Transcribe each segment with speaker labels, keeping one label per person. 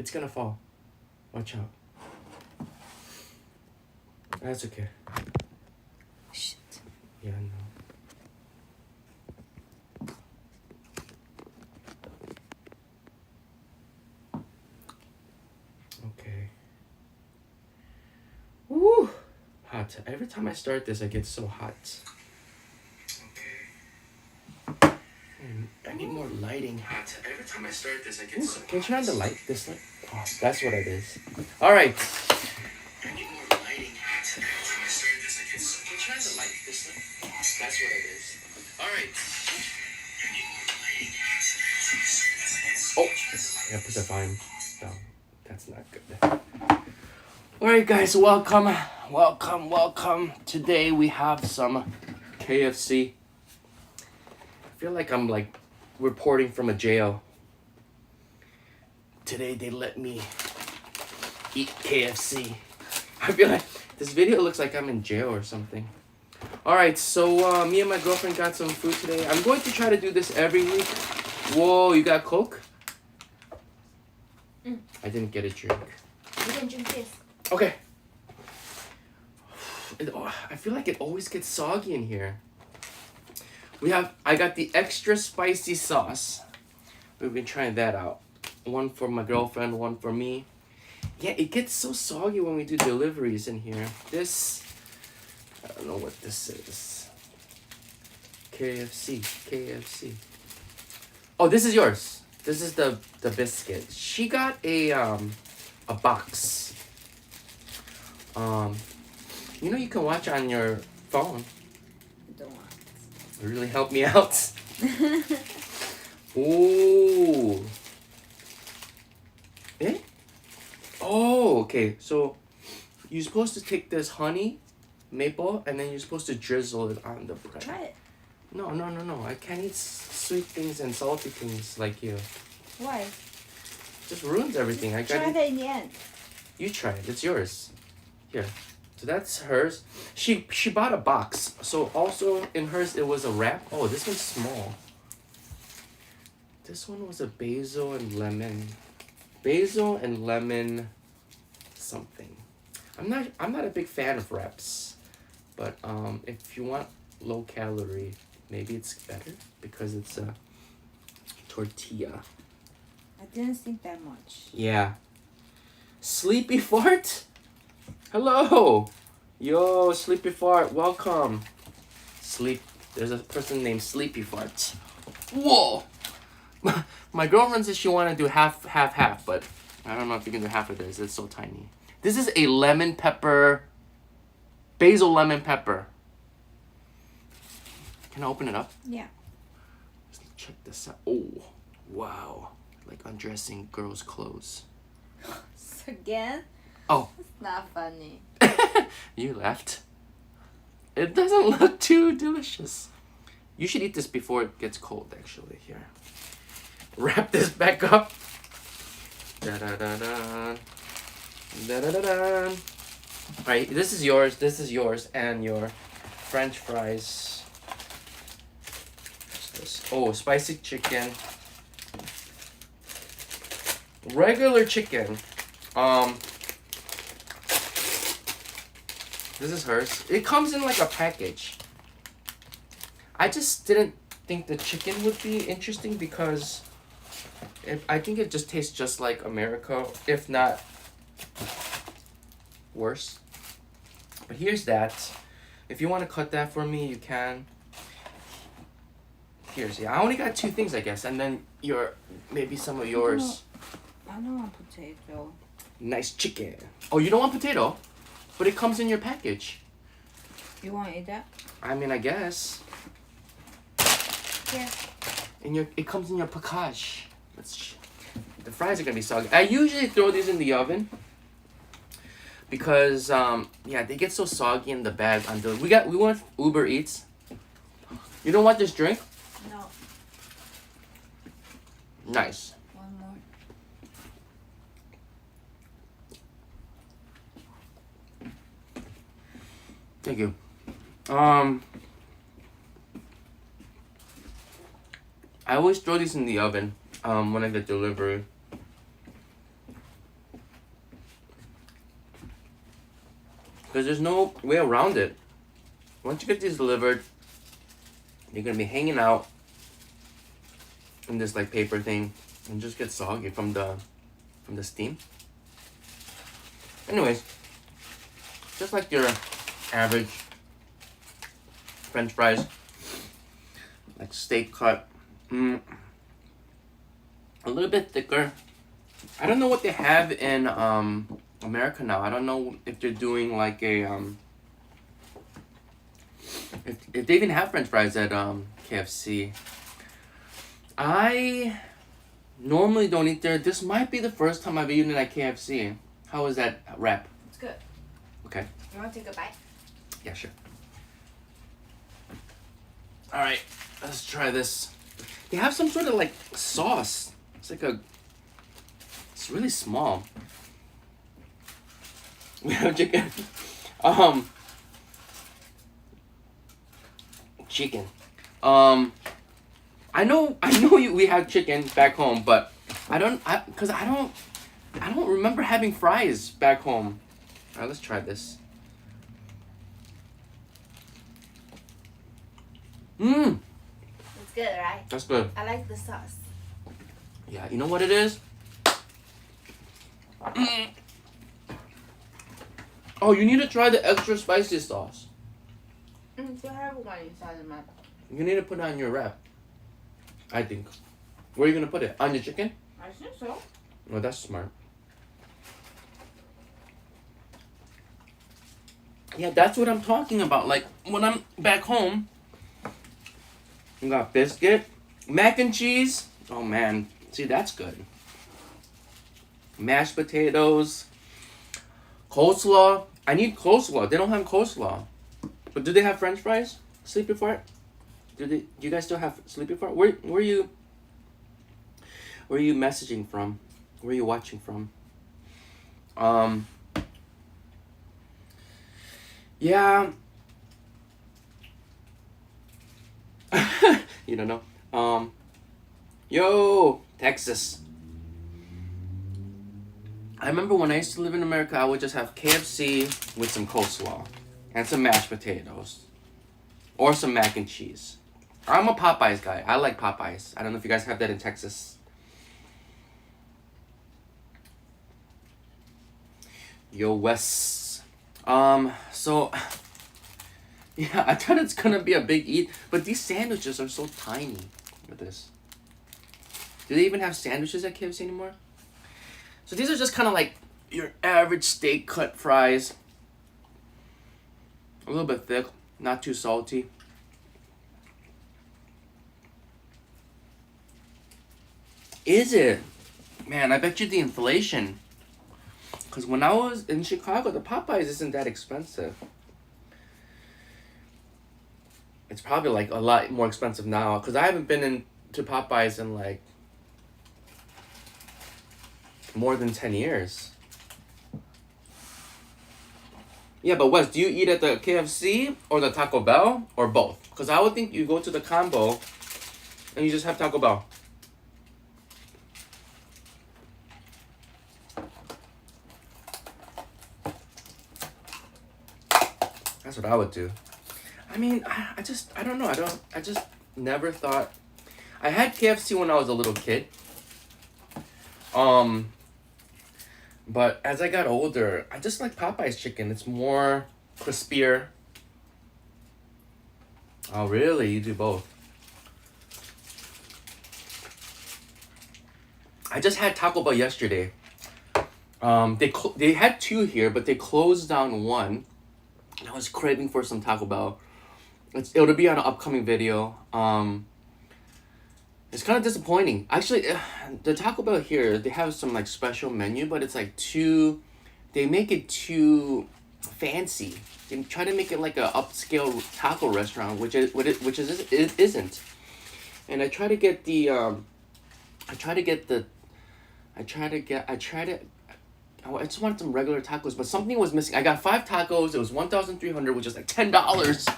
Speaker 1: It's gonna fall. Watch out. That's okay.
Speaker 2: Shit.
Speaker 1: Yeah, I know. Okay. Woo! Hot. Every time I start this, I get so hot. Okay. I need more lighting. Hot. Every time I start this, I get so hot. Can you turn on the light? This light? Oh, that's what it is. All right. I need more lighting. Hot. Every time I start this, I get so hot. Can you turn on the light? This light? Oh, that's what it is. All right. I need more lighting. Oh, I gotta put the volume down. That's not good. Alright guys, welcome. Today we have some KFC. I feel like I'm like reporting from a jail. Today they let me eat KFC. I feel like this video looks like I'm in jail or something. Alright, so me and my girlfriend got some food today. I'm going to try to do this every week. Whoa, you got Coke? I didn't get a drink.
Speaker 2: You can drink this.
Speaker 1: Okay. I feel like it always gets soggy in here. I got the extra spicy sauce. We've been trying that out. One for my girlfriend, one for me. Yeah, it gets so soggy when we do deliveries in here. I don't know what this is. KFC. Oh, this is yours. This is the biscuit. She got a box. You can watch on your phone.
Speaker 2: I don't want.
Speaker 1: It really helped me out. Ooh. Eh? Oh, okay. So you're supposed to take this honey, maple, and then you're supposed to drizzle it on the bread.
Speaker 2: Try it.
Speaker 1: No. I can't eat sweet things and salty things like you.
Speaker 2: Why?
Speaker 1: Just ruins everything. I
Speaker 2: Try
Speaker 1: got
Speaker 2: that in the end.
Speaker 1: You try it. It's yours. Here. So that's hers. She bought a box. So also in hers it was a wrap. Oh, this one's small. This one was a basil and lemon something. I'm not a big fan of wraps. But if you want low calorie, maybe it's better because it's a tortilla.
Speaker 2: I didn't think that much.
Speaker 1: Yeah. Sleepy Fart? Hello! Yo, Sleepy Fart, welcome. There's a person named Sleepy Fart. Whoa! My girlfriend says she want to do half, but I don't know if you can do half of this. It's so tiny. This is a basil lemon pepper. Can I open it up?
Speaker 2: Yeah.
Speaker 1: Let's check this out. Oh, wow. Like undressing girls' clothes.
Speaker 2: Again?
Speaker 1: Oh.
Speaker 2: It's not funny.
Speaker 1: You laughed. It doesn't look too delicious. You should eat this before it gets cold, actually. Here. Wrap this back up. Da-da-da-da. Da-da-da-da. Alright, this is yours, and your French fries. What's this? Oh, spicy chicken. Regular chicken. This is hers. It comes in like a package. I just didn't think the chicken would be interesting because I think it just tastes just like America, if not worse. But here's that. If you want to cut that for me, you can. I only got 2 things, I guess, and then maybe some of yours.
Speaker 2: I don't want potato.
Speaker 1: Nice chicken. Oh, you don't want potato? But it comes in your package.
Speaker 2: You want to eat that?
Speaker 1: I mean, I guess.
Speaker 2: Yeah.
Speaker 1: It comes in your package. The fries are gonna be soggy. I usually throw these in the oven because they get so soggy in the bag until we want Uber Eats. You don't want this drink?
Speaker 2: No.
Speaker 1: Nice.
Speaker 2: One more.
Speaker 1: Thank you. I always throw these in the oven when I get delivery. because there's no way around it. Once you get these delivered, you're gonna be hanging out in this like paper thing and just get soggy from the steam. Anyways, just like your average French fries, like steak cut, a little bit thicker. I don't know what they have in America now. I don't know if they're doing like a if they even have French fries at KFC. I normally don't eat there. This might be the first time I've eaten it at KFC. How is that wrap?
Speaker 2: It's good.
Speaker 1: Okay.
Speaker 2: You want to take a bite?
Speaker 1: Yeah, sure. All right, let's try this. They have some sort of like sauce. It's really small. We have chicken. Chicken. I know we have chicken back home, but I don't remember having fries back home. All right, let's try this.
Speaker 2: It's good, right?
Speaker 1: That's good.
Speaker 2: I like the sauce.
Speaker 1: Yeah, you know what it is? Oh, you need to try the extra spicy sauce.
Speaker 2: You have one inside the map.
Speaker 1: You need to put it on your wrap. I think. Where are you gonna put it? On your chicken?
Speaker 2: I think so.
Speaker 1: Oh, that's smart. Yeah, that's what I'm talking about. Like, when I'm back home, you got biscuit, mac and cheese. Oh, man. See, that's good. Mashed potatoes, coleslaw. I need coleslaw. They don't have coleslaw. But do they have French fries? Sleepy Fart? Do you guys still have Sleepy Fart? Where are you messaging from? Where are you watching from? Yeah. You don't know. Yo, Texas. I remember when I used to live in America, I would just have KFC with some coleslaw and some mashed potatoes or some mac and cheese. I'm a Popeyes guy. I like Popeyes. I don't know if you guys have that in Texas. Yo, Wes. So, yeah, I thought it's gonna be a big eat, but these sandwiches are so tiny. Look at this. Do they even have sandwiches at KFC anymore? So these are just kind of like your average steak cut fries. A little bit thick, not too salty. Is it? Man, I bet you the inflation. Because when I was in Chicago, the Popeyes isn't that expensive. It's probably like a lot more expensive now. Because I haven't been into Popeyes in like more than 10 years. Yeah, but Wes, do you eat at the KFC or the Taco Bell or both? Because I would think you go to the combo and you just have Taco Bell. That's what I would do. I mean, I don't know. I just never thought. I had KFC when I was a little kid. But as I got older, I just like Popeye's chicken. It's more crispier. Oh, really? You do both? I just had Taco Bell yesterday. They had two here, but they closed down one. And I was craving for some Taco Bell. It'll be on an upcoming video. It's kind of disappointing. Actually, the Taco Bell here, they have some like special menu, but it's like they make it too fancy. They try to make it like a upscale taco restaurant, which it isn't. And I just wanted some regular tacos, but something was missing. I got 5 tacos. It was $1,300, which is like $10.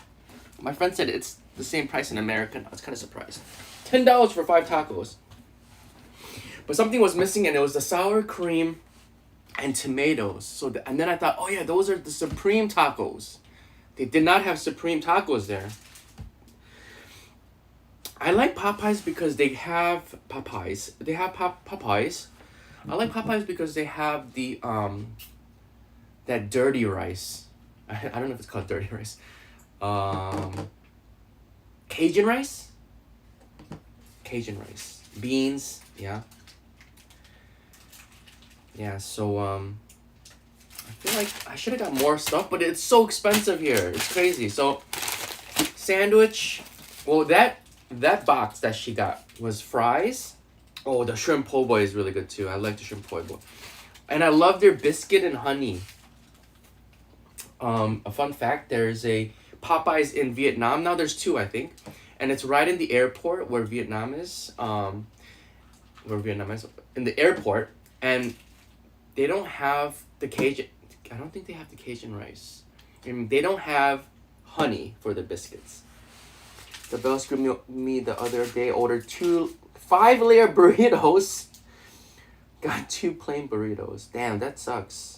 Speaker 1: My friend said it's the same price in America. I was kind of surprised. $10 for 5 tacos. But something was missing, and it was the sour cream and tomatoes. And then I thought, oh yeah, those are the Supreme tacos. They did not have Supreme tacos there. I like Popeyes because they have Popeyes. They have Popeyes. I like Popeyes because they have the that dirty rice. I don't know if it's called dirty rice. Cajun rice. Cajun rice. Beans. Yeah. Yeah. So I feel like I should have got more stuff, but it's so expensive here. It's crazy. So sandwich. Well, that box that she got was fries. Oh, the shrimp po' boy is really good too. I like the shrimp po' boy. And I love their biscuit and honey. A fun fact, there's a Popeyes in Vietnam. Now there's two, I think. And it's right in the airport where Vietnam is. In the airport. And they don't have the Cajun... I don't think they have the Cajun rice. And they don't have honey for the biscuits. The bell screamed me the other day, ordered 2 5-layer burritos. Got 2 plain burritos. Damn, that sucks.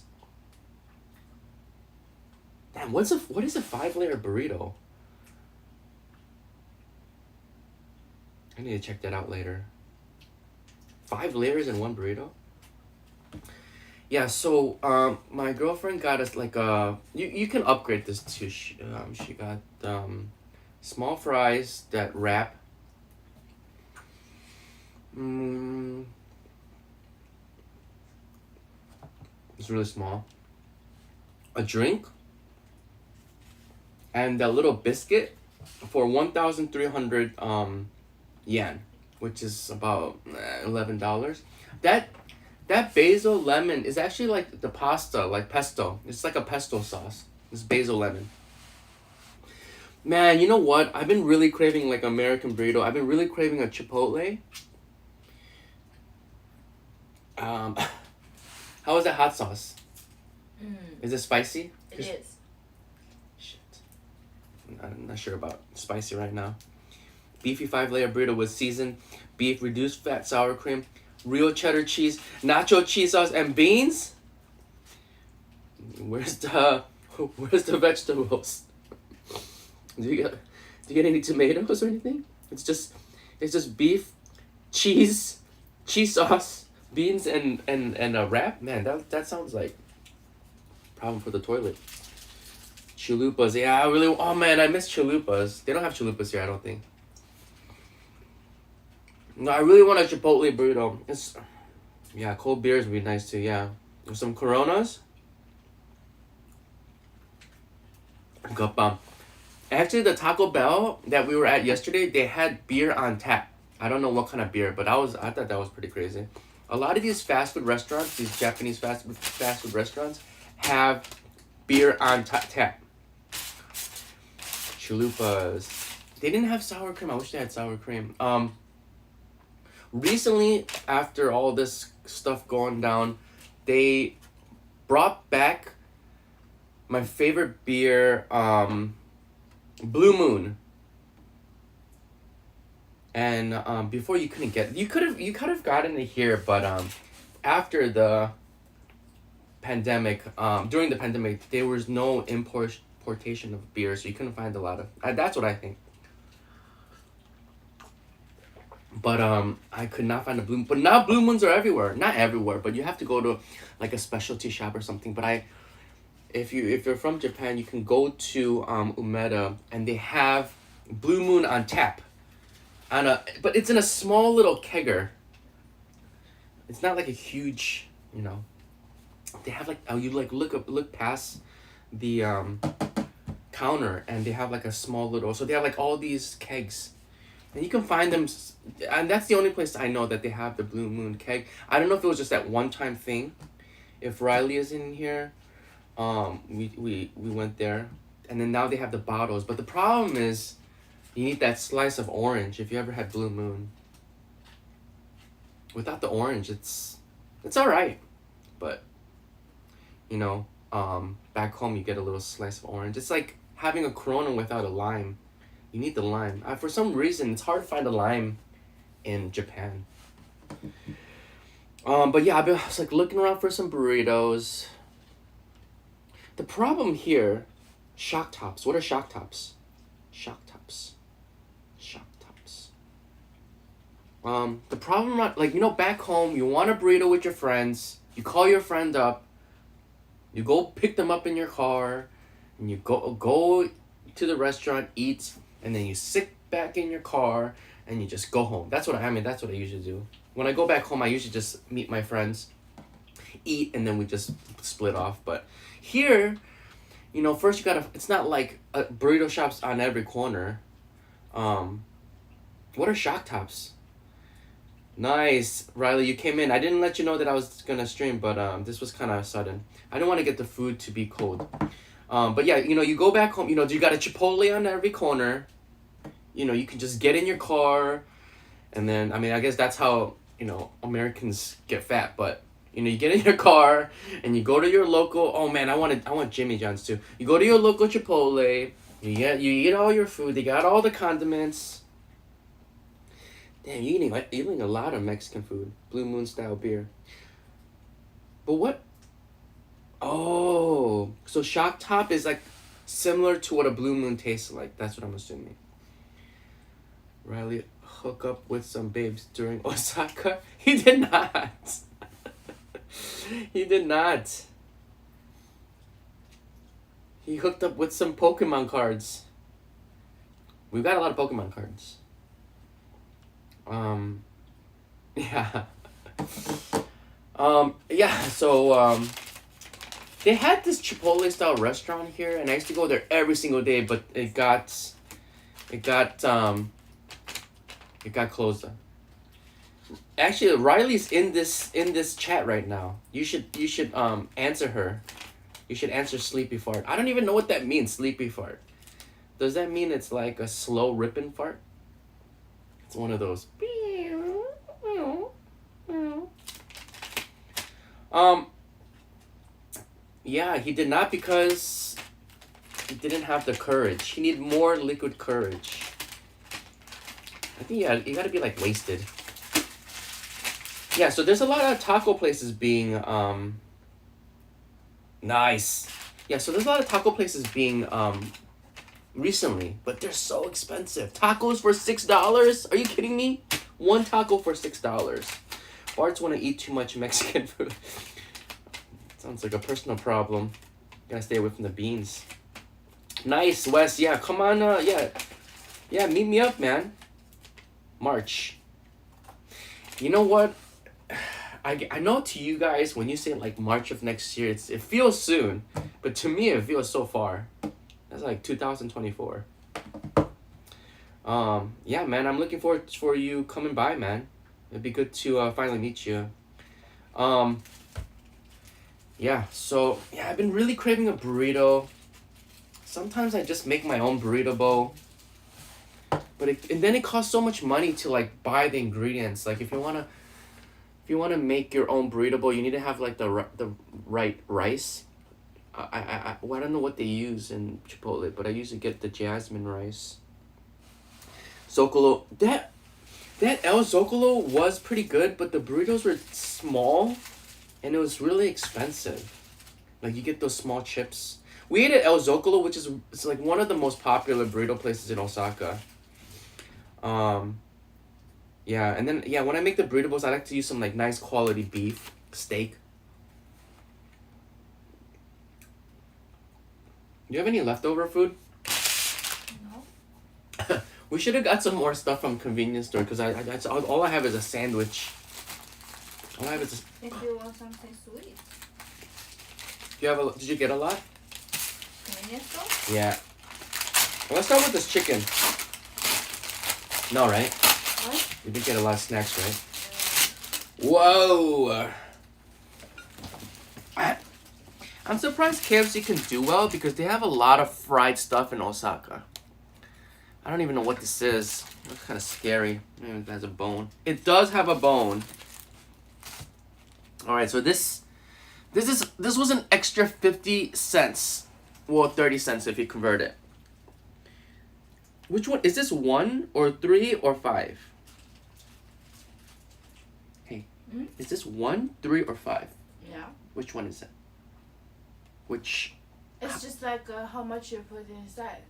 Speaker 1: Damn, what is a 5-layer burrito? I need to check that out later. 5 layers in one burrito? Yeah, so my girlfriend got us like a... You can upgrade this too. She got small fries that wrap. It's really small. A drink. And a little biscuit for 1,300 yen, which is about $11. That basil lemon is actually like the pasta, like pesto. It's like a pesto sauce. It's basil lemon. Man, you know what? I've been really craving like American burrito. I've been really craving a Chipotle. How is that hot sauce? Is it spicy?
Speaker 2: It is.
Speaker 1: Shit. I'm not sure about spicy right now. Beefy 5-layer burrito with seasoned beef, reduced fat sour cream, real cheddar cheese, nacho cheese sauce, and beans? Where's the vegetables? Do you get any tomatoes or anything? It's just beef, cheese sauce, beans, and a wrap. Man, that sounds like problem for the toilet. Chalupas, yeah, oh man, I miss chalupas. They don't have chalupas here, I don't think. No, I really want a Chipotle burrito. Cold beers would be nice too, yeah. With some Coronas. Actually, the Taco Bell that we were at yesterday, they had beer on tap. I don't know what kind of beer, but I thought that was pretty crazy. A lot of these fast food restaurants, these Japanese fast food restaurants, have beer on tap. Chalupas. They didn't have sour cream. I wish they had sour cream. Recently, after all this stuff going down, they brought back my favorite beer, Blue Moon. And before you couldn't get, you could have gotten it here, but after the pandemic, during the pandemic, there was no importation of beer, so you couldn't find a lot of. That's what I think. But I could not find a Blue Moon. But now Blue Moons are everywhere. Not everywhere, but you have to go to like a specialty shop or something. But if you're from Japan, you can go to Umeda and they have Blue Moon on tap. But it's in a small little kegger. It's not like a huge, They have like you like look past the counter and they have like a small little. So they have like all these kegs. And you can find them, and that's the only place I know that they have the Blue Moon keg. I don't know if it was just that one-time thing. If Riley is in here, we went there, and then now they have the bottles. But the problem is, you need that slice of orange. If you ever had Blue Moon, without the orange, it's all right, but back home you get a little slice of orange. It's like having a Corona without a lime. You need the lime. For some reason, it's hard to find a lime in Japan. But yeah, I was like looking around for some burritos. The problem here, shock tops. What are shock tops? Shock tops. Shock tops. The problem, like, you know, back home, you want a burrito with your friends. You call your friend up. You go pick them up in your car, and you go to the restaurant, eat, and then you sit back in your car, and you just go home. That's what I mean. That's what I usually do. When I go back home, I usually just meet my friends, eat, and then we just split off. But here, you know, first you gotta. It's not like burrito shops on every corner. What are shock tops? Nice, Riley. You came in. I didn't let you know that I was gonna stream, but this was kind of sudden. I don't want to get the food to be cold. But yeah, you know, you go back home. You know, you got a Chipotle on every corner. You know, you can just get in your car, and then I mean, I guess that's how, you know, Americans get fat. But you know, you get in your car and you go to your local. Oh man, I want Jimmy John's too. You go to your local Chipotle. You eat all your food. They got all the condiments. Damn, you're eating a lot of Mexican food. Blue Moon style beer. But what? Oh, so shock top is like similar to what a Blue Moon tastes like. That's what I'm assuming. Riley hook up with some babes during Osaka? He did not. He did not. He hooked up with some Pokemon cards. We've got a lot of Pokemon cards. Yeah. Yeah, so, they had this Chipotle style restaurant here, and I used to go there every single day, but it got closed. Actually, Riley's in this chat right now. You should answer her. You should answer sleepy fart. I don't even know what that means, sleepy fart. Does that mean it's like a slow ripping fart? It's one of those. Yeah, he did not because he didn't have the courage. He needed more liquid courage. I think you gotta be like wasted. Yeah, so there's a lot of taco places being nice. Yeah, so there's a lot of taco places being recently, but they're so expensive. Tacos for $6? Are you kidding me? One taco for $6. Bart's want to eat too much Mexican food. Sounds like a personal problem. Gotta stay away from the beans. Nice, Wes. Yeah, come on. Yeah, meet me up, man. March. You know what? I know to you guys, when you say like March of next year, it feels soon, but to me it feels so far. That's like 2024. Yeah, man, I'm looking forward for you coming by, man. It'd be good to finally meet you. Yeah, so yeah, I've been really craving a burrito. Sometimes I just make my own burrito bowl. But and then it costs so much money to like buy the ingredients. Like if you wanna make your own burrito bowl, you need to have like the right rice. I don't know what they use in Chipotle, but I usually get the jasmine rice. Zocalo, that El Zocalo was pretty good, but the burritos were small, and it was really expensive. Like you get those small chips. We ate at El Zocalo, which is it's like one of the most popular burrito places in Osaka. Yeah, and then when I make the burrito bowls, I like to use some like nice quality beef steak. Do you have any leftover food?
Speaker 2: No.
Speaker 1: We should have got some more stuff from convenience store because all I have is a sandwich. All I have is.
Speaker 2: If you want something sweet.
Speaker 1: Did you get a lot?
Speaker 2: Convenience store?
Speaker 1: Yeah. Well, let's start with this chicken. No, right?
Speaker 2: What?
Speaker 1: You did get a lot of snacks, right? Whoa! I'm surprised KFC can do well because they have a lot of fried stuff in Osaka. I don't even know what this is. It looks kind of scary. Maybe it has a bone. It does have a bone. All right, so this was an extra 50 cents. Well, 30 cents if you convert it. Which one? Is this 1 or 3 or 5? Hey. Is this 1, 3, or 5?
Speaker 2: Yeah.
Speaker 1: Which one is it? Which?
Speaker 2: It's just like how much you put inside.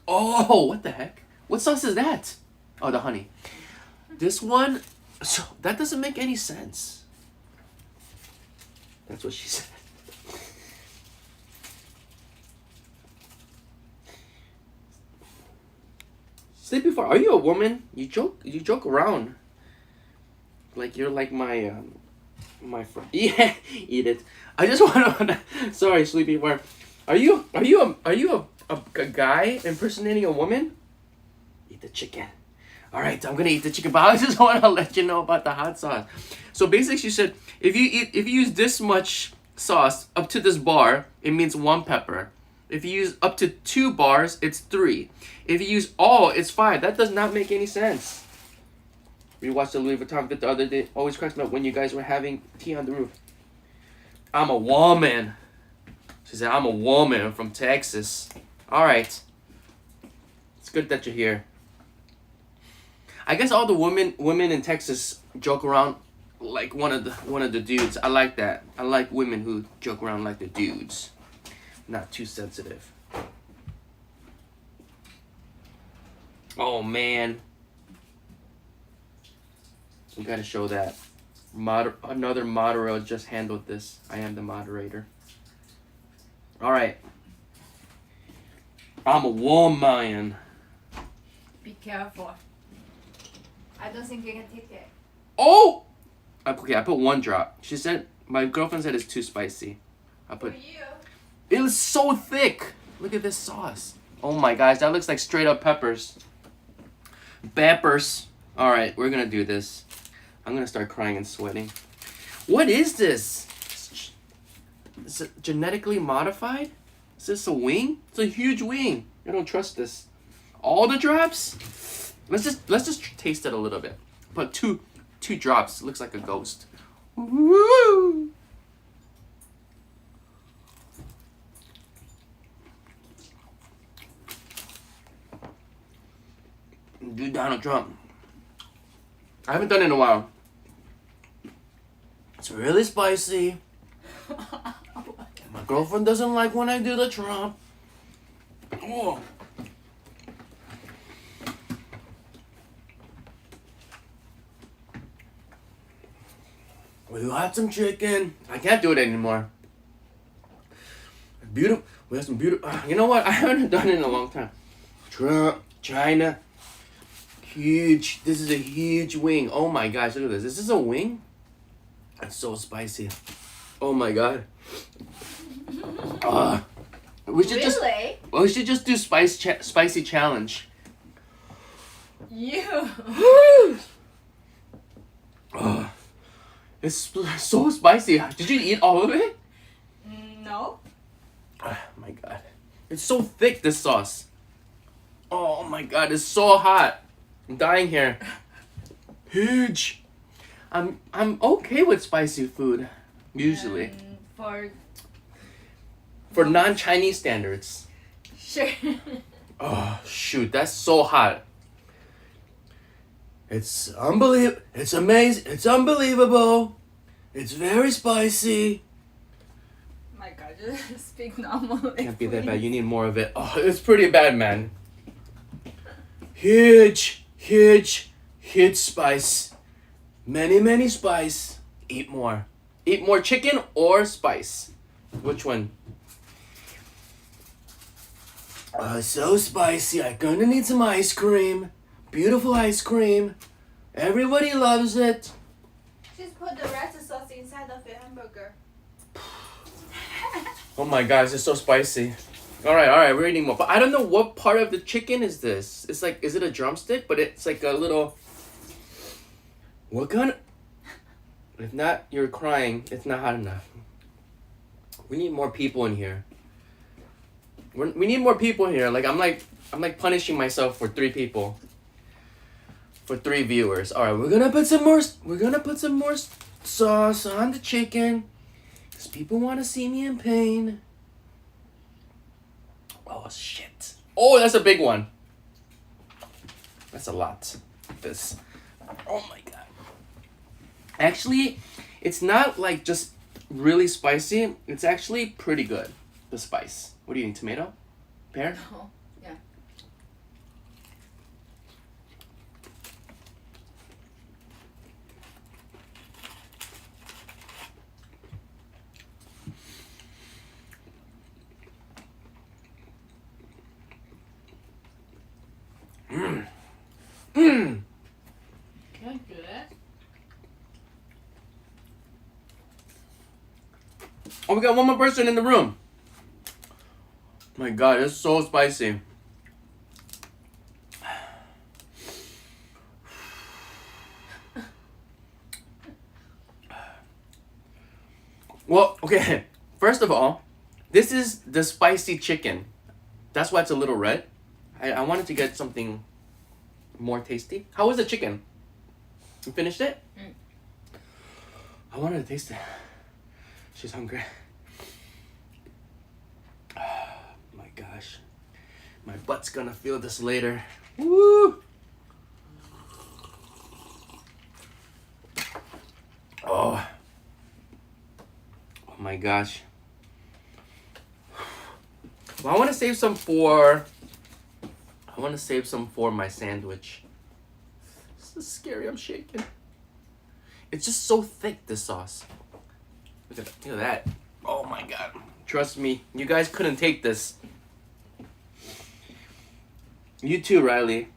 Speaker 1: Oh, what the heck? What sauce is that? Oh, the honey. This one, so that doesn't make any sense. That's what she said. Sleepy Far, are you a woman? You joke around. Like you're like my friend. Yeah, eat it. I just want to. Sorry, Sleepy Far. Are you a guy impersonating a woman? Eat the chicken. All right, I'm gonna eat the chicken, but I just want to let you know about the hot sauce. So basically, she said if you use this much sauce up to this bar, it means 1 pepper. If you use up to 2 bars, it's 3. If you use all, it's 5. That does not make any sense. We watched the Louis Vuitton fit the other day. Always cracks me up when you guys were having tea on the roof. I'm a woman. She said, I'm a woman from Texas. All right. It's good that you're here. I guess all the women in Texas joke around like one of the dudes. I like that. I like women who joke around like the dudes. Not too sensitive. Oh man. We gotta show that. Another moderator just handled this. I am the moderator. Alright. I'm a woman.
Speaker 2: Be careful. I don't think you can take it.
Speaker 1: Oh! Okay, I put 1 drop. She said, my girlfriend said it's too spicy. I put.
Speaker 2: For you.
Speaker 1: It was so thick. Look at this sauce. Oh my gosh, that looks like straight up peppers. Peppers. Alright, we're gonna do this. I'm gonna start crying and sweating. What is this? Is it genetically modified? Is this a wing? It's a huge wing. I don't trust this. All the drops? Let's just taste it a little bit. Put two drops. It looks like a ghost. Woo! Do Donald Trump. I haven't done it in a while. It's really spicy. My girlfriend doesn't like when I do the Trump. Oh. We had some chicken. I can't do it anymore. Beautiful. We have some beautiful. You know what? I haven't done it in a long time. Trump, China. Huge. This is a huge wing. Oh my gosh, look at this. Is this a wing? It's so spicy. Oh my god. We should
Speaker 2: really?
Speaker 1: We should just do spicy challenge.
Speaker 2: You.
Speaker 1: It's so spicy. Did you eat all of it?
Speaker 2: No.
Speaker 1: Oh my god. It's so thick, this sauce. Oh my god, it's so hot. I'm dying here. Huge. I'm okay with spicy food, usually. For non-Chinese standards.
Speaker 2: Sure.
Speaker 1: Oh shoot, that's so hot. It's unbelievable. It's amazing. It's unbelievable. It's very spicy.
Speaker 2: My god, just speak normally.
Speaker 1: Can't be that bad. You need more of it. Oh, it's pretty bad, man. Huge spice. Many spice. Eat more. Eat more chicken or spice. Which one? So spicy. I'm gonna need some ice cream. Beautiful ice cream. Everybody loves it.
Speaker 2: Just put the red sauce inside of your hamburger.
Speaker 1: Oh my gosh, it's so spicy. Alright, we're eating more. But I don't know what part of the chicken is this. It's like, is it a drumstick? But it's like a little... What kind of... If not, you're crying. It's not hot enough. We need more people in here. We need more people here. Like, I'm like punishing myself for 3 people. For 3 viewers. Alright, we're gonna put some more sauce on the chicken. Because people want to see me in pain. Oh, shit. Oh, that's a big one. That's a lot. This. Oh, my God. Actually, it's not like just really spicy. It's actually pretty good. The spice. What do you eating? Tomato? Pear?
Speaker 2: No. Yeah.
Speaker 1: Mmm.
Speaker 2: Can't do that.
Speaker 1: Oh, we got one more person in the room. My God, it's so spicy. Well, okay. First of all, this is the spicy chicken. That's why it's a little red. I wanted to get something more tasty. How was the chicken? You finished it?
Speaker 2: Mm.
Speaker 1: I wanted to taste it. She's hungry. My gosh. My butt's gonna feel this later. Woo! Oh. Oh my gosh. Well, I want to save some for my sandwich. This is scary. I'm shaking. It's just so thick, this sauce. Look at that. Oh my God. Trust me, you guys couldn't take this. You too, Riley.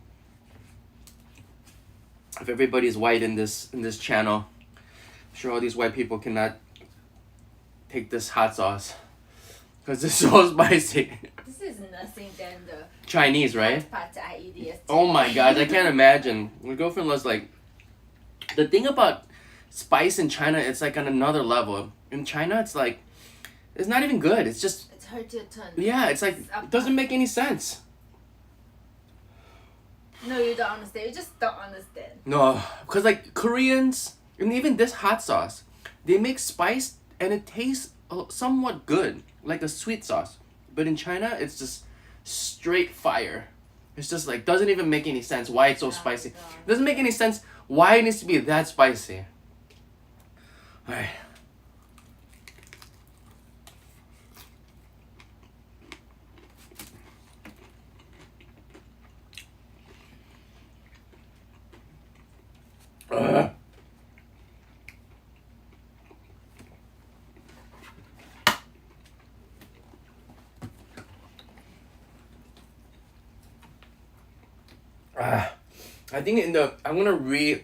Speaker 1: If everybody's white in this channel, I'm sure all these white people cannot take this hot sauce. Because it's so spicy.
Speaker 2: This is nothing than the
Speaker 1: Chinese, right?
Speaker 2: pad thai I eat yesterday.
Speaker 1: Oh my God, I can't imagine. My girlfriend was like, the thing about spice in China, it's like on another level. In China, it's like, it's not even good. It's just,
Speaker 2: It's hard to turn.
Speaker 1: yeah, it's like, it doesn't make any sense.
Speaker 2: No, you don't understand. You just don't understand.
Speaker 1: No, because like Koreans, and even this hot sauce, they make spice and it tastes somewhat good, like a sweet sauce. But in China, it's just straight fire. It's just like, doesn't even make any sense why it's so spicy. It doesn't make any sense why it needs to be that spicy. Alright. I think I'm gonna retitle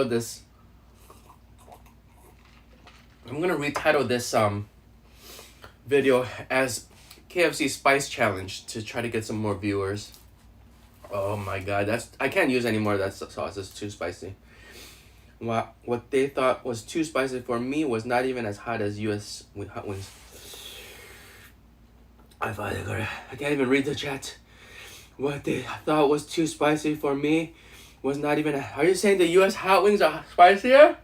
Speaker 1: this. I'm gonna retitle this video as KFC Spice Challenge to try to get some more viewers. Oh my God, I can't use any more of that sauce. It's too spicy. What they thought was too spicy for me was not even as hot as US hot wings. I can't even read the chat. What they thought was too spicy for me was not even. Are you saying the US hot wings are spicier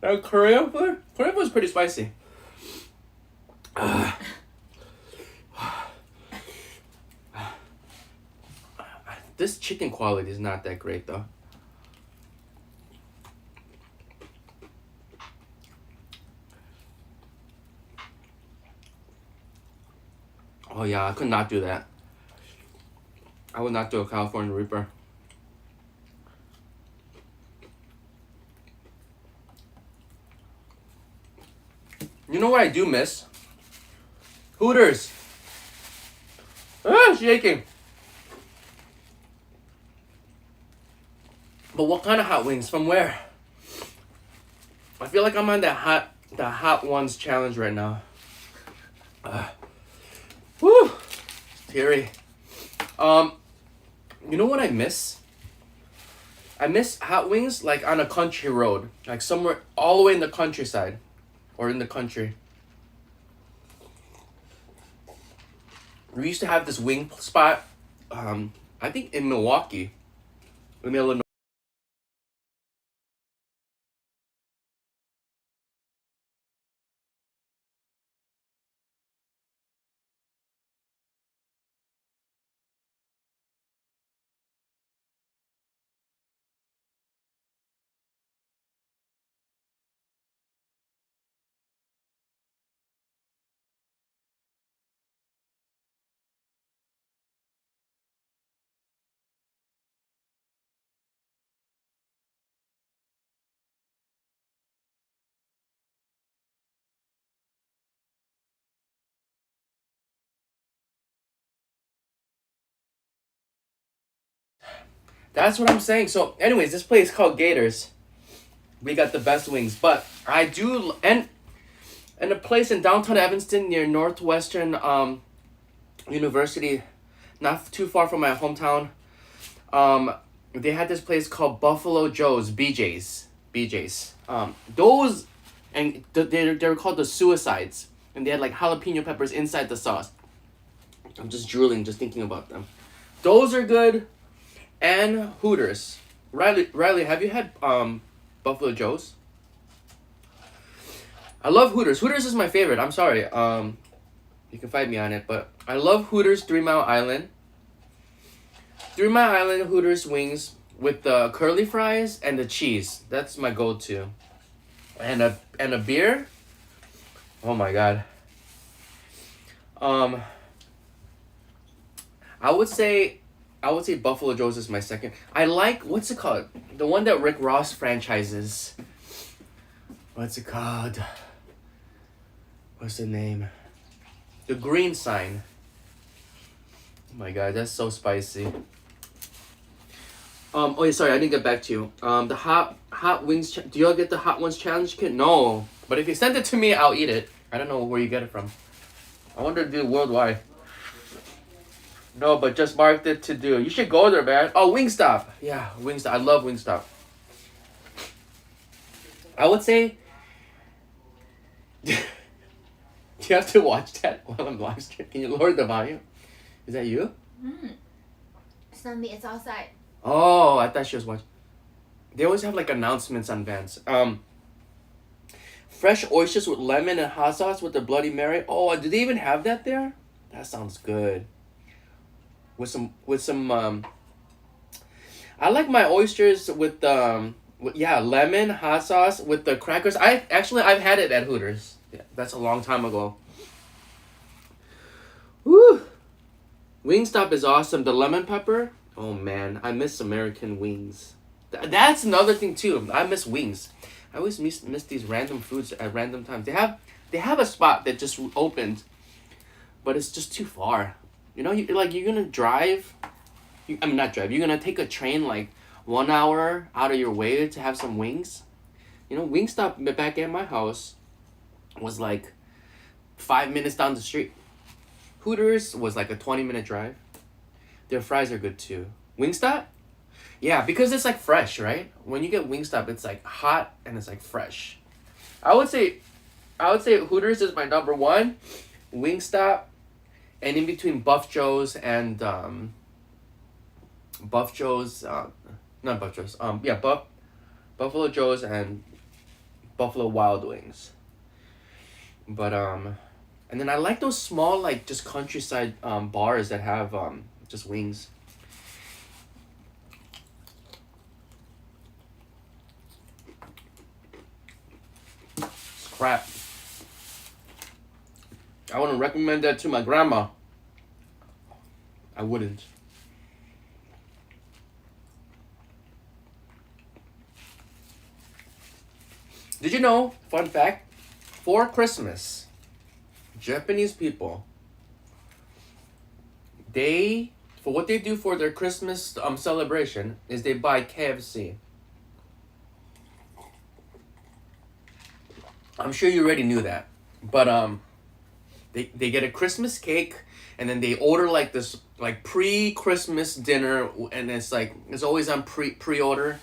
Speaker 1: than Korean food? Korean food is pretty spicy. This chicken quality is not that great though. Oh yeah, I could not do that. I would not do a California Reaper. You know what I do miss? Hooters. Shaking. But what kind of hot wings? From where? I feel like I'm on the hot ones challenge right now. Woo! Teary. You know what I miss? I miss hot wings like on a country road, like somewhere all the way in the countryside, or in the country. We used to have this wing spot, I think in Milwaukee, in Illinois. That's what I'm saying. So, anyways, this place called Gators. We got the best wings, but I do and a place in downtown Evanston near Northwestern University, not too far from my hometown. They had this place called Buffalo Joe's, BJ's. Those and they were called the Suicides, and they had like jalapeno peppers inside the sauce. I'm just drooling just thinking about them. Those are good, and Hooters. Riley, have you had Buffalo Joe's? I love Hooters. Hooters is my favorite. I'm sorry. You can fight me on it, but I love Hooters 3 Mile Island. 3 Mile Island Hooters wings with the curly fries and the cheese. That's my go-to. And a beer. Oh my god. I would say Buffalo Joe's is my second. I like, what's it called? The one that Rick Ross franchises. What's it called? What's the name? The Green Sign. Oh my god, that's so spicy. Oh yeah, sorry, I didn't get back to you. The hot wings. Do y'all get the hot ones challenge kit? No, but if you send it to me, I'll eat it. I don't know where you get it from. I wonder to do worldwide. No, but just marked it to do. You should go there, man. Oh, Wingstop. Yeah, Wingstop. I love Wingstop. I would say. You have to watch that while I'm live streaming. Can you lower the volume? Is that you?
Speaker 2: It's not me. It's outside.
Speaker 1: Oh, I thought she was watching. They always have like announcements on vans. Fresh oysters with lemon and hot sauce with the Bloody Mary. Oh, do they even have that there? That sounds good. With some I like my oysters with lemon, hot sauce with the crackers. I've had it at Hooters. Yeah, that's a long time ago. Woo! Wingstop is awesome. The lemon pepper. Oh man, I miss American wings. That's another thing too. I miss wings. I always miss these random foods at random times. They have a spot that just opened, but it's just too far. You know, you're gonna drive. You're gonna take a train like 1 hour out of your way to have some wings. You know, Wingstop back at my house was like 5 minutes down the street. Hooters was like a 20-minute drive. Their fries are good too. Wingstop? Yeah, because it's like fresh, right? When you get Wingstop, it's like hot and it's like fresh. I would say Hooters is my number one. Wingstop, and in between Buffalo Joe's and Buffalo Joe's and Buffalo Wild Wings. But and then I like those small like just countryside bars that have just wings. It's crap. I wouldn't recommend that to my grandma. I wouldn't. Did you know, fun fact, for Christmas, Japanese people, for what they do for their Christmas celebration is they buy KFC. I'm sure you already knew that, but they get a Christmas cake, and then they order like this like pre-Christmas dinner, and it's always on pre-order.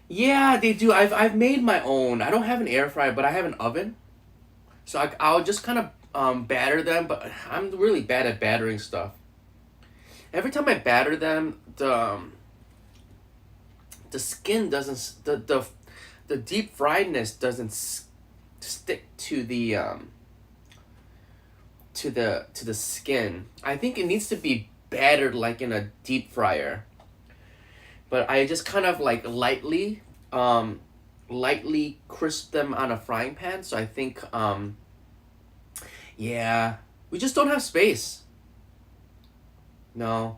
Speaker 1: Yeah, they do. I've made my own. I don't have an air fryer, but I have an oven. So I'll just kind of batter them, but I'm really bad at battering stuff. Every time I batter them, the skin doesn't the deep friedness doesn't stick to the skin. I think it needs to be battered like in a deep fryer. But I just kind of like lightly crisp them on a frying pan. So I think, yeah, we just don't have space. No,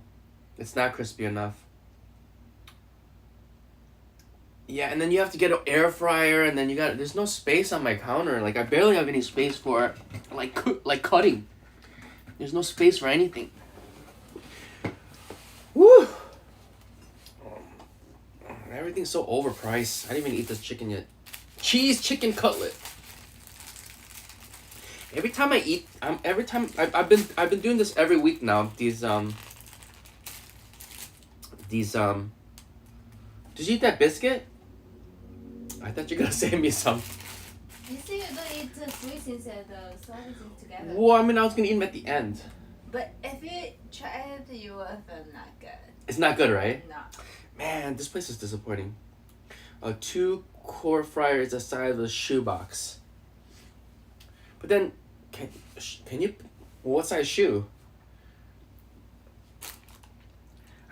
Speaker 1: it's not crispy enough. Yeah, and then you have to get an air fryer, and then there's no space on my counter. Like I barely have any space for like cutting. There's no space for anything. Everything's so overpriced. I didn't even eat this chicken yet. Cheese chicken cutlet. Every time I eat, I've been doing this every week now. Did you eat that biscuit? I thought you were gonna send me some.
Speaker 2: You say you don't eat the sweets and the salty together.
Speaker 1: Well, I mean, I was gonna eat them at the end.
Speaker 2: But if you try it, you will feel not good.
Speaker 1: It's not good, right?
Speaker 2: No.
Speaker 1: Man, this place is disappointing. 2 core fryers the size of a shoebox. But then, can you? Well, what size shoe?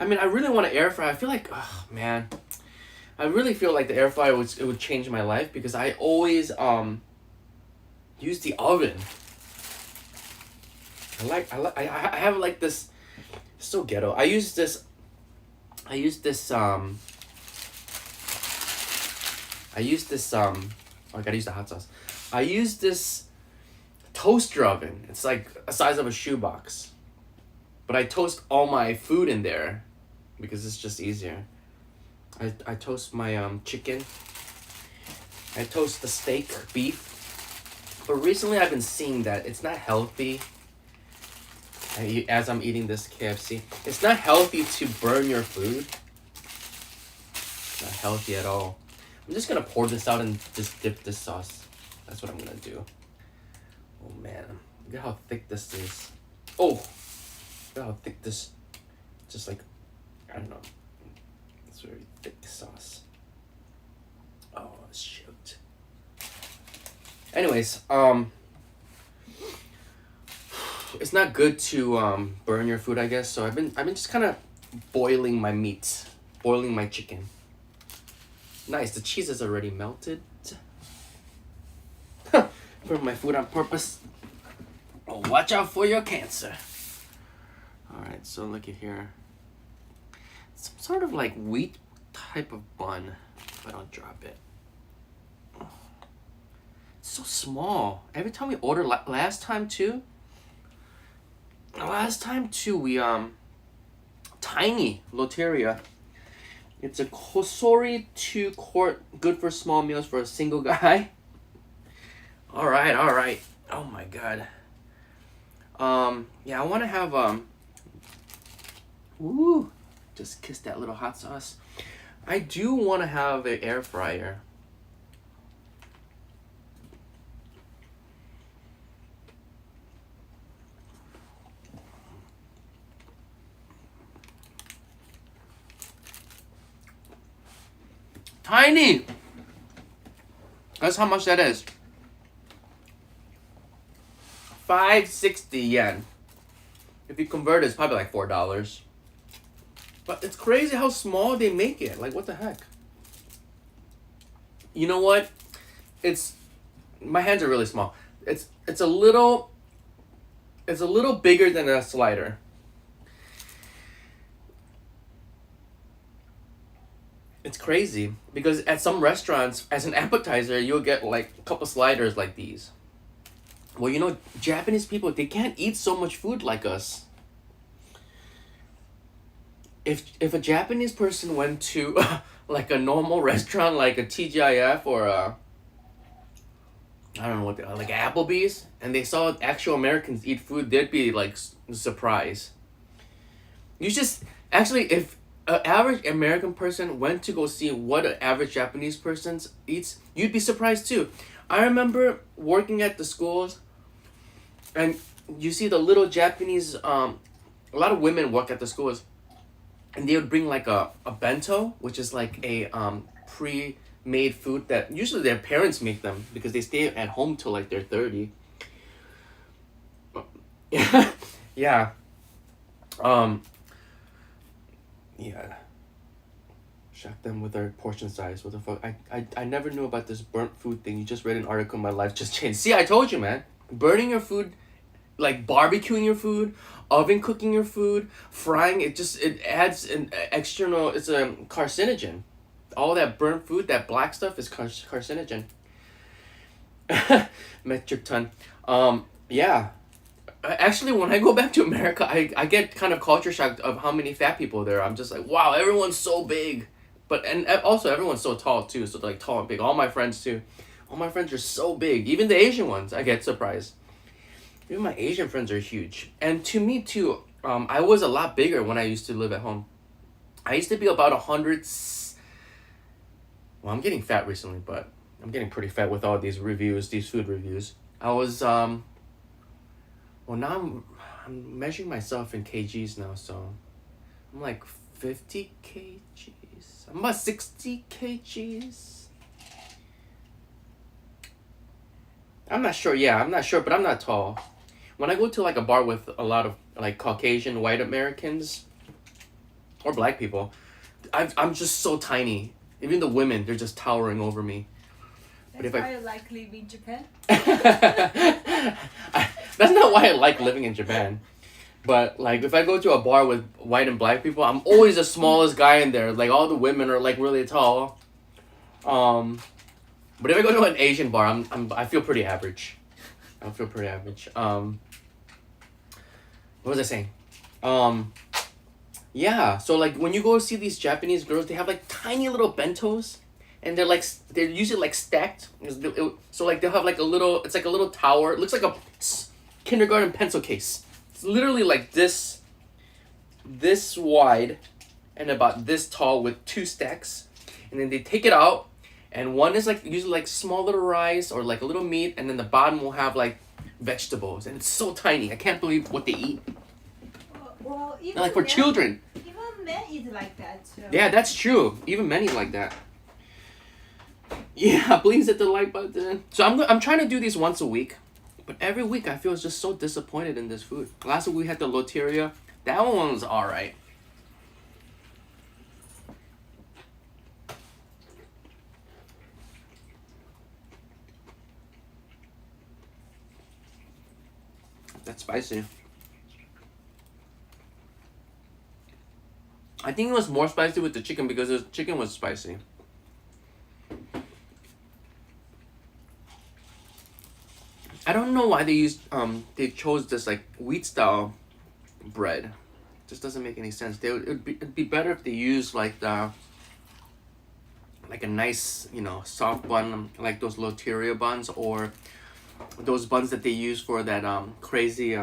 Speaker 1: I mean, I really want to air fry. I feel like, oh man, I really feel like the air fryer would change my life because I always use the oven. I have like this. It's so ghetto. I use this. Oh, I gotta use the hot sauce. I use this toaster oven. It's like the size of a shoebox. But I toast all my food in there because it's just easier. I toast my chicken. I toast the steak, beef. But recently I've been seeing that it's not healthy. As I'm eating this KFC, it's not healthy to burn your food. It's not healthy at all. I'm just gonna pour this out and just dip this sauce. That's what I'm gonna do. Oh man, look at how thick this is. Oh, look at how thick this. Just like, I don't know. It's very thick sauce. Oh shoot. Anyways, it's not good to burn your food, I guess. So I've been just kind of boiling my meat, boiling my chicken. Nice, the cheese is already melted. Burn my food on purpose. Oh, watch out for your cancer. All right, so look at here. Some sort of like wheat type of bun. If I don't drop it. It's so small. Every time we order, last time too, we tiny Loteria. It's a Kosori 2 quart, good for small meals for a single guy. All right. Oh my god. Yeah, I want to have woo, just kiss that little hot sauce. I do want to have an air fryer. Tiny! That's how much that is. 560 yen. If you convert it, it's probably like $4. But it's crazy how small they make it. Like, what the heck? You know what? My hands are really small. It's a little bigger than a slider. It's crazy because at some restaurants, as an appetizer, you'll get like a couple sliders like these. Well, you know, Japanese people, they can't eat so much food like us. If a Japanese person went to like a normal restaurant, like a TGIF or I don't know what like Applebee's, and they saw actual Americans eat food, they'd be like surprised. You just actually, if an average American person went to go see what an average Japanese person eats, you'd be surprised too. I remember working at the schools, and you see the little Japanese, a lot of women work at the schools, and they would bring like a bento, which is like a pre-made food that usually their parents make them because they stay at home till like they're 30. Yeah. Yeah. Yeah. Shock them with their portion size. What the fuck? I never knew about this burnt food thing. You just read an article, my life just changed. See, I told you, man. Burning your food, like barbecuing your food, oven cooking your food, frying, it adds an external, it's a carcinogen. All that burnt food, that black stuff is carcinogen. Metric ton. Yeah. Actually, when I go back to America, I get kind of culture shocked of how many fat people there are. I'm just like, wow, everyone's so big. But and also everyone's so tall too, so they're like tall and big. All my friends too. All my friends are so big. Even the Asian ones, I get surprised. Even my Asian friends are huge. And to me too, I was a lot bigger when I used to live at home. I used to be about 100. Well, I'm getting fat recently, but I'm getting pretty fat with all these reviews, these food reviews. I was well now I'm measuring myself in kgs now, so I'm like 50 kgs. I'm about 60 kgs. I'm not sure. Yeah, I'm not sure, but I'm not tall. When I go to like a bar with a lot of like Caucasian white Americans or black people, I'm just so tiny. Even the women, they're just towering over me.
Speaker 2: That's why you like living in Japan?
Speaker 1: That's not why I like living in Japan. But like if I go to a bar with white and black people, I'm always the smallest guy in there. Like all the women are like really tall. But if I go to an Asian bar, I feel pretty average. I feel pretty average. What was I saying? Yeah. So like when you go see these Japanese girls, they have like tiny little bentos, and they're usually like stacked. So like they'll have like a little. It's like a little tower. It looks like a kindergarten pencil case. It's literally like this wide, and about this tall with two stacks, and then they take it out, and one is like usually like small little rice or like a little meat, and then the bottom will have like vegetables, and it's so tiny. I can't believe what they eat.
Speaker 2: Well, even
Speaker 1: like for children.
Speaker 2: Even men eat like that too.
Speaker 1: Yeah, that's true. Even men eat like that. Yeah, please hit the like button. So I'm trying to do these once a week, but every week I feel just so disappointed in this food. Last week we had the loteria. That one was all right. That's spicy. I think it was more spicy with the chicken because the chicken was spicy. I don't know why they chose this like wheat style bread. It just doesn't make any sense. It'd be better if they used like a nice, soft bun, like those loteria buns, or those buns that they use for that crazy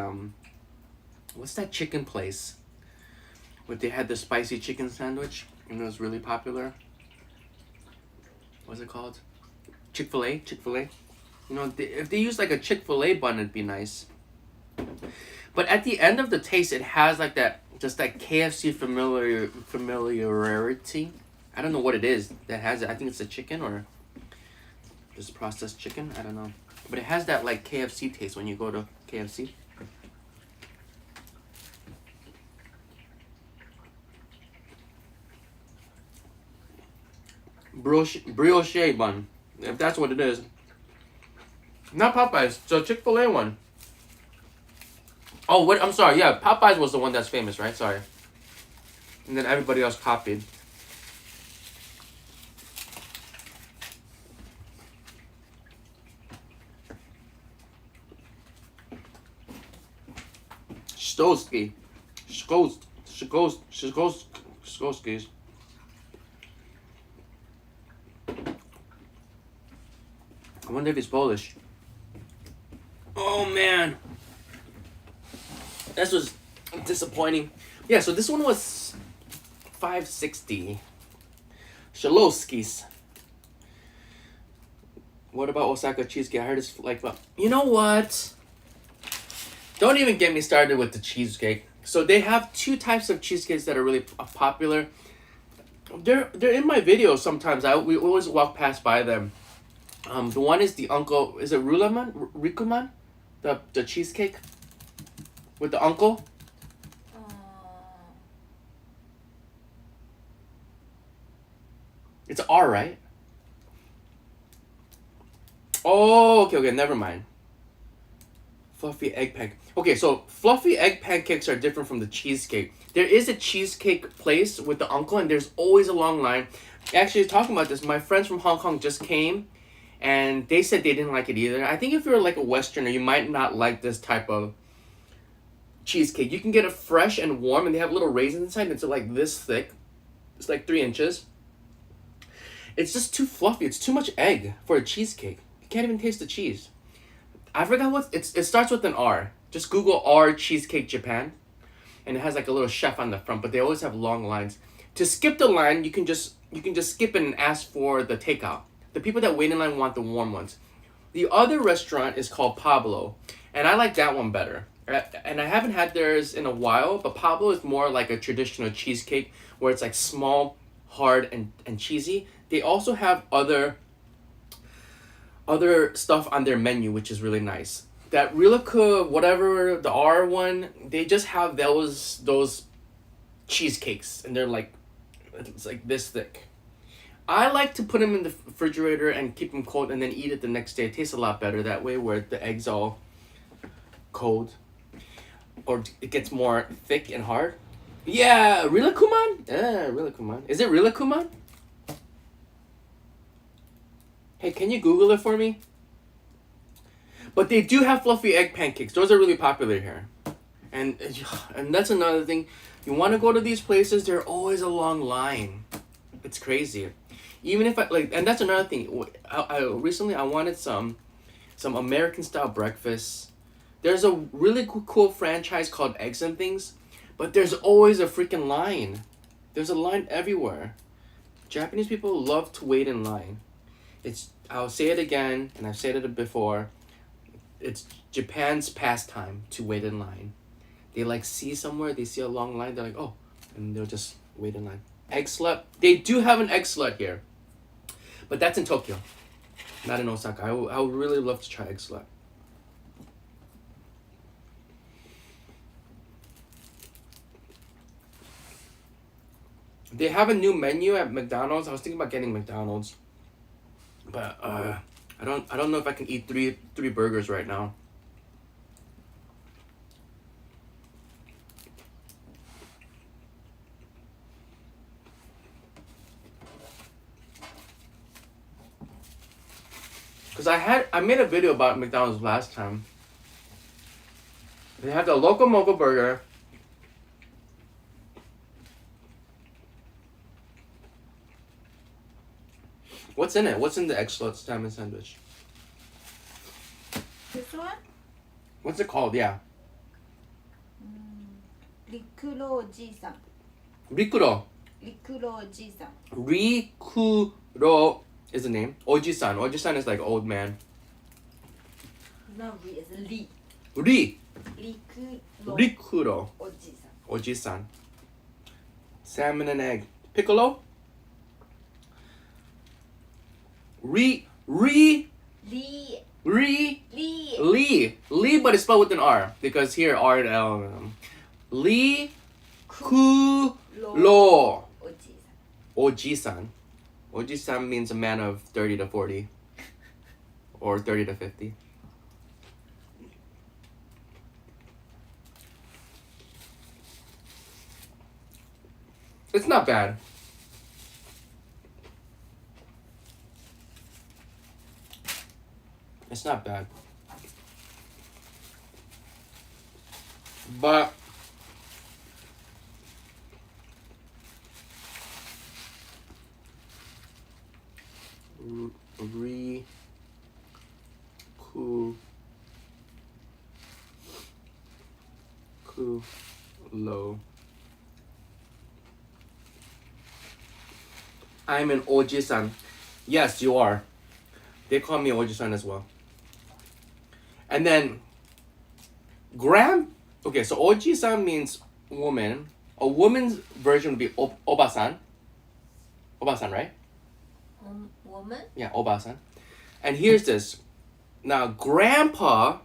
Speaker 1: what's that chicken place where they had the spicy chicken sandwich and it was really popular. What's it called? Chick-fil-A. If they use like a Chick-fil-A bun, it'd be nice. But at the end of the taste, it has like that KFC familiarity. I don't know what it is that has it. I think it's the chicken or just processed chicken. I don't know. But it has that like KFC taste when you go to KFC. Brioche bun, if that's what it is. Not Popeyes, it's a Chick-fil-A one. Oh, wait, I'm sorry. Yeah, Popeyes was the one that's famous, right? Sorry. And then everybody else copied. Skoski's. I wonder if he's Polish. Oh man, this was disappointing. Yeah, so this one was $5.60. Shalowski's. What about Osaka cheesecake? I heard it's like, you know what? Don't even get me started with the cheesecake. So they have two types of cheesecakes that are really popular. They're in my videos sometimes. We always walk past by them. The one is the uncle. Is it Rikuman? The cheesecake with the uncle. It's R, right? Oh, okay, never mind. Fluffy egg pancake. Okay, so fluffy egg pancakes are different from the cheesecake. There is a cheesecake place with the uncle, and there's always a long line. Actually, talking about this, my friends from Hong Kong just came, and they said they didn't like it either. I think if you're like a Westerner, you might not like this type of cheesecake. You can get it fresh and warm, and they have little raisins inside, and it's like this thick. It's like 3 inches. It's just too fluffy. It's too much egg for a cheesecake. You can't even taste the cheese. I forgot what it starts with an R. Just Google R cheesecake Japan, and it has like a little chef on the front. But they always have long lines. To skip the line, you can just skip it and ask for the takeout. The people that wait in line want the warm ones. The other restaurant is called Pablo, and I like that one better. And I haven't had theirs in a while, but Pablo is more like a traditional cheesecake where it's like small, hard, and cheesy. They also have other stuff on their menu, which is really nice. That Rilke, whatever, the R one, they just have those cheesecakes, and they're like, it's like this thick. I like to put them in the refrigerator and keep them cold and then eat it the next day. It tastes a lot better that way, where the egg's all cold. Or it gets more thick and hard. Yeah, Rilakuman? Yeah, Rilakuman. Is it Rilakuman? Hey, can you Google it for me? But they do have fluffy egg pancakes. Those are really popular here. And that's another thing. You want to go to these places, there's always a long line. It's crazy. Even if and that's another thing. I recently I wanted some American style breakfast. There's a really cool franchise called Eggs and Things, but there's always a freaking line. There's a line everywhere. Japanese people love to wait in line. I'll say it again, and I've said it before. It's Japan's pastime to wait in line. They like see somewhere, they see a long line, they're like, oh, and they'll just wait in line. Egg slut. They do have an egg slut here, but that's in Tokyo, not in Osaka. I would really love to try egg slut. They have a new menu at McDonald's. I was thinking about getting McDonald's, but I don't know if I can eat three burgers right now. Cause I made a video about McDonald's last time. They have the Loco Moco burger. What's in it? What's in the egg slut salmon sandwich?
Speaker 2: This one?
Speaker 1: What's it called? Yeah.
Speaker 2: Rikuro Ji-san.
Speaker 1: Rikuro.
Speaker 2: Rikuro Ji-san.
Speaker 1: Rikuro is the name. Oji-san. Oji-san is like old man.
Speaker 2: Not Ri, it's Ri.
Speaker 1: Ri.
Speaker 2: Rikuro.
Speaker 1: Rikuro.
Speaker 2: Oji-san.
Speaker 1: Oji-san. Salmon and egg. Piccolo. Lee, but it's spelled with an R because here R and L. Lee Kulo. Oji-san. Oji-san means a man of 30 to 40 or 30 to 50. It's not bad. It's not bad. But Kulo. I'm an Oji-san. Yes, you are. They call me Oji-san as well. And then okay, so Oji-san means woman. A woman's version would be Oba-san. Oba-san, right?
Speaker 2: Woman?
Speaker 1: Yeah, Oba-san. And here's this. Now, grandpa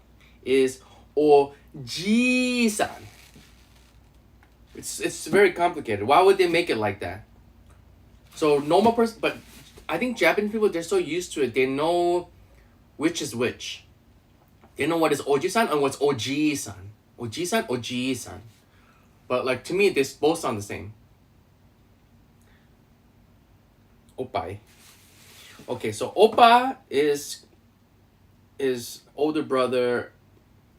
Speaker 1: is Oji-san. It's very complicated. Why would they make it like that? So normal person, but I think Japanese people, they're so used to it. They know which is which. They know what is Oji-san and what's Oji-san. Oji-san, Oji-san. But like to me, they both sound the same. Oppai. Okay, so oppa is older brother,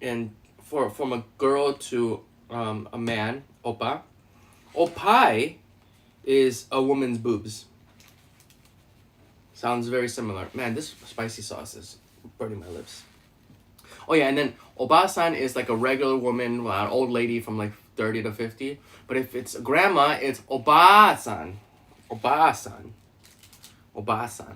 Speaker 1: and from a girl to a man. Oppa. Oppai is a woman's boobs. Sounds very similar. Man, this spicy sauce is burning my lips. Oh yeah, and then obasan is like a regular woman, an old lady from like 30 to 50. But if it's grandma, it's obasan. Obasan. Obasan.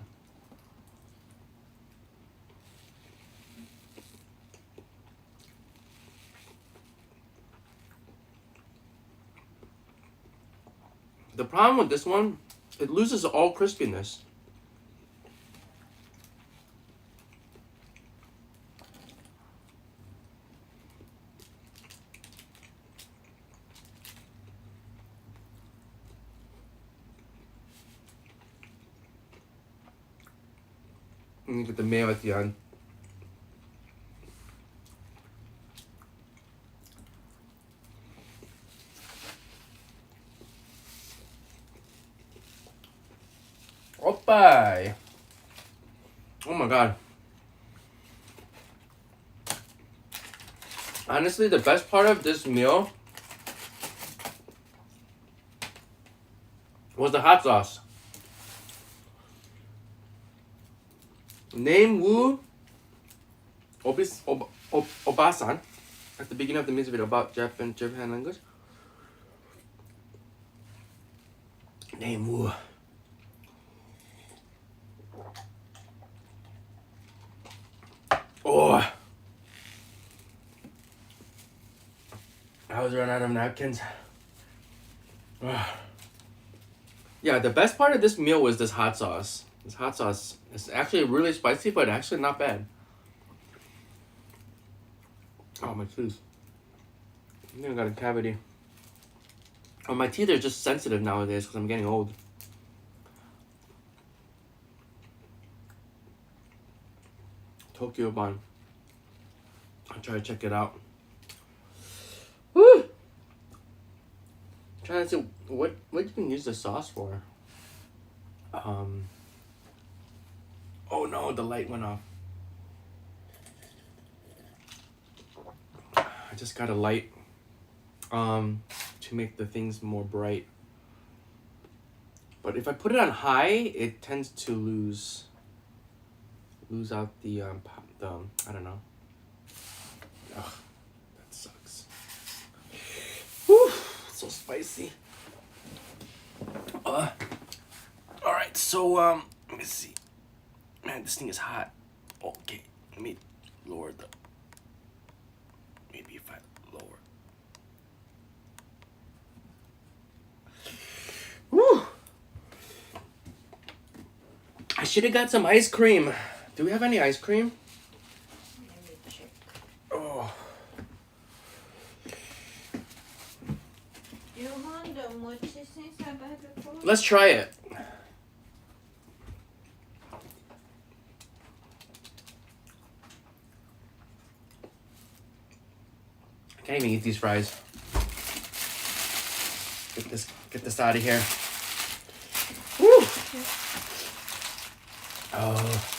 Speaker 1: The problem with this one, it loses all crispiness. And you get the mayo at the end. Oppa! Oh my god. Honestly, the best part of this meal was the hot sauce. Name Wu Obasan at the beginning of the music video about Japan language. Name Wu. Oh, I was running out of napkins. Yeah, the best part of this meal was this hot sauce. This hot sauce is actually really spicy, but actually not bad. Oh, my tooth. I think I got a cavity. Oh, my teeth are just sensitive nowadays because I'm getting old. Tokyo Ban. I'll try to check it out. Woo! Trying to see what you can use the sauce for. Oh no, the light went off. I just got a light to make the things more bright. But if I put it on high, it tends to lose out the I don't know. Ugh, that sucks. Whew, so spicy. All right, so let me see. Man, this thing is hot. Okay, let me lower the. Maybe if I lower. Woo! I should have got some ice cream. Do we have any ice cream?
Speaker 2: Let me check.
Speaker 1: Oh.
Speaker 2: You want the mochi since I buy before?
Speaker 1: Let's try it. I can't even eat these fries. Get this out of here. Woo! Oh.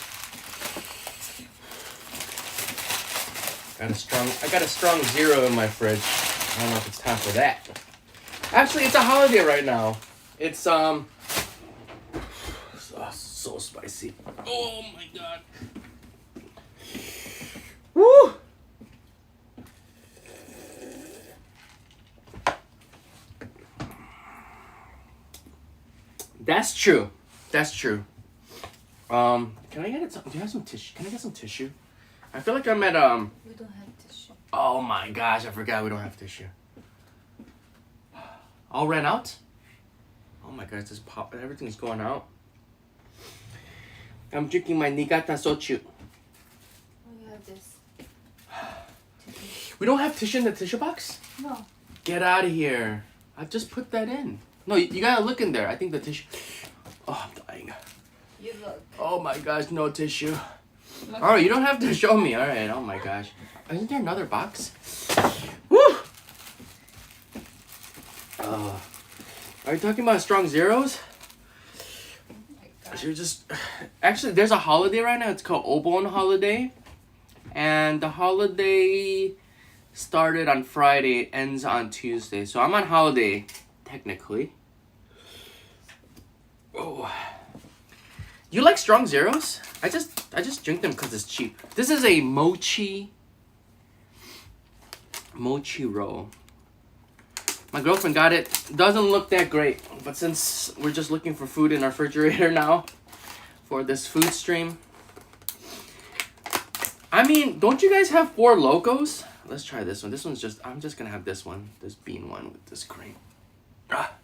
Speaker 1: I got a strong zero in my fridge. I don't know if it's time for that. Actually, it's a holiday right now. It's so spicy. Oh my god. Woo! That's true. That's true. Can I get it? Do you have some tissue? Can I get some tissue? I feel like I'm at
Speaker 2: We don't have tissue.
Speaker 1: Oh my gosh! I forgot we don't have tissue. All ran out. Oh my gosh! This pop. Everything's going out. I'm drinking my Niigata sochu.
Speaker 2: Oh, you have this.
Speaker 1: We don't have tissue in the tissue box?
Speaker 2: No.
Speaker 1: Get out of here. I just put that in. No, you gotta look in there. I think the tissue. Oh, I'm dying.
Speaker 2: You look.
Speaker 1: Oh my gosh, no tissue.
Speaker 2: Look.
Speaker 1: Alright, you don't have to show me. Alright, oh my gosh. Isn't there another box? Woo! Are you talking about strong zeros?
Speaker 2: Oh my God.
Speaker 1: You're just... Actually, there's a holiday right now. It's called Obon Holiday. And the holiday started on Friday, ends on Tuesday. So I'm on holiday, technically. Oh. You like strong zeros? I just drink them because it's cheap. This is a mochi roll. My girlfriend got it. Doesn't look that great, but since we're just looking for food in our refrigerator now for this food stream. I mean, don't you guys have Four Locos? Let's try this one. This one's just, I'm just gonna have this one, this bean one with this cream. Ah.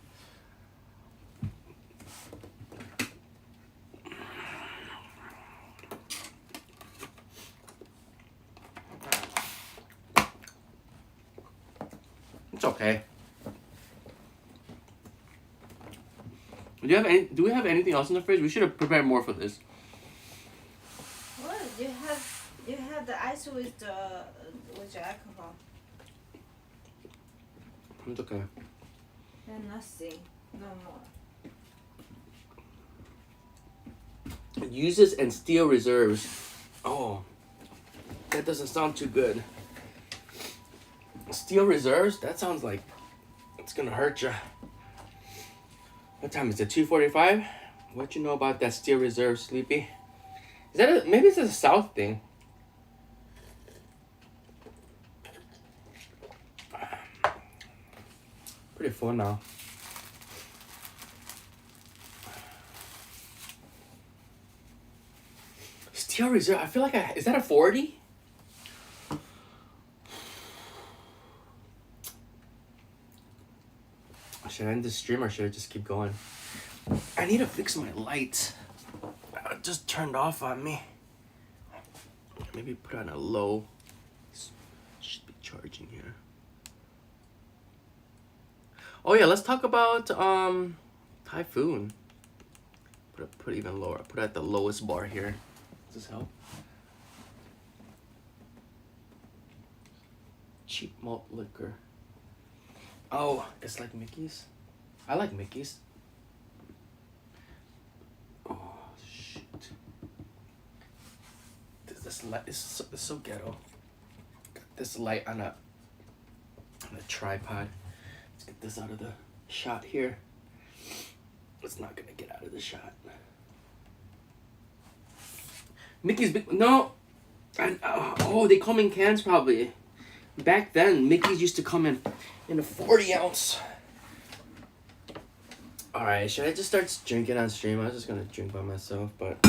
Speaker 1: It's okay. Do we have anything else in the fridge? We should have prepared more for this.
Speaker 2: What? You have the ice with the alcohol.
Speaker 1: It's okay.
Speaker 2: And nothing. No more.
Speaker 1: It uses and steel reserves. Oh, that doesn't sound too good. Steel reserves? That sounds like it's gonna hurt you. What time is it? 2:45? What you know about that steel reserve, Sleepy? Is that maybe it's a South thing? Pretty full now. Steel reserve. I feel like is that a 40? Should I end this stream or should I just keep going? I need to fix my light. It just turned off on me. Maybe put on a low. Should be charging here. Oh yeah, let's talk about Typhoon. Put it even lower. Put it at the lowest bar here. Does this help? Cheap malt liquor. Oh, it's like Mickey's. I like Mickey's. Oh shit! This light is so ghetto. Got this light on a tripod. Let's get this out of the shot here. It's not gonna get out of the shot. Mickey's big. No. And oh, they come in cans probably. Back then, Mickey's used to come in a 40-ounce. All right, should I just start drinking on stream? I was just gonna drink by myself, but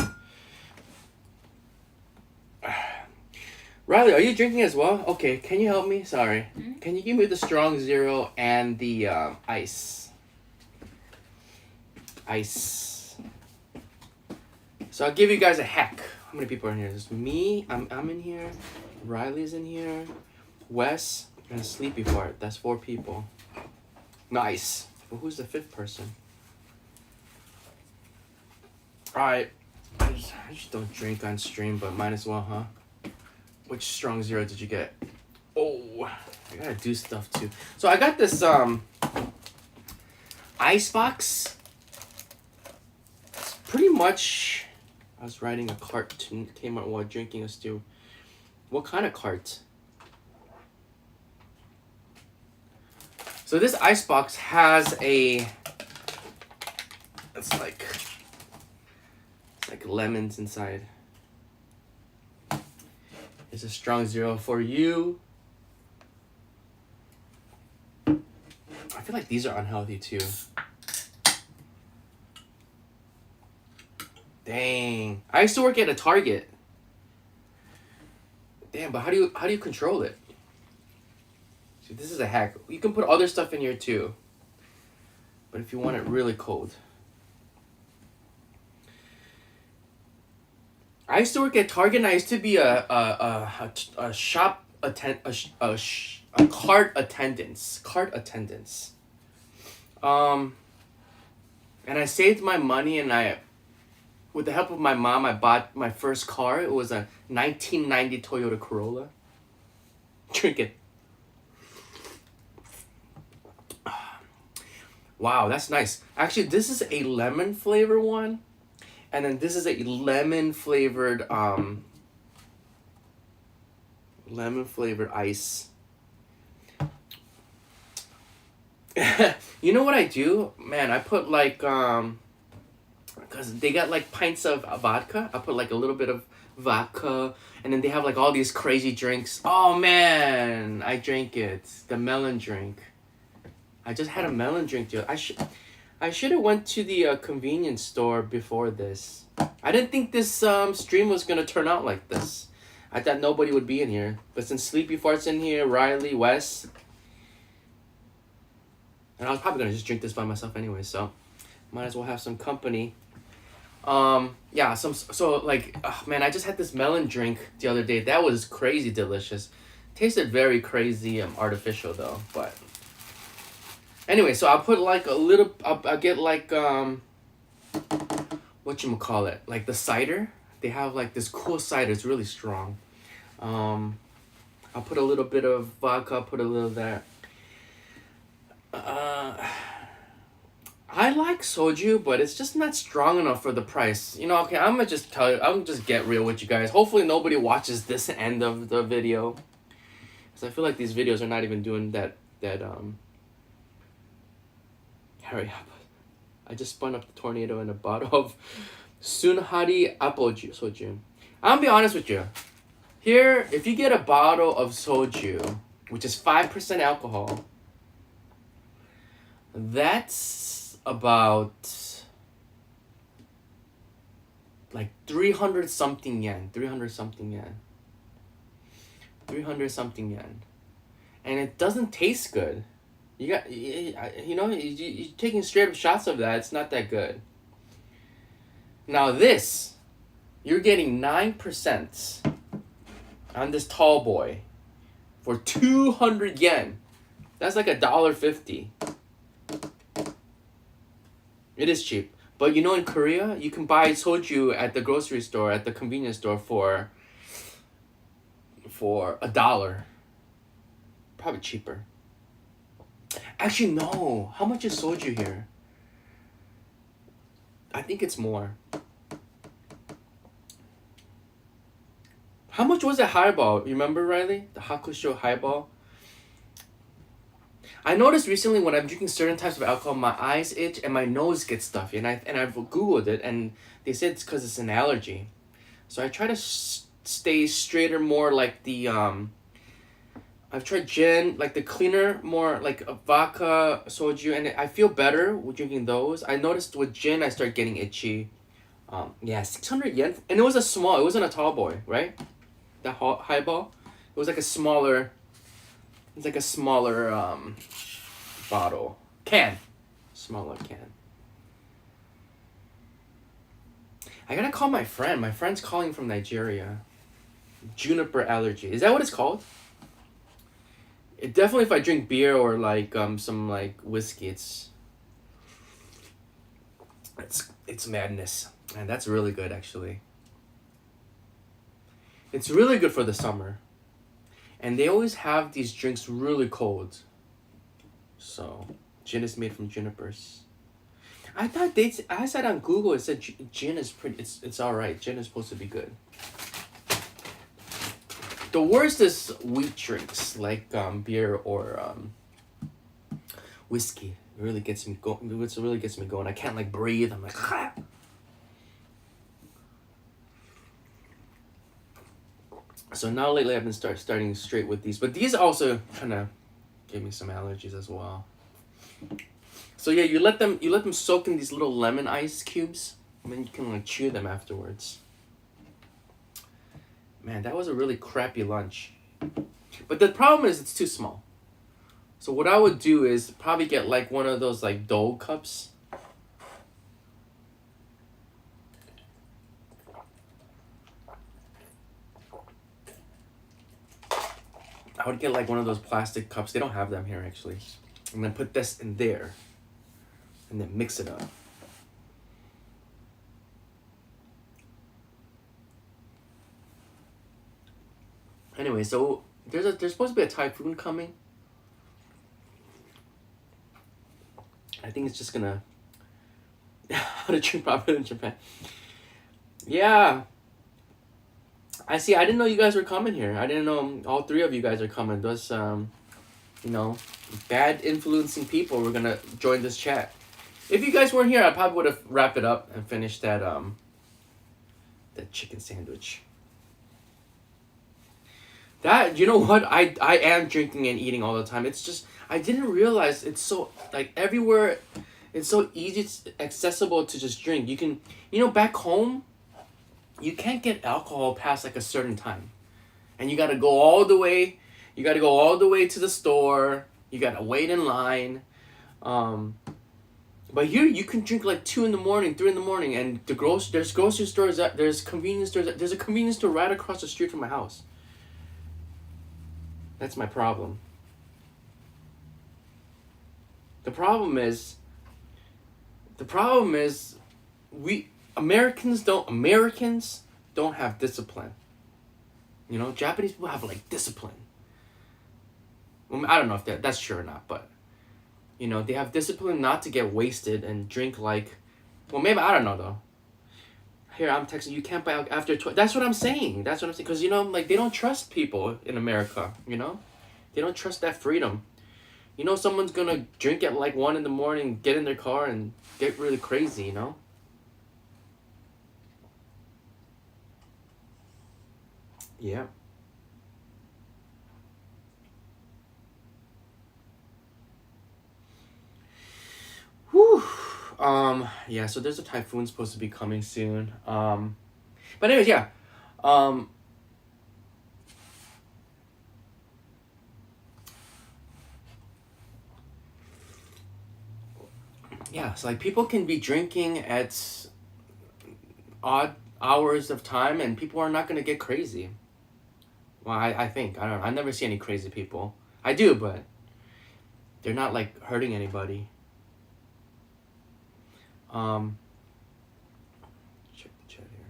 Speaker 1: Riley, are you drinking as well? Okay, can you help me? Sorry. Mm-hmm. Can you give me the strong zero and the ice? Ice. So I'll give you guys a hack. How many people are in here? There's me. I'm in here. Riley's in here. Wes and a Sleepy Fart. That's 4 people. Nice. Well, who's the 5th person? Alright. I just don't drink on stream, but might as well, huh? Which strong zero did you get? Oh, I gotta do stuff too. So I got this ice box. It's pretty much. I was writing a cartoon. Came out while drinking a stew. What kind of cart? So this ice box has a. It's like lemons inside. It's a strong zero for you. I feel like these are unhealthy too. Dang. I used to work at a Target. Damn, but how do you control it? See, this is a hack. You can put other stuff in here too. But if you want it really cold. I used to work at Target and I used to be a shop attend a cart attendance. And I saved my money and with the help of my mom, I bought my first car. It was a 1990 Toyota Corolla. Drink it. Wow, that's nice. Actually, this is a lemon flavor one. And then this is a lemon flavored ice. You know what I do? Man, I put like because they got like pints of vodka. I put like a little bit of vodka, and then they have like all these crazy drinks. Oh man, I drank it. The melon drink. I just had a melon drink, dude. I should have went to the convenience store before this. I didn't think this stream was gonna turn out like this. I thought nobody would be in here, but since Sleepy Fart's in here, Riley, Wes, and I was probably gonna just drink this by myself anyway, so might as well have some company. Yeah, man, I just had this melon drink the other day. That was crazy delicious. Tasted very crazy artificial though, but anyway, so I'll put like a little. I'll get like whatchamacallit, like the cider. They have like this cool cider. It's really strong. I'll put a little bit of vodka. Put a little of that. I like soju, but it's just not strong enough for the price. You know, okay, I'm gonna just tell you. I'm gonna just get real with you guys. Hopefully nobody watches this end of the video, because I feel like these videos are not even doing that. Hurry up. I just spun up the tornado in a bottle of Sunhari apple soju. I'm gonna be honest with you. Here, if you get a bottle of soju, which is 5% alcohol, that's about like 300 something yen. 300 something yen. And it doesn't taste good. You're taking straight up shots of that. It's not that good. Now this, you're getting 9% on this tall boy for 200 yen. That's like $1.50. It is cheap. But you know, in Korea, you can buy soju at the grocery store, at the convenience store for $1. Probably cheaper. Actually, no. How much is soju here? I think it's more. How much was that highball? You remember, Riley? The Hakusho highball? I noticed recently when I'm drinking certain types of alcohol, my eyes itch and my nose gets stuffy. And I've Googled it, and they said it's because it's an allergy. So I try to stay straighter, more like the I've tried gin, like the cleaner, more like a vodka, soju, and I feel better with drinking those. I noticed with gin, I start getting itchy. 600 yen, and it was it wasn't a tall boy, right? The highball, it was like a smaller. It's like a smaller bottle. Smaller can. I gotta call my friend. My friend's calling from Nigeria. Juniper allergy. Is that what it's called? It definitely, if I drink beer or like some like whiskey, it's madness. And that's really good actually. It's really good for the summer. And they always have these drinks really cold. So, gin is made from junipers. I said on Google, it said gin is it's alright. Gin is supposed to be good. The worst is wheat drinks, like beer or whiskey. It really gets me going. I can't like breathe. I'm like, ah. So now lately I've been starting straight with these, but these also kind of gave me some allergies as well. So yeah, you let them soak in these little lemon ice cubes, and then you can like chew them afterwards. Man, that was a really crappy lunch. But the problem is it's too small. So what I would do is probably get like one of those like dough cups. I would get like one of those plastic cups. They don't have them here actually. And then put this in there. And then mix it up. Anyway, so there's supposed to be a typhoon coming. I think it's just gonna how to drink properly in Japan. Yeah. I didn't know you guys were coming here. I didn't know all three of you guys are coming. Those bad influencing people were gonna join this chat. If you guys weren't here, I probably would have wrapped it up and finished that chicken sandwich. That, you know what? I am drinking and eating all the time. It's just I didn't realize it's so like everywhere. It's so easy, accessible to just drink. You can, back home, you can't get alcohol past like a certain time, and you gotta go all the way. You gotta go all the way to the store. You gotta wait in line. But here you can drink like 2 in the morning, 3 in the morning, and there's grocery stores, there's convenience stores. There's a convenience store right across the street from my house. That's my problem. The problem is we Americans don't have discipline. Japanese people have like discipline. Well, I don't know if that's true or not, but they have discipline not to get wasted and drink like, well, maybe, I don't know though. Here, I'm texting, you can't buy after 12. That's what I'm saying. Because, like, they don't trust people in America, They don't trust that freedom. Someone's gonna drink at like 1 in the morning, get in their car and get really crazy, Yeah. Whew. Yeah, so there's a typhoon supposed to be coming soon. But anyways, yeah. Yeah, so like people can be drinking at odd hours of time and people are not gonna get crazy. Well, I think. I don't know. I never see any crazy people. I do, but they're not like hurting anybody. Check the chat here.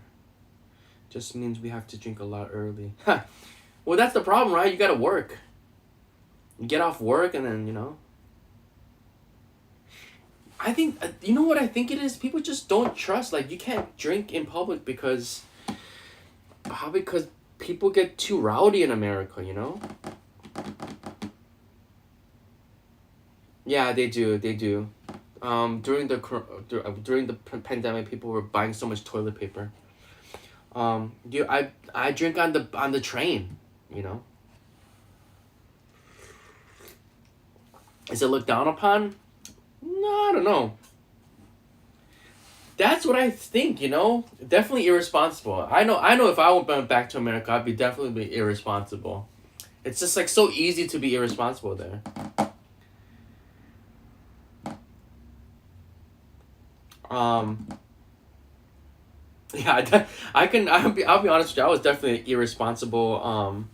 Speaker 1: Just means we have to drink a lot early. Well, that's the problem, right? You gotta work. You get off work and then, I think, you know what I think it is? People just don't trust. Like, you can't drink in public because people get too rowdy in America, Yeah, they do. During the pandemic, people were buying so much toilet paper. I drink on the train, Is it looked down upon? No, I don't know. That's what I think, Definitely irresponsible. I know if I went back to America, I'd be definitely irresponsible. It's just like so easy to be irresponsible there. Yeah, I'll be honest with you, I was definitely irresponsible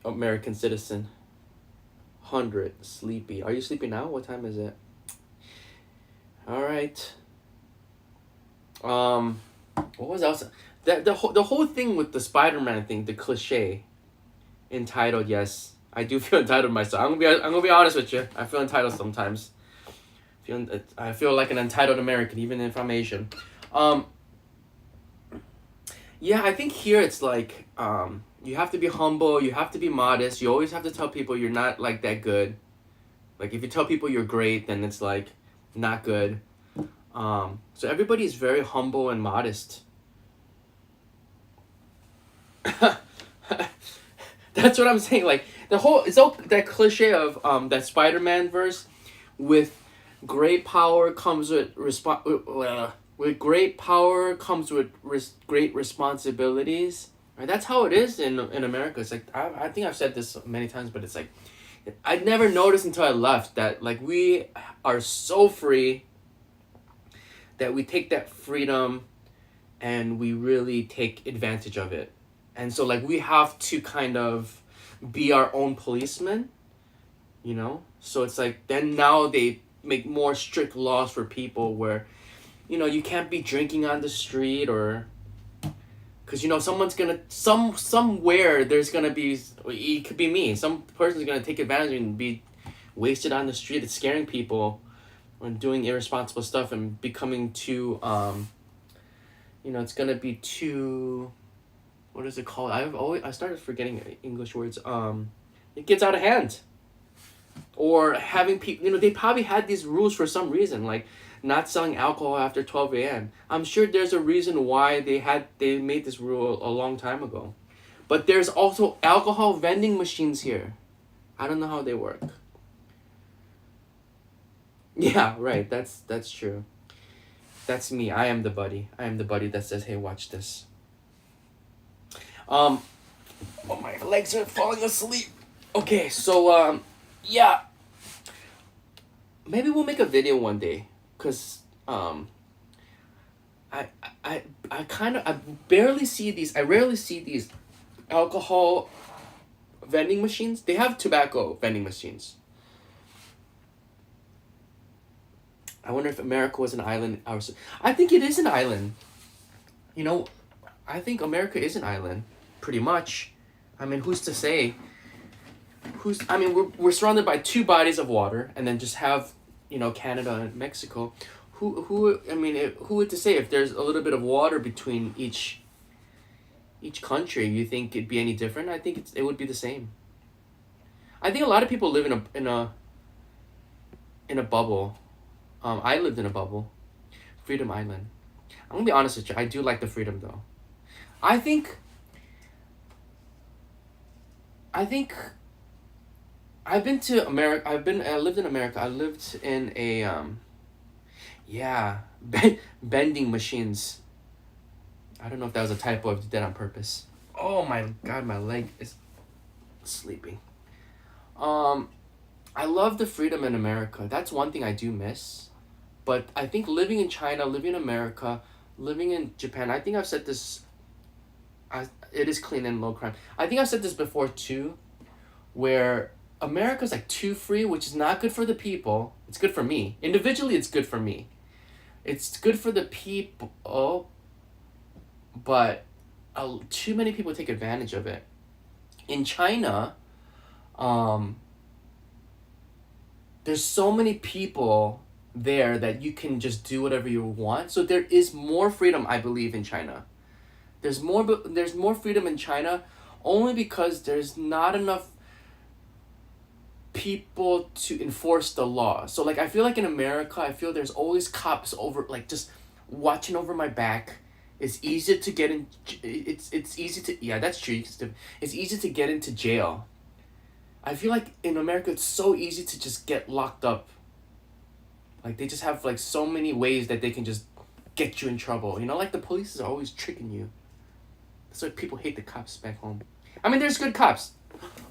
Speaker 1: American citizen. 100 sleepy. Are you sleepy now? What time is it? All right. What was else? The whole thing with the Spider-Man thing, the cliche, entitled. Yes, I do feel entitled myself. I'm gonna be honest with you. I feel entitled sometimes. I feel like an entitled American, even if I'm Asian. Yeah, I think here it's like you have to be humble. You have to be modest. You always have to tell people you're not like that good. Like if you tell people you're great, then it's like not good. So everybody's very humble and modest. That's what I'm saying. Like it's all that cliche of that Spider-Man verse, with great power comes with great power comes with great responsibilities. Right? That's how it is in America. It's like I think I've said this many times, but it's like I never noticed until I left that like we are so free that we take that freedom and we really take advantage of it. And so like we have to kind of be our own policeman, So it's like then now they make more strict laws for people where, you can't be drinking on the street or because someone's gonna somewhere there's gonna be, it could be me, some person's gonna take advantage and be wasted on the street. It's scaring people when doing irresponsible stuff and becoming too it's gonna be too, what is it called? I started forgetting English words. It gets out of hand. or having people, they probably had these rules for some reason, like not selling alcohol after 12 a.m. I'm sure there's a reason why they made this rule a long time ago. But there's also alcohol vending machines here. I don't know how they work. Yeah, right. That's true. That's me. I am the buddy. I am the buddy that says, "Hey, watch this." Oh, my legs are falling asleep. Okay, so yeah. Maybe we'll make a video one day, cause I I barely see these. I rarely see these alcohol vending machines. They have tobacco vending machines. I wonder if America was an island. I think it is an island. I think America is an island, pretty much. I mean, who's to say? We're surrounded by two bodies of water, and then just have, Canada and Mexico. Who would to say if there's a little bit of water between each country? You think it'd be any different? I think it would be the same. I think a lot of people live in a bubble. I lived in a bubble. Freedom Island. I'm gonna be honest with you. I do like the freedom though. I think I've been to America. I lived in America. I lived in a bending machines. I don't know if that was a typo or if you did on purpose. Oh my god, my leg is sleeping. I love the freedom in America. That's one thing I do miss. But I think living in China, living in America, living in Japan, I think I've said this, it is clean and low crime. I think I've said this before too, where America's like too free, which is not good for the people. It's good for me. Individually, it's good for me. It's good for the people, but too many people take advantage of it. In China, there's so many people there that you can just do whatever you want. So there is more freedom, I believe, in China. There's more freedom in China only because there's not enough people to enforce the law. So like I feel like in America, I feel there's always cops over, like, just watching over my back. It's easy to get in. It's easy to, yeah, that's true. It's easy to get into jail. I feel like in America it's so easy to just get locked up. Like they just have like so many ways that they can just get you in trouble. Like the police is always tricking you. That's why people hate the cops back home. I mean, there's good cops.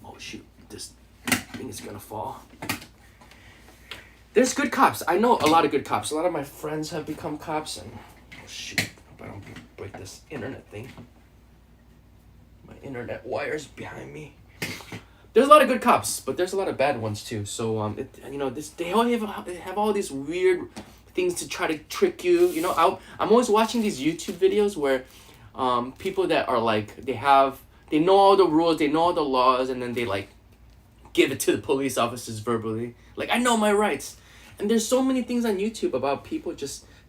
Speaker 1: Oh shoot, this thing is gonna fall. There's good cops. I know a lot of good cops. A lot of my friends have become cops, and oh shoot, hope I don't break this internet thing. My internet wire's behind me. There's a lot of good cops, but there's a lot of bad ones too. So they all have all these weird things to try to trick you. I'm always watching these YouTube videos where people that are like they know all the rules, they know all the laws, and then they like give it to the police officers verbally. Like, I know my rights. And there's so many things on YouTube about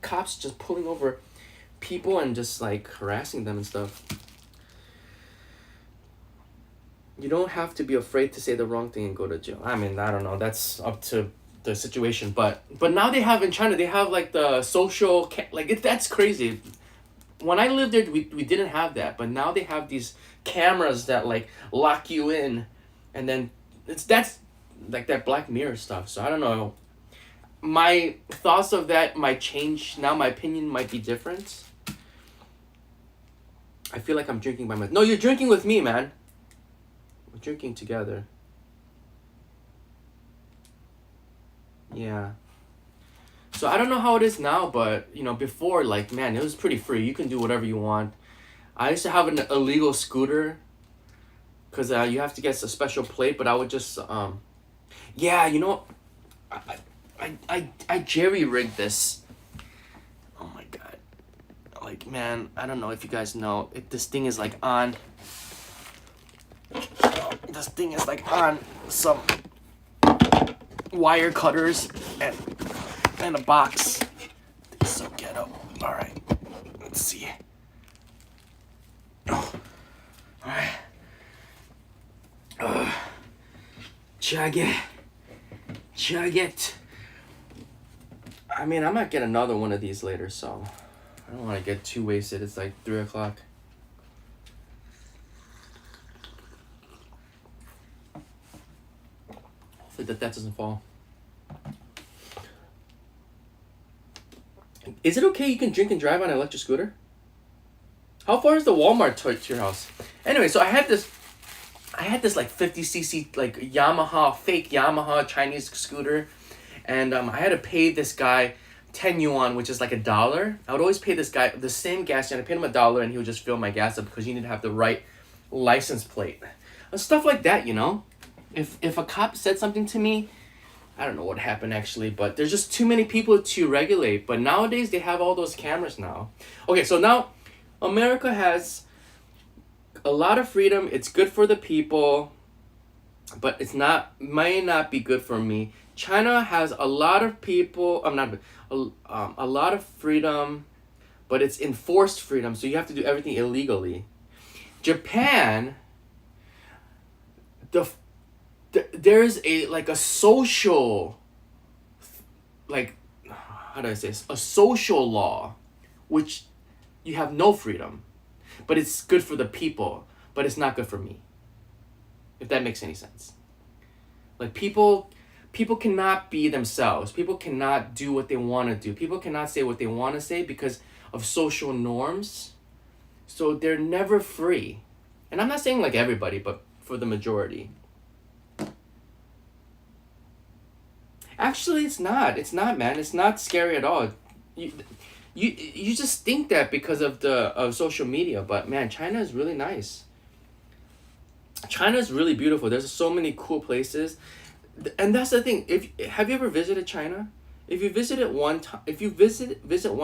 Speaker 1: cops just pulling over people and just like harassing them and stuff. You don't have to be afraid to say the wrong thing and go to jail. I mean, I don't know. That's up to the situation. But now they have in China, they have like the social, that's crazy. When I lived there, we didn't have that. But now they have these cameras that like lock you in. And then that's like that Black Mirror stuff. So I don't know. My thoughts of that might change. Now my opinion might be different. I feel like I'm drinking by myself. No, you're drinking with me, man. We're drinking together. Yeah. So I don't know how it is now, but before, like, man, it was pretty free. You can do whatever you want. I used to have an illegal scooter because you have to get a special plate, but I would just I jerry-rigged this. Oh my god. Like, man, I don't know if you guys know, this thing is like on some wire cutters and a box. It's so ghetto. All right, let's see. Oh, all right. Chug it. Chug it. I mean, I might get another one of these later, so I don't want to get too wasted. It's like 3 o'clock. Hopefully that doesn't fall. Is it okay you can drink and drive on an electric scooter? How far is the Walmart to your house? Anyway, so I had this like 50cc like fake Yamaha Chinese scooter, and I had to pay this guy 10 yuan, which is like $1. I would always pay this guy the same gas, and I paid him $1, and he would just fill my gas up because you need to have the right license plate and stuff like that. You know, if a cop said something to me, I don't know what happened actually, but there's just too many people to regulate. But nowadays they have all those cameras now. Okay, so now America has a lot of freedom. It's good for the people, but might not be good for me. China has a lot of people. A lot of freedom, but it's enforced freedom. So you have to do everything illegally. Japan, there's a social, like, how do I say this? A social law, which you have no freedom, but it's good for the people, but it's not good for me. If that makes any sense. Like people cannot be themselves. People cannot do what they want to do. People cannot say what they want to say because of social norms. So they're never free. And I'm not saying like everybody, but for the majority. Actually, it's not. It's not, man. It's not scary at all. You just think that because of social media, but man, China is really nice. China is really beautiful. There's so many cool places, and that's the thing. Have you ever visited China? If you visit one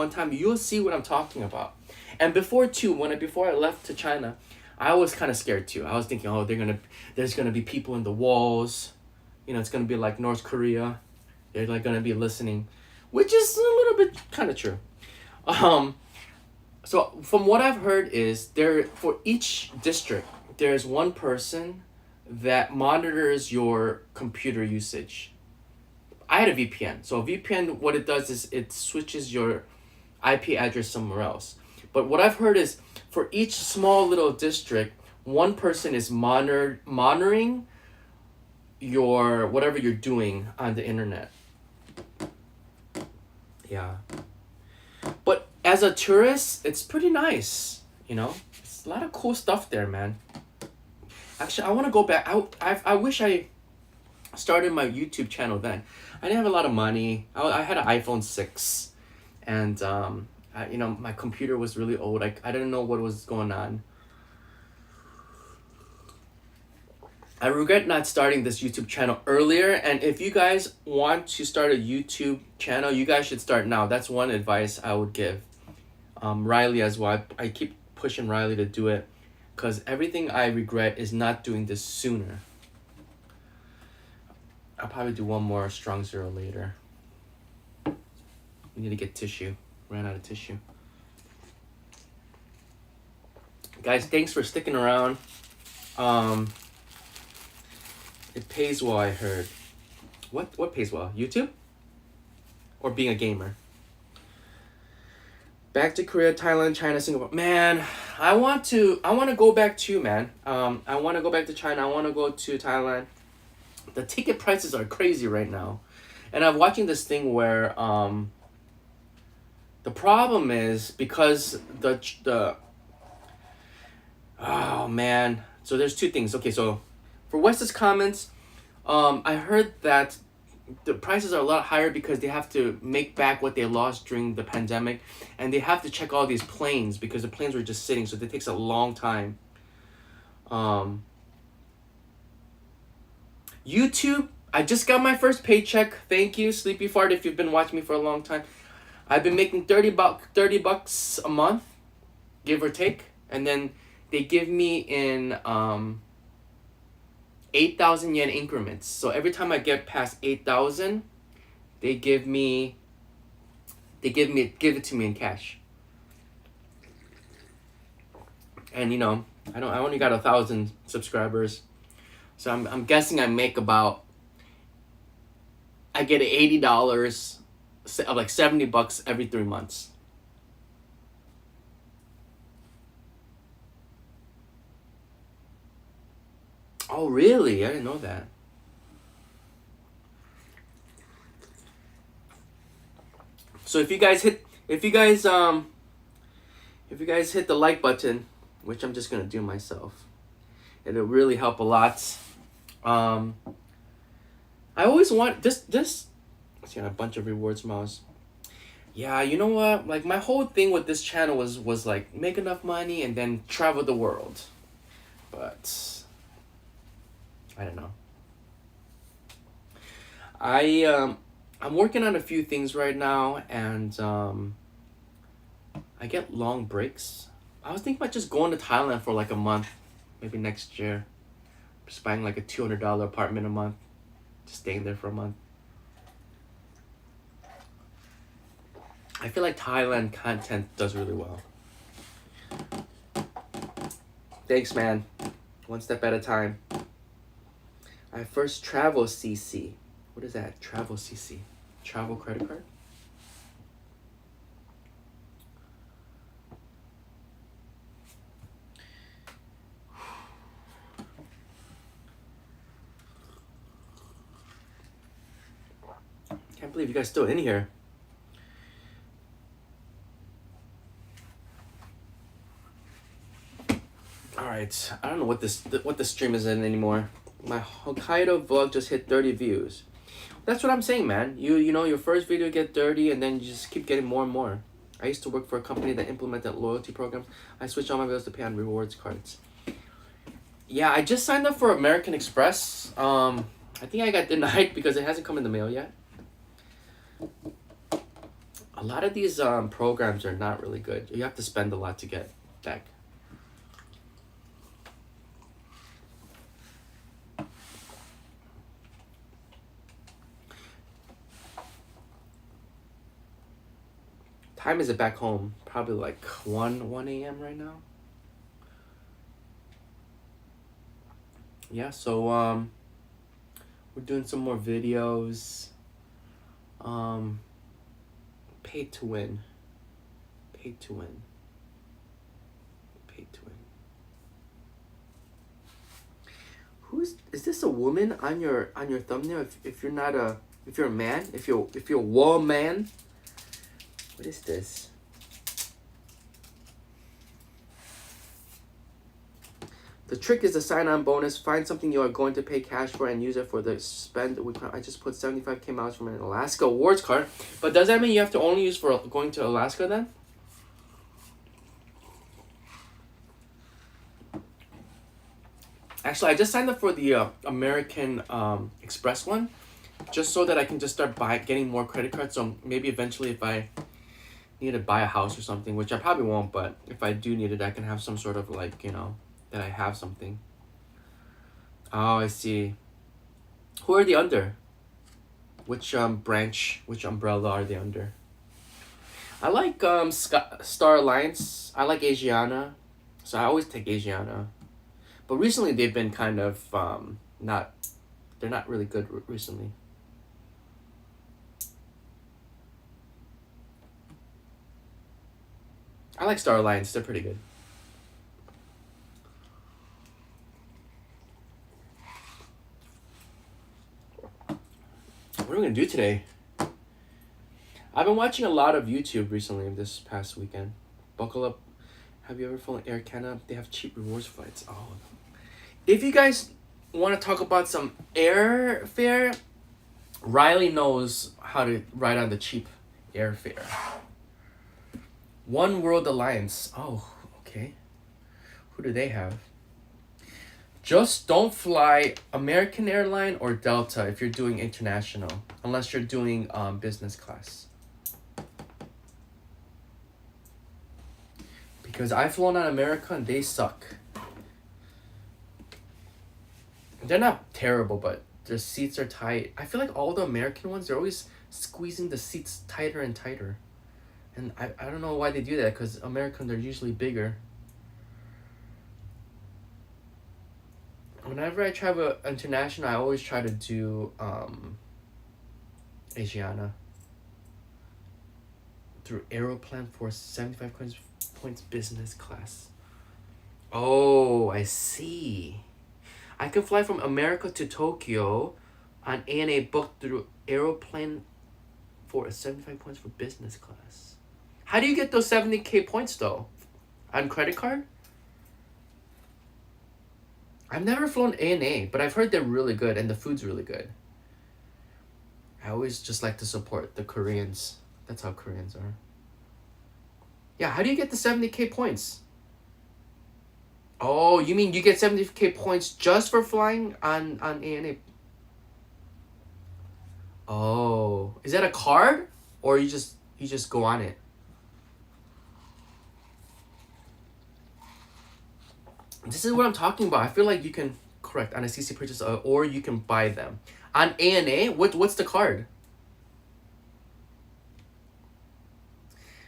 Speaker 1: time, you'll see what I'm talking about. And before I left to China, I was kind of scared too. I was thinking, oh, there's gonna be people in the walls, it's gonna be like North Korea. They're like gonna be listening, which is a little bit kind of true. So from what I've heard is for each district, there's one person that monitors your computer usage. I had a VPN. So a VPN, what it does is it switches your IP address somewhere else. But what I've heard is for each small little district, one person is monitoring your whatever you're doing on the internet. Yeah. But as a tourist, it's pretty nice, It's a lot of cool stuff there, man. Actually, I want to go back. I wish I started my YouTube channel then. I didn't have a lot of money. I had an iPhone 6, and my computer was really old. I didn't know what was going on. I regret not starting this YouTube channel earlier, and if you guys want to start a YouTube channel, you guys should start now. That's one advice I would give. Riley as well. I keep pushing Riley to do it, because everything I regret is not doing this sooner. I'll probably do one more strong zero later. We need to get tissue. Ran out of tissue. Guys, thanks for sticking around. It pays well, I heard. What pays well? YouTube? Or being a gamer? Back to Korea, Thailand, China, Singapore. Man, I want to go back too, man. I want to go back to China. I want to go to Thailand. The ticket prices are crazy right now. And I'm watching this thing where the problem is because oh man. So there's two things. Okay, so for Wes's comments, I heard that the prices are a lot higher because they have to make back what they lost during the pandemic, and they have to check all these planes because the planes were just sitting, so it takes a long time. YouTube, I just got my first paycheck. Thank you, Sleepy Fart, if you've been watching me for a long time. I've been making $30 a month, give or take, and then they give me in 8,000 yen increments. So every time I get past 8,000, they give it to me in cash. And I only got 1,000 subscribers. So I'm guessing I I get $80, like $70 every 3 months. Oh, really? I didn't know that. So if you guys hit the like button, which I'm just gonna do myself, it'll really help a lot. I always want this. Let's see, a bunch of rewards mouse. Yeah, you know what? Like my whole thing with this channel was like make enough money and then travel the world, but I don't know. I'm working on a few things right now, and I get long breaks. I was thinking about just going to Thailand for like a month, maybe next year. Just buying like a $200 apartment a month, just staying there for a month. I feel like Thailand content does really well. Thanks, man. One step at a time. I first travel CC. What is that? Travel CC. Travel credit card? Can't believe you guys still in here. Alright, I don't know what the stream is in anymore. My Hokkaido vlog just hit 30 views. That's what I'm saying, man. You know, your first video get 30 and then you just keep getting more and more. I used to work for a company that implemented loyalty programs. I switched all my bills to pay on rewards cards. Yeah, I just signed up for American Express. I think I got denied because it hasn't come in the mail yet. A lot of these programs are not really good. You have to spend a lot to get back. Time is it back home? Probably like 1 a.m. right now. Yeah, so we're doing some more videos. Pay to win. Pay to win. Pay to win. Is this a woman on your thumbnail? If you're not if you're a man, if you're a woman. What is this? The trick is the sign-on bonus. Find something you are going to pay cash for and use it for the spend. I just put 75k miles from an Alaska awards card. But does that mean you have to only use for going to Alaska then? Actually, I just signed up for the American Express one, just so that I can just start getting more credit cards. So maybe eventually, if I need to buy a house or something, which I probably won't, but if I do need it, I can have some sort of like, you know, that I have something. Oh, I see. Who are they under? Which branch, which umbrella are they under? I like Star Alliance. I like Asiana, so I always take Asiana. But recently they've been kind of they're not really good recently. I like Star Alliance, they're pretty good. What are we gonna do today? I've been watching a lot of YouTube recently this past weekend. Buckle up. Have you ever flown Air Canada? They have cheap rewards flights. Oh. If you guys want to talk about some airfare, Riley knows how to ride on the cheap airfare. One World Alliance. Oh, okay. Who do they have? Just don't fly American Airline or Delta if you're doing international, unless you're doing business class. Because I've flown on America and they suck. They're not terrible, but their seats are tight. I feel like all the American ones, they're always squeezing the seats tighter and tighter. And I don't know why they do that, because Americans are usually bigger. Whenever I travel international, I always try to do Asiana. Through Aeroplan for 75 points business class. Oh, I see. I can fly from America to Tokyo on ANA booked through Aeroplan for 75 points for business class. How do you get those 70k points though? On credit card? I've never flown ANA, but I've heard they're really good and the food's really good. I always just like to support the Koreans. That's how Koreans are. Yeah, how do you get the 70k points? Oh, you mean you get 70k points just for flying on ANA? Oh, is that a card? Or you just go on it? This is what I'm talking about. I feel like you can, correct, on a CC purchase or you can buy them. On ANA, what's the card?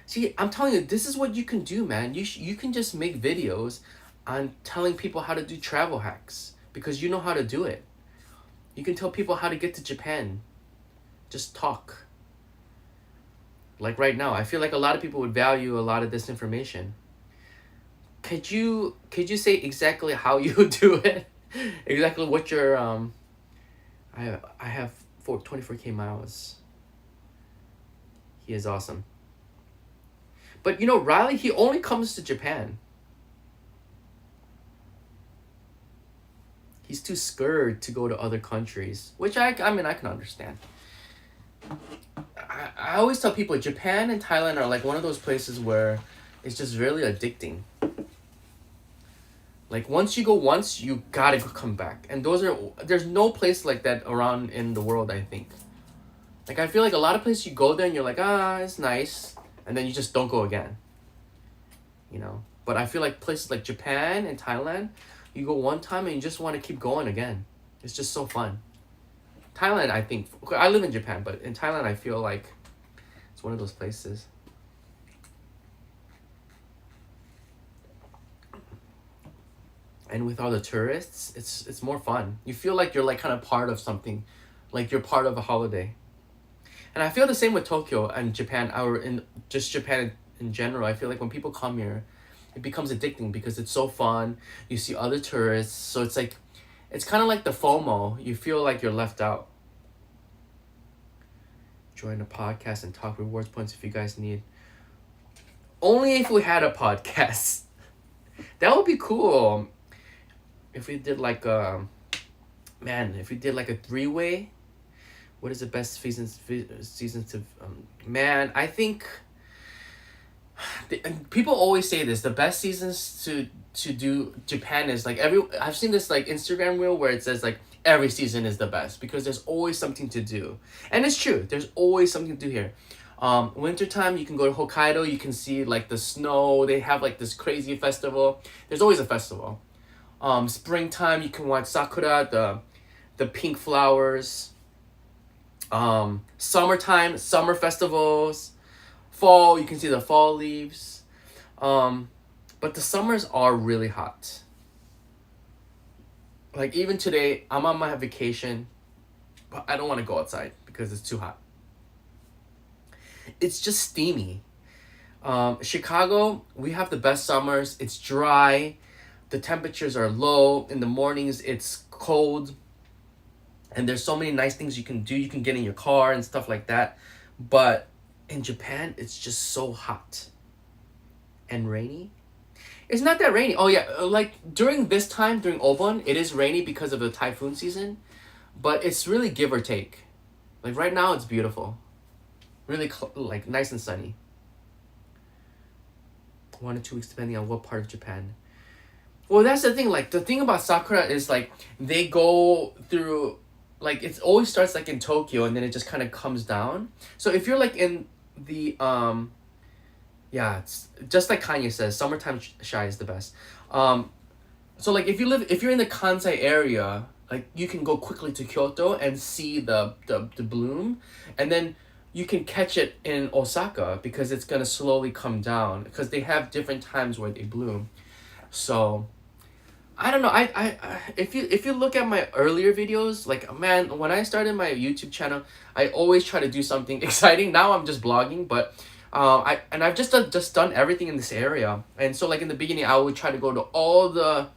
Speaker 1: See, I'm telling you, this is what you can do, man. You can just make videos on telling people how to do travel hacks because you know how to do it. You can tell people how to get to Japan. Just talk. Like right now, I feel like a lot of people would value a lot of this information. Could you say exactly how you do it? Exactly what your I have 24k miles. He is awesome. But you know, Riley, he only comes to Japan. He's too scared to go to other countries, which I mean I can understand. I always tell people Japan and Thailand are like one of those places where it's just really addicting. Like once you go once, you gotta come back. And there's no place like that around in the world, I think. Like I feel like a lot of places you go there and you're like, it's nice. And then you just don't go again. You know? But I feel like places like Japan and Thailand, you go one time and you just want to keep going again. It's just so fun. Thailand, I think, I live in Japan, but in Thailand I feel like it's one of those places. And with all the tourists, it's more fun. You feel like you're like kind of part of something, like you're part of a holiday. And I feel the same with Tokyo and Japan, or in just Japan in general. I feel like when people come here, it becomes addicting because it's so fun. You see other tourists, so it's like, it's kind of like the FOMO. You feel like you're left out. Join a podcast and talk rewards points if you guys need. Only if we had a podcast. That would be cool. If we did like if we did like a 3-way. What is the best seasons to I think people always say this, the best seasons to do Japan is like I've seen this like Instagram reel where it says like every season is the best because there's always something to do. And it's true, there's always something to do here. Wintertime you can go to Hokkaido, you can see like the snow, they have like this crazy festival. There's always a festival. Springtime you can watch sakura, the pink flowers. Summertime, summer festivals. Fall, you can see the fall leaves. But the summers are really hot. Like even today, I'm on my vacation, but I don't want to go outside because it's too hot. It's just steamy. Chicago, we have the best summers. It's dry. The temperatures are low. In the mornings, it's cold. And there's so many nice things you can do. You can get in your car and stuff like that. But in Japan, it's just so hot. And rainy. It's not that rainy. Oh yeah, like during this time, during Obon, it is rainy because of the typhoon season. But it's really give or take. Like right now, it's beautiful. Really like nice and sunny. 1 to 2 weeks depending on what part of Japan. Well, that's the thing. Like the thing about Sakura is like they go through, like it always starts like in Tokyo and then it just kind of comes down. So if you're like in the it's just like Kanye says, summertime shy is the best. So like if you're in the Kansai area, like you can go quickly to Kyoto and see the bloom, and then you can catch it in Osaka because it's gonna slowly come down because they have different times where they bloom. So I don't know. If you look at my earlier videos, like man, when I started my YouTube channel, I always try to do something exciting. Now I'm just blogging, but I've just done everything in this area. And so like in the beginning, I would try to go to all the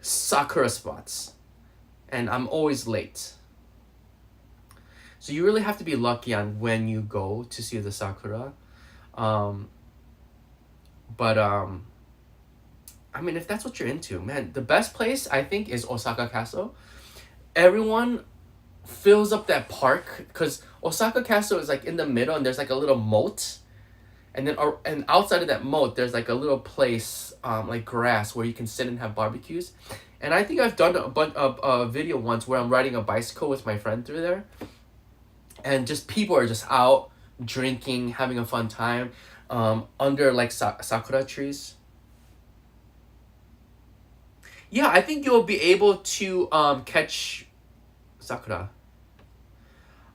Speaker 1: sakura spots, and I'm always late. So you really have to be lucky on when you go to see the sakura. Um, but I mean, if that's what you're into, man, the best place I think is Osaka Castle. Everyone fills up that park because Osaka Castle is like in the middle, and there's like a little moat, and then and outside of that moat, there's like a little place, like grass where you can sit and have barbecues. And I think I've done a video once where I'm riding a bicycle with my friend through there, and just people are just out drinking, having a fun time, under like sakura trees. Yeah, I think you'll be able to catch sakura.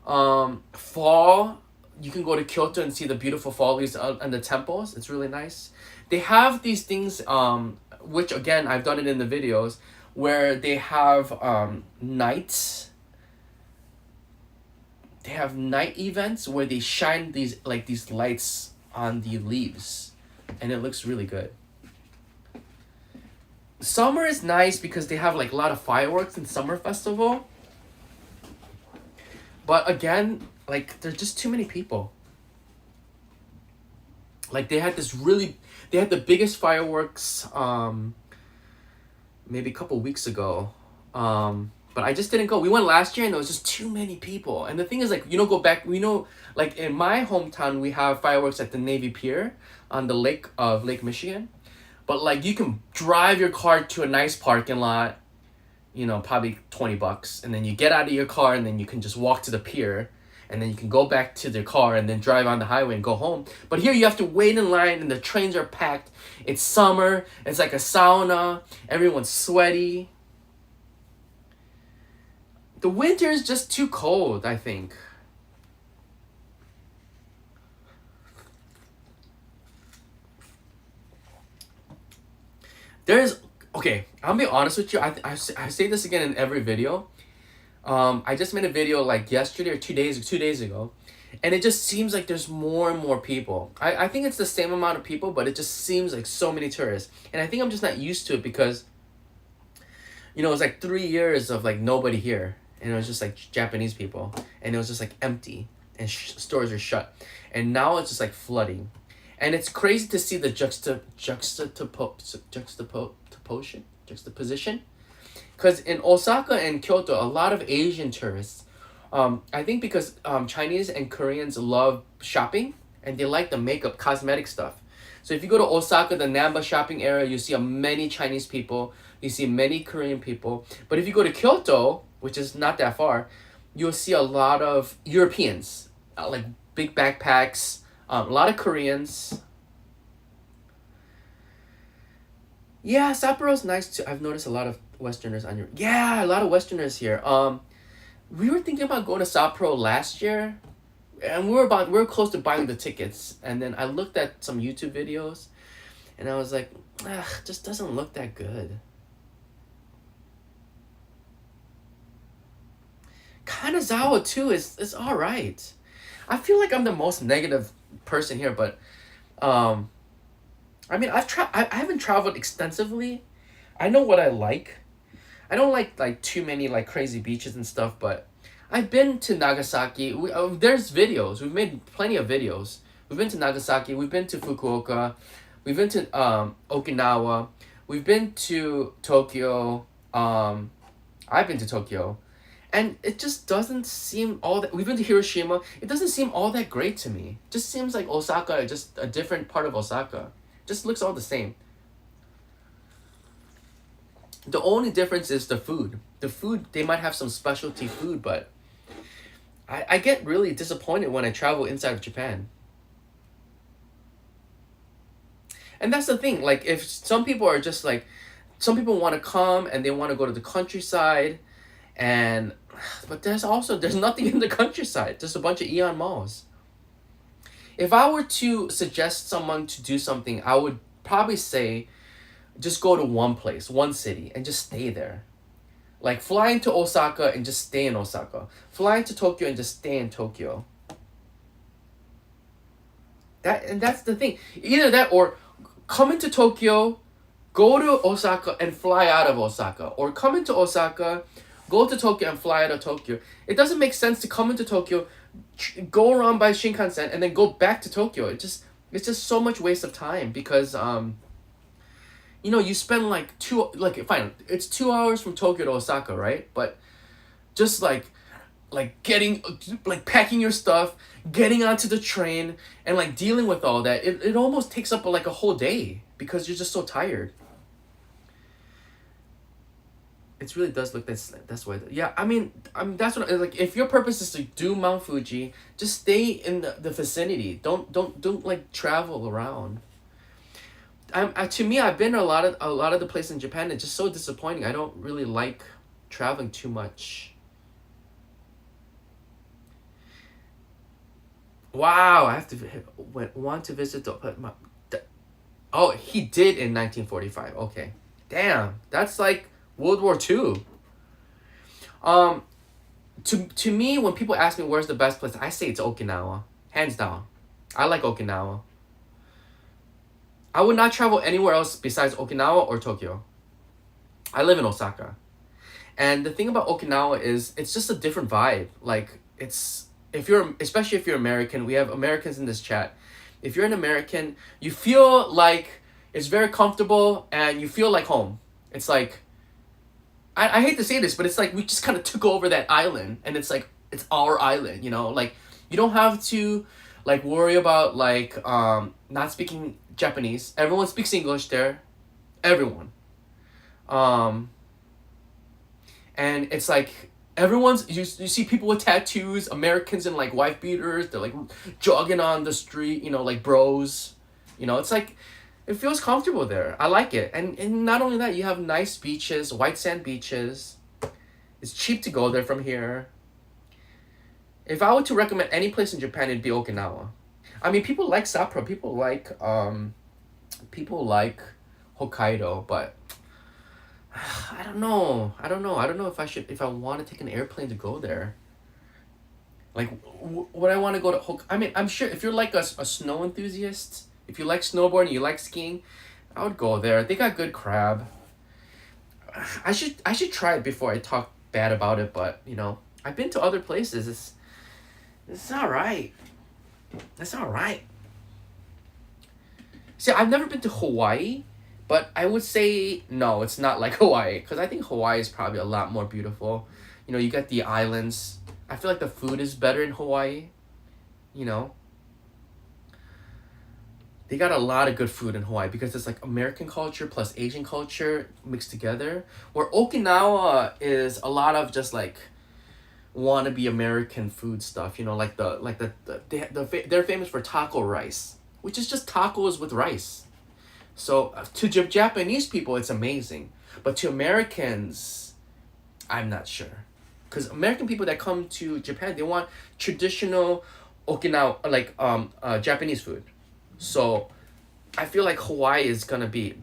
Speaker 1: Fall, you can go to Kyoto and see the beautiful fall leaves and the temples. It's really nice. They have these things, which again I've done it in the videos, where they have nights. They have night events where they shine these lights on the leaves, and it looks really good. Summer is nice because they have like a lot of fireworks in summer festival. But again, like there's just too many people. Like they had the biggest fireworks maybe a couple weeks ago. But I just didn't go. We went last year and there was just too many people. And the thing is like go back, like in my hometown we have fireworks at the Navy Pier on the lake of Lake Michigan. But like you can drive your car to a nice parking lot, probably $20, and then you get out of your car and then you can just walk to the pier, and then you can go back to the car and then drive on the highway and go home. But here you have to wait in line and the trains are packed. It's summer, it's like a sauna, everyone's sweaty. The winter is just too cold, I think. Okay, I'll be honest with you. I say this again in every video. I just made a video like yesterday or 2 days ago, and it just seems like there's more and more people. I think it's the same amount of people, but it just seems like so many tourists. And I think I'm just not used to it because, it's like 3 years of like nobody here, and it was just like Japanese people, and it was just like empty, and stores are shut, and now it's just like flooding. And it's crazy to see the juxtaposition. Because in Osaka and Kyoto, a lot of Asian tourists, I think because Chinese and Koreans love shopping, and they like the makeup, cosmetic stuff. So if you go to Osaka, the Namba shopping area, you see many Chinese people, you see many Korean people. But if you go to Kyoto, which is not that far, you'll see a lot of Europeans, like big backpacks, a lot of Koreans. Yeah, Sapporo's nice too. I've noticed a lot of Westerners on your. Yeah, a lot of Westerners here. We were thinking about going to Sapporo last year, and we were close to buying the tickets. And then I looked at some YouTube videos, and I was like, just doesn't look that good. Kanazawa too is all right. I feel like I'm the most negative person here, but I mean I haven't traveled extensively. I know what I like. I don't like too many like crazy beaches and stuff, but I've been to Nagasaki. There's videos. We've made plenty of videos. We've been to Nagasaki. We've been to Fukuoka. We've been to Okinawa. We've been to Tokyo. I've been to Tokyo. And it just doesn't seem all that. We've been to Hiroshima. It doesn't seem all that great to me. Just seems like Osaka, just a different part of Osaka. Just looks all the same. The only difference is the food. The food, they might have some specialty food, but I get really disappointed when I travel inside of Japan. And that's the thing. Like, if some people are just like, some people want to come and they want to go to the countryside, but there's nothing in the countryside. There's a bunch of Aeon malls. If I were to suggest someone to do something, I would probably say just go to one place, one city, and just stay there. Like fly into Osaka and just stay in Osaka. Fly into Tokyo and just stay in Tokyo. That's the thing. Either that or come into Tokyo, go to Osaka and fly out of Osaka, or come into Osaka, go to Tokyo and fly out of Tokyo. It doesn't make sense to come into Tokyo, go around by Shinkansen and then go back to Tokyo. It's just so much waste of time because you spend fine, it's 2 hours from Tokyo to Osaka, right? But just getting packing your stuff, getting onto the train, and dealing with all that, it almost takes up a whole day because you're just so tired. It really does look that's why. Yeah, I mean that's what if your purpose is to do Mount Fuji, just stay in the vicinity. Don't travel around. To me, I've been to a lot of the places in Japan. It's just so disappointing. I don't really like traveling too much. Wow, I have to want to visit oh, he did in 1945. Okay, damn, that's like World War II. Um, to me, when people ask me where's the best place, I say it's Okinawa, hands down. I like Okinawa. I would not travel anywhere else besides Okinawa or Tokyo. I live in Osaka. And the thing about Okinawa is it's just a different vibe. Especially if you're American, we have Americans in this chat. If you're an American, you feel like it's very comfortable and you feel like home. It's like, I hate to say this, but it's like we just kind of took over that island and it's like, it's our island, you don't have to worry about not speaking Japanese. Everyone speaks English there. Everyone. And it's like you see people with tattoos, Americans in wife beaters, they're jogging on the street, bros. It's like it feels comfortable there. I like it. And not only that, you have nice beaches, white sand beaches. It's cheap to go there from here. If I were to recommend any place in Japan, it'd be Okinawa. I mean, people like Sapporo, people like Hokkaido, but I don't know if I want to take an airplane to go there. Would I want to go to I mean, I'm sure if you're a snow enthusiast, if you like snowboarding, you like skiing, I would go there. They got good crab. I should try it before I talk bad about it, but I've been to other places. It's all right. That's all right. See, I've never been to Hawaii, but I would say no, it's not like Hawaii, because I think Hawaii is probably a lot more beautiful. You got the islands. I feel like the food is better in Hawaii. They got a lot of good food in Hawaii because it's American culture plus Asian culture mixed together. Where Okinawa is a lot of just wannabe American food stuff. They're famous for taco rice, which is just tacos with rice. So to Japanese people, it's amazing, but to Americans, I'm not sure, because American people that come to Japan, they want traditional Okinawa Japanese food. So I feel like Hawaii is gonna be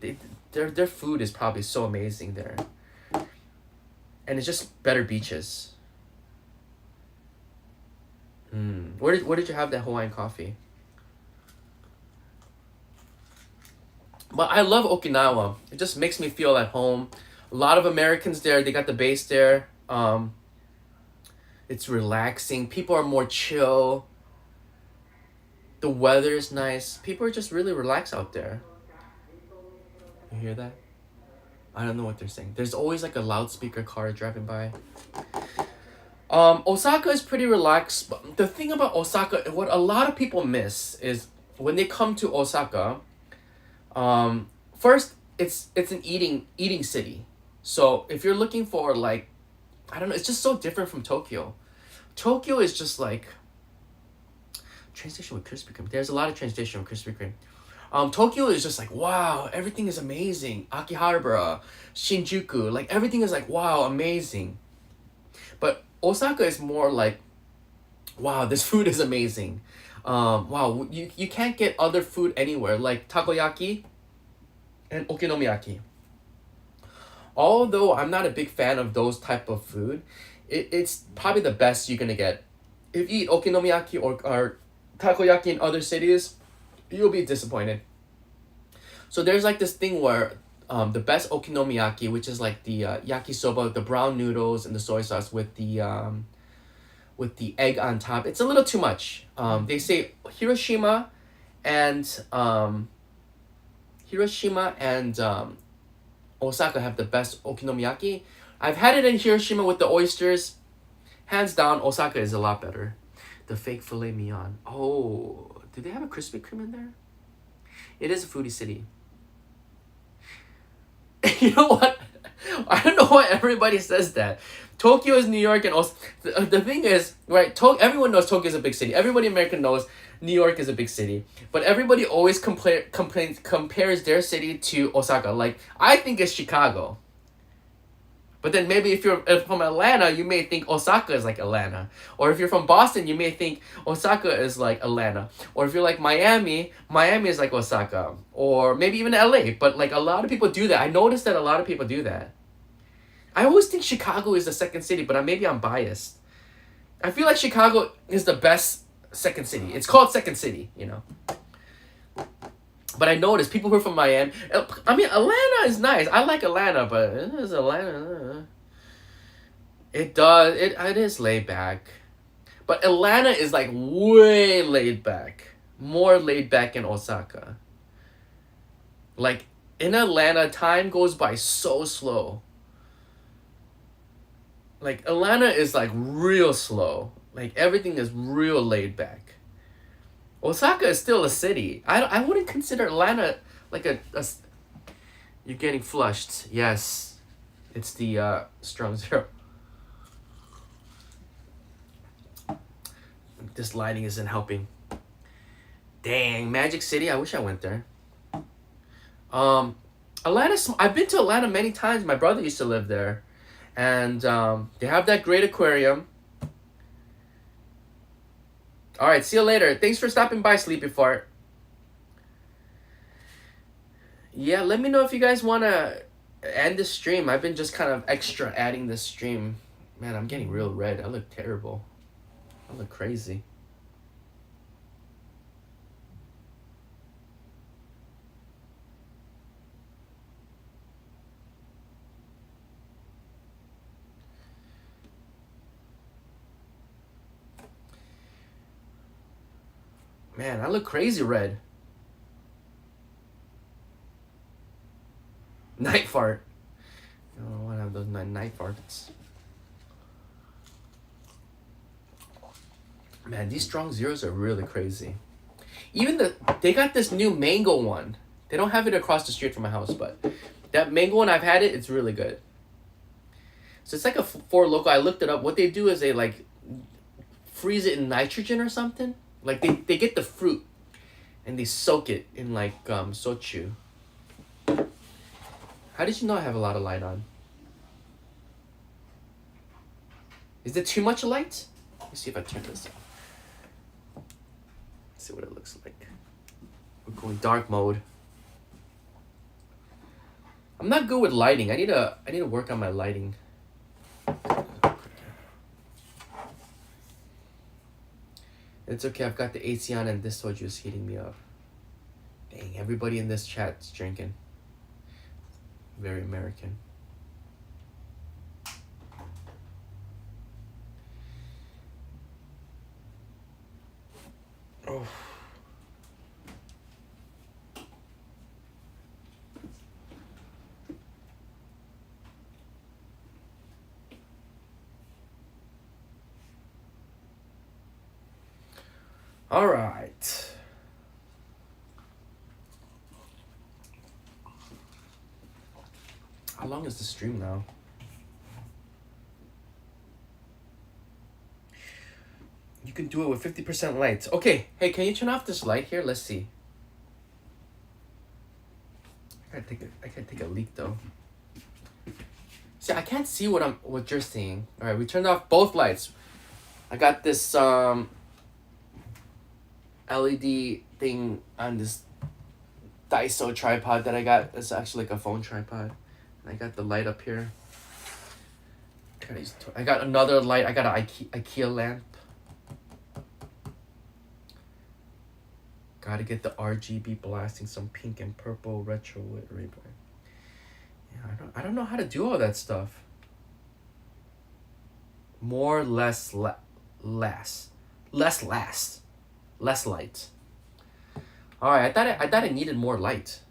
Speaker 1: their food is probably so amazing there, and it's just better beaches. Where did you have that Hawaiian coffee? But I love Okinawa. It just makes me feel at home. A lot of Americans there. They got the base there. It's relaxing. People are more chill. The weather is nice. People are just really relaxed out there. You hear that? I don't know what they're saying. There's always a loudspeaker car driving by. Osaka is pretty relaxed. But the thing about Osaka, what a lot of people miss is when they come to Osaka, first it's an eating city. So if you're looking for I don't know, it's just so different from Tokyo. Tokyo is just train station with Krispy Kreme. There's a lot of train station with Krispy Kreme. Tokyo is just wow, everything is amazing. Akihabara, Shinjuku, everything is wow, amazing. But Osaka is more wow, this food is amazing. Wow, you can't get other food anywhere. Takoyaki, and okonomiyaki. Although I'm not a big fan of those type of food, it's probably the best you're gonna get. If you eat okonomiyaki or takoyaki in other cities, you'll be disappointed. So there's like this thing where the best okonomiyaki, which is like the yakisoba, the brown noodles and the soy sauce with the egg on top. It's a little too much. They say and Hiroshima and Osaka have the best okonomiyaki. I've had it in Hiroshima with the oysters. Hands down, Osaka is a lot better. The fake filet mignon. Oh, do they have a Krispy Kreme in there? It is a foodie city. You know what? I don't know why everybody says that. Tokyo is New York and the thing is, right, everyone knows Tokyo is a big city. Everybody in America knows New York is a big city. But everybody always compares their city to Osaka. Like, I think it's Chicago. But then maybe if you're from Atlanta, you may think Osaka is like Atlanta. Or if you're from Boston, you may think Osaka is like Atlanta. Or if you're like Miami, Miami is like Osaka. Or maybe even LA. But like a lot of people do that. I noticed that a lot of people do that. I always think Chicago is the second city, but maybe I'm biased. I feel like Chicago is the best second city. It's called second city, you know. But I noticed people who are from Miami. I mean, Atlanta is nice. I like Atlanta, but it is Atlanta. It does. It is laid back. But Atlanta is like way laid back. More laid back in Osaka. Like, in Atlanta, time goes by so slow. Like, Atlanta is like real slow. Like, everything is real laid back. Osaka is still a city. I wouldn't consider Atlanta like a You're getting flushed. Yes. It's the strong zero. This lighting isn't helping. Dang, Magic City. I wish I went there. Atlanta's. I've been to Atlanta many times. My brother used to live there. And they have that great aquarium. All right, see you later. Thanks for stopping by, Sleepy Fart. Yeah, let me know if you guys want to end the stream. I've been just kind of extra adding this stream. Man, I'm getting real red. I look terrible. I look crazy. Man, I look crazy red. Night fart. I don't want to have those night farts. Man, these strong zeros are really crazy. Even they got this new mango one. They don't have it across the street from my house, but that mango one, I've had it. It's really good. So it's like a Four Loko. I looked it up. What they do is they like freeze it in nitrogen or something. Like they get the fruit and they soak it in like sochu. How did you know I have a lot of light on? Is there too much light? Let me see if I turn this off. Let's see what it looks like. We're going dark mode. I'm not good with lighting. I need to work on my lighting. It's okay, I've got the AC on and this soju is heating me up. Dang, everybody in this chat's drinking. Very American. Oh. All right. How long is the stream now? You can do it with 50% lights. Okay, hey, can you turn off this light here? Let's see. I gotta take a leak though. See, I can't see what you're seeing. All right, we turned off both lights. I got this LED thing on this Daiso tripod that I got. It's actually like a phone tripod. I got the light up here. I got another light. I got an IKEA lamp. Gotta get the RGB blasting, some pink and purple retro with rainbow. Yeah, I don't know how to do all that stuff. More, less, less light. All right, I thought it needed more light.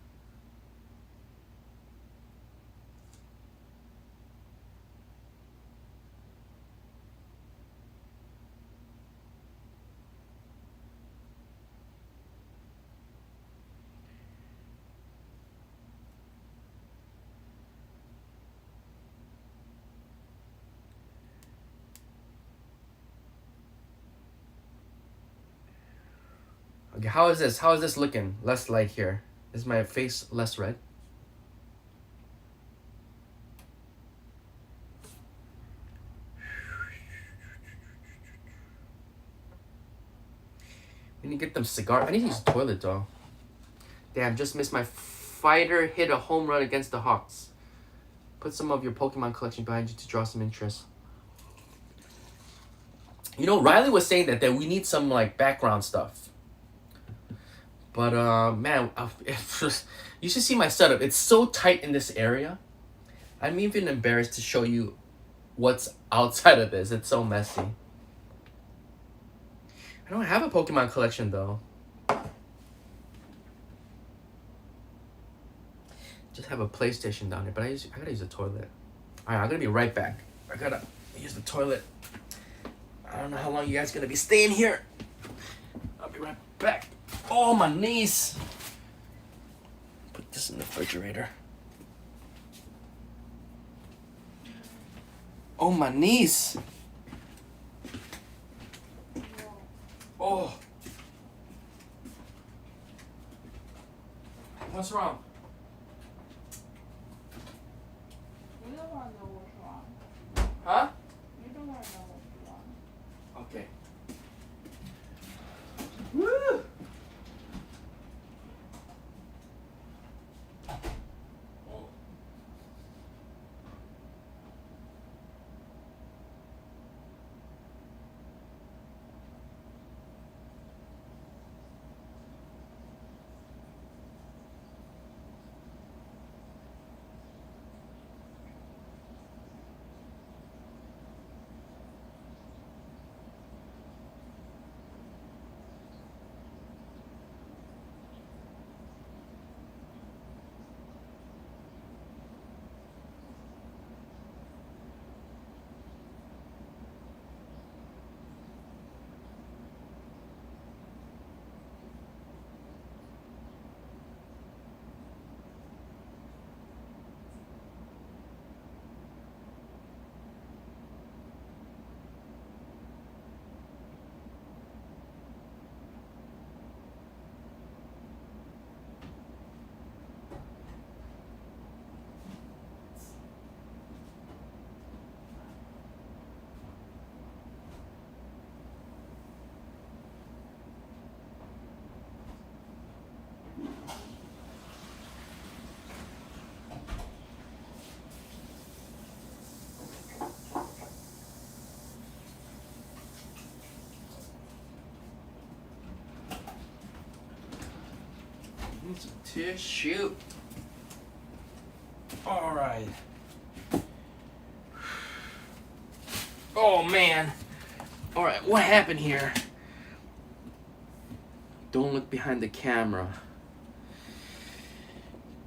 Speaker 1: Okay, how is this? How is this looking? Less light here. Is my face less red? We need to get them cigar. I need to use the toilet though. Damn, just missed my fighter hit a home run against the Hawks. Put some of your Pokemon collection behind you to draw some interest. You know, Riley was saying that we need some like background stuff. But man, you should see my setup. It's so tight in this area. I'm even embarrassed to show you what's outside of this. It's so messy. I don't have a Pokemon collection though. Just have a PlayStation down here, but I gotta use the toilet. Alright, I'm gonna be right back. I gotta use the toilet. I don't know how long you guys gonna be staying here. I'll be right back. Oh, my knees. Put this in the refrigerator. Oh, my knees. Oh. What's wrong?
Speaker 2: You don't want to know what's wrong.
Speaker 1: Huh?
Speaker 2: You don't want to know what's wrong.
Speaker 1: Okay. Woo! Need some tissue. All right. Oh man. All right, what happened here? Don't look behind the camera.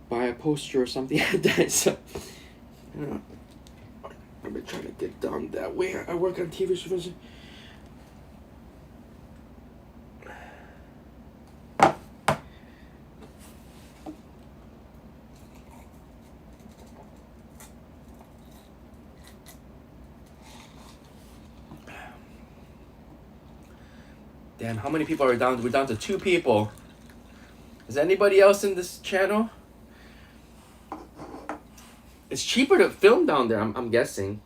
Speaker 1: Buy a poster or something like that. So, you know, I've been trying to get down that way. I work on TV shows. Damn, how many people are down? We're down to 2 people. Is anybody else in this channel? It's cheaper to film down there, I'm guessing.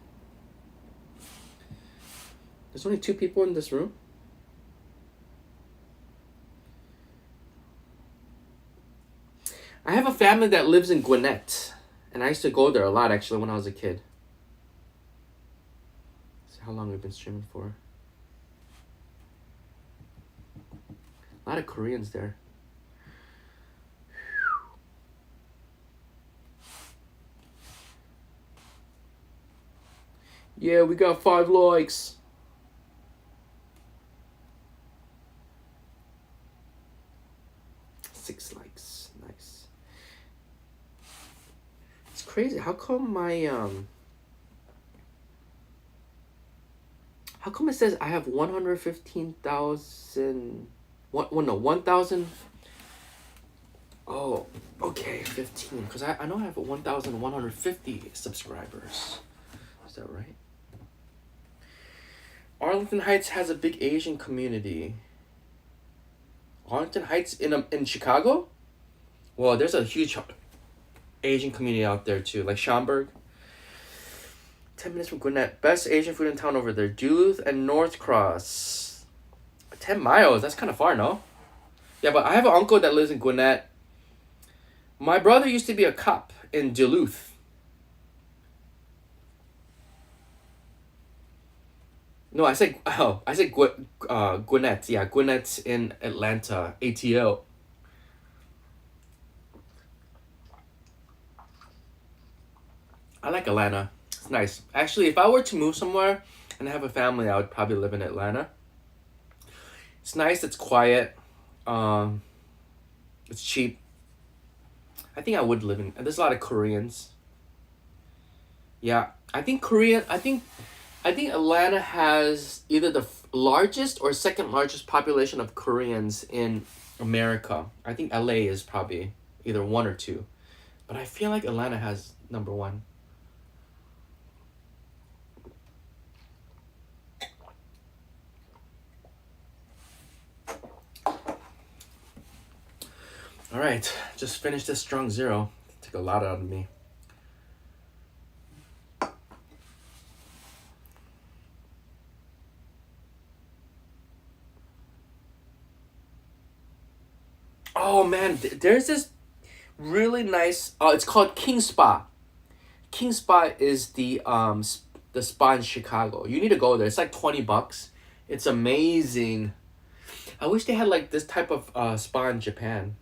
Speaker 1: There's only 2 people in this room. I have a family that lives in Gwinnett, and I used to go there a lot actually when I was a kid. See how long we've been streaming for. A lot of Koreans there. Yeah, we got 5 likes. Six likes. Nice. It's crazy. How come my how come it says I have 115,000 1,000. Oh, okay, 15. Because I know I have 1,150 subscribers. Is that right? Arlington Heights has a big Asian community. Arlington Heights in Chicago? Well, there's a huge Asian community out there too, like Schaumburg. 10 minutes from Gwinnett. Best Asian food in town over there. Duluth and North Cross. 10 miles. That's kind of far, no? Yeah, but I have an uncle that lives in Gwinnett. My brother used to be a cop in Duluth. No, I said Gwinnett. Yeah, Gwinnett in Atlanta. ATL. I like Atlanta. It's nice. Actually, if I were to move somewhere and have a family, I would probably live in Atlanta. It's nice. It's quiet. It's cheap. I think I would live in. There's a lot of Koreans. Yeah, I think Atlanta has either the largest or second largest population of Koreans in America. I think LA is probably either 1 or 2, but I feel like Atlanta has number 1. All right, just finished this strong zero. Took a lot out of me. Oh man, there's this really nice. It's called King Spa. King Spa is the spa in Chicago. You need to go there. It's like $20. It's amazing. I wish they had like this type of spa in Japan.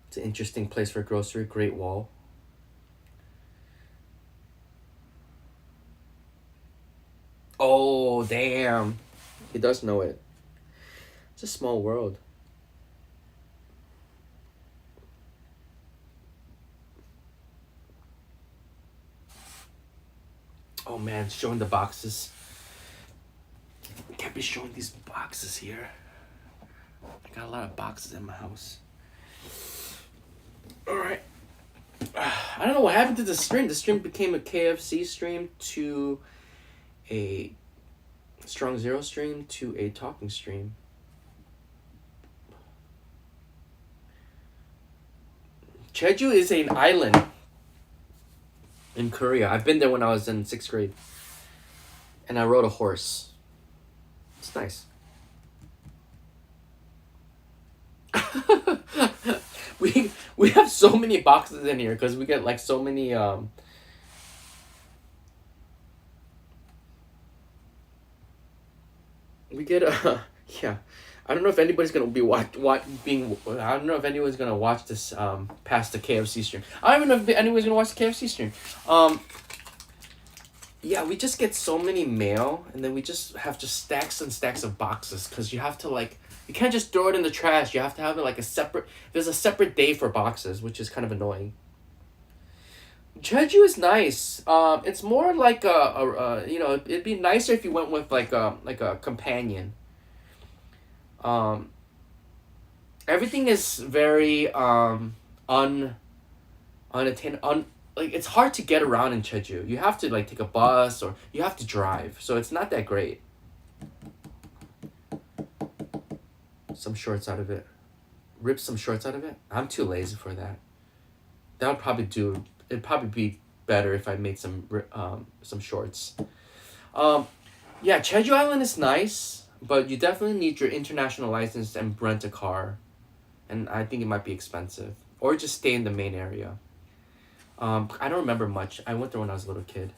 Speaker 1: It's an interesting place for grocery. Great Wall. Oh damn, he does know it. It's a small world. Oh man, showing the boxes. Can't be showing these boxes here. I got a lot of boxes in my house. Alright. I don't know what happened to the stream. The stream became a KFC stream to a Strong Zero stream to a talking stream. Jeju is an island in Korea. I've been there when I was in 6th grade. And I rode a horse. It's nice. we have so many boxes in here because we get like so many we get yeah. I don't know if anybody's gonna be I don't know if anyone's gonna watch this past the KFC stream. I don't even know if anyone's gonna watch the KFC stream. Yeah, we just get so many mail, and then we just have stacks and stacks of boxes because you have to like, you can't just throw it in the trash. You have to have it like there's a separate day for boxes, which is kind of annoying. Jeju is nice. It's more like it'd be nicer if you went with like a companion. Everything is very unattainable. Like it's hard to get around in Jeju. You have to like take a bus or you have to drive, so it's not that great. Some shorts out of it. Rip some shorts out of it. I'm too lazy for that. That would probably do. It'd probably be better if I made some shorts. Yeah, Jeju Island is nice, but you definitely need your international license and rent a car. and I think it might be expensive. Or just stay in the main area. I don't remember much. I went there when I was a little kid.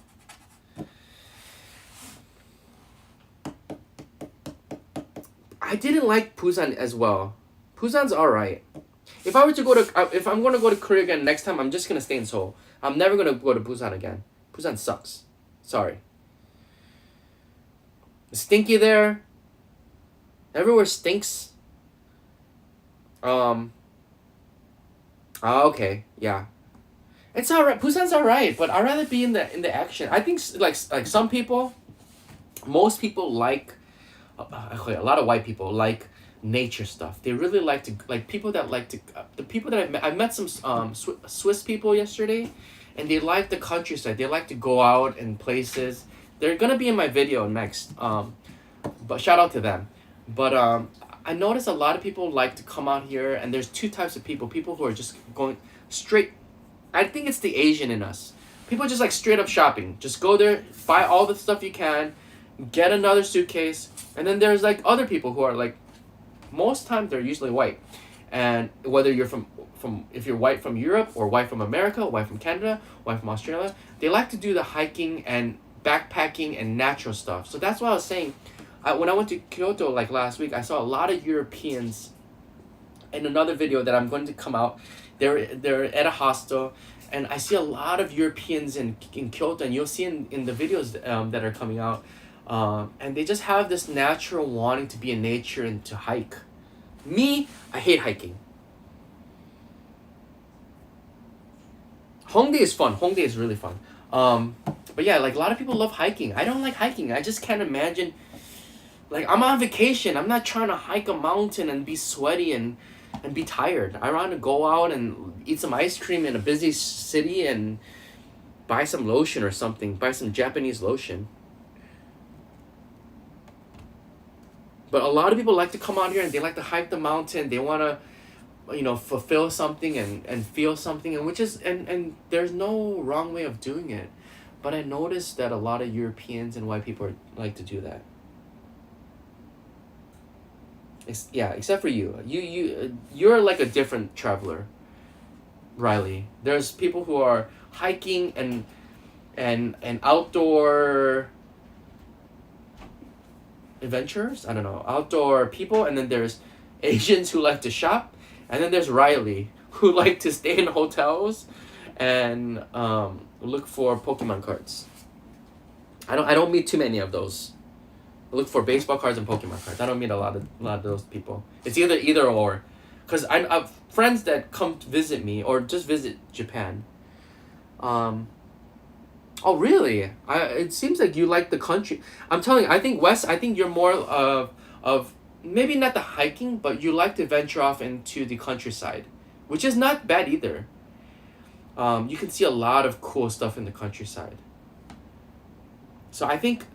Speaker 1: I didn't like Busan as well. Busan's alright. If I'm gonna go to Korea again next time, I'm just gonna stay in Seoul. I'm never gonna go to Busan again. Busan sucks. Sorry. It's stinky there. Everywhere stinks. Okay, yeah. It's alright. Busan's alright, but I'd rather be in the action. I think like some people, most people like, a lot of white people like nature stuff. They really like to like people that like to the people that I met some Swiss people yesterday, and they like the countryside. They like to go out in places. They're gonna be in my video next. But shout out to them. But I noticed a lot of people like to come out here, and there's two types of people. People who are just going straight. I think it's the Asian in us. People just like straight up shopping. Just go there, buy all the stuff you can, get another suitcase, and then there's like other people who are like, most times they're usually white, and whether you're from if you're white from Europe or white from America, white from Canada, white from Australia, they like to do the hiking and backpacking and natural stuff. So that's why I was saying, when I went to Kyoto like last week, I saw a lot of Europeans. In another video that I'm going to come out, they're at a hostel, and I see a lot of Europeans in Kyoto, and you'll see in the videos that are coming out, and they just have this natural wanting to be in nature and to hike. Me, I hate hiking. Hongdae is fun. Hongdae is really fun. But yeah, like a lot of people love hiking. I don't like hiking. I just can't imagine. Like, I'm on vacation. I'm not trying to hike a mountain and be sweaty and be tired. I want to go out and eat some ice cream in a busy city and buy some lotion or something. Buy some Japanese lotion. But a lot of people like to come out here and they like to hike the mountain. They want to, fulfill something and feel something. And there's no wrong way of doing it. But I noticed that a lot of Europeans and white people like to do that. Except for you. You're like a different traveler, Riley. There's people who are hiking and outdoor adventurers. I don't know, outdoor people, and then there's Asians who like to shop, and then there's Riley who like to stay in hotels and look for Pokemon cards. I don't meet too many of those. Look for baseball cards and Pokemon cards. I don't meet a lot of those people. It's either or, because I have friends that come to visit me or just visit Japan. Oh really? It seems like you like the country. I'm telling you, I think Wes. I think you're more of maybe not the hiking, but you like to venture off into the countryside, which is not bad either. You can see a lot of cool stuff in the countryside. So I think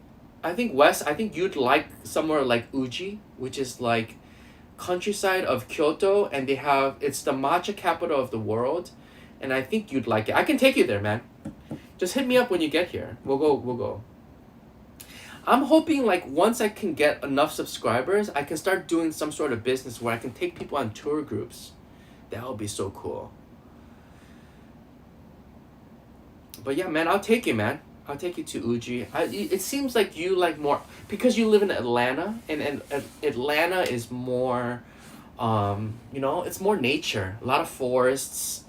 Speaker 1: Wes, I think you'd like somewhere like Uji, which is like countryside of Kyoto, and it's the matcha capital of the world, and I think you'd like it. I can take you there, man. Just hit me up when you get here. We'll go. I'm hoping like once I can get enough subscribers, I can start doing some sort of business where I can take people on tour groups. That would be so cool. But yeah, man, I'll take you, man. I'll take you to Uji. It seems like you like more, because you live in Atlanta, and Atlanta is more, it's more nature. A lot of forests.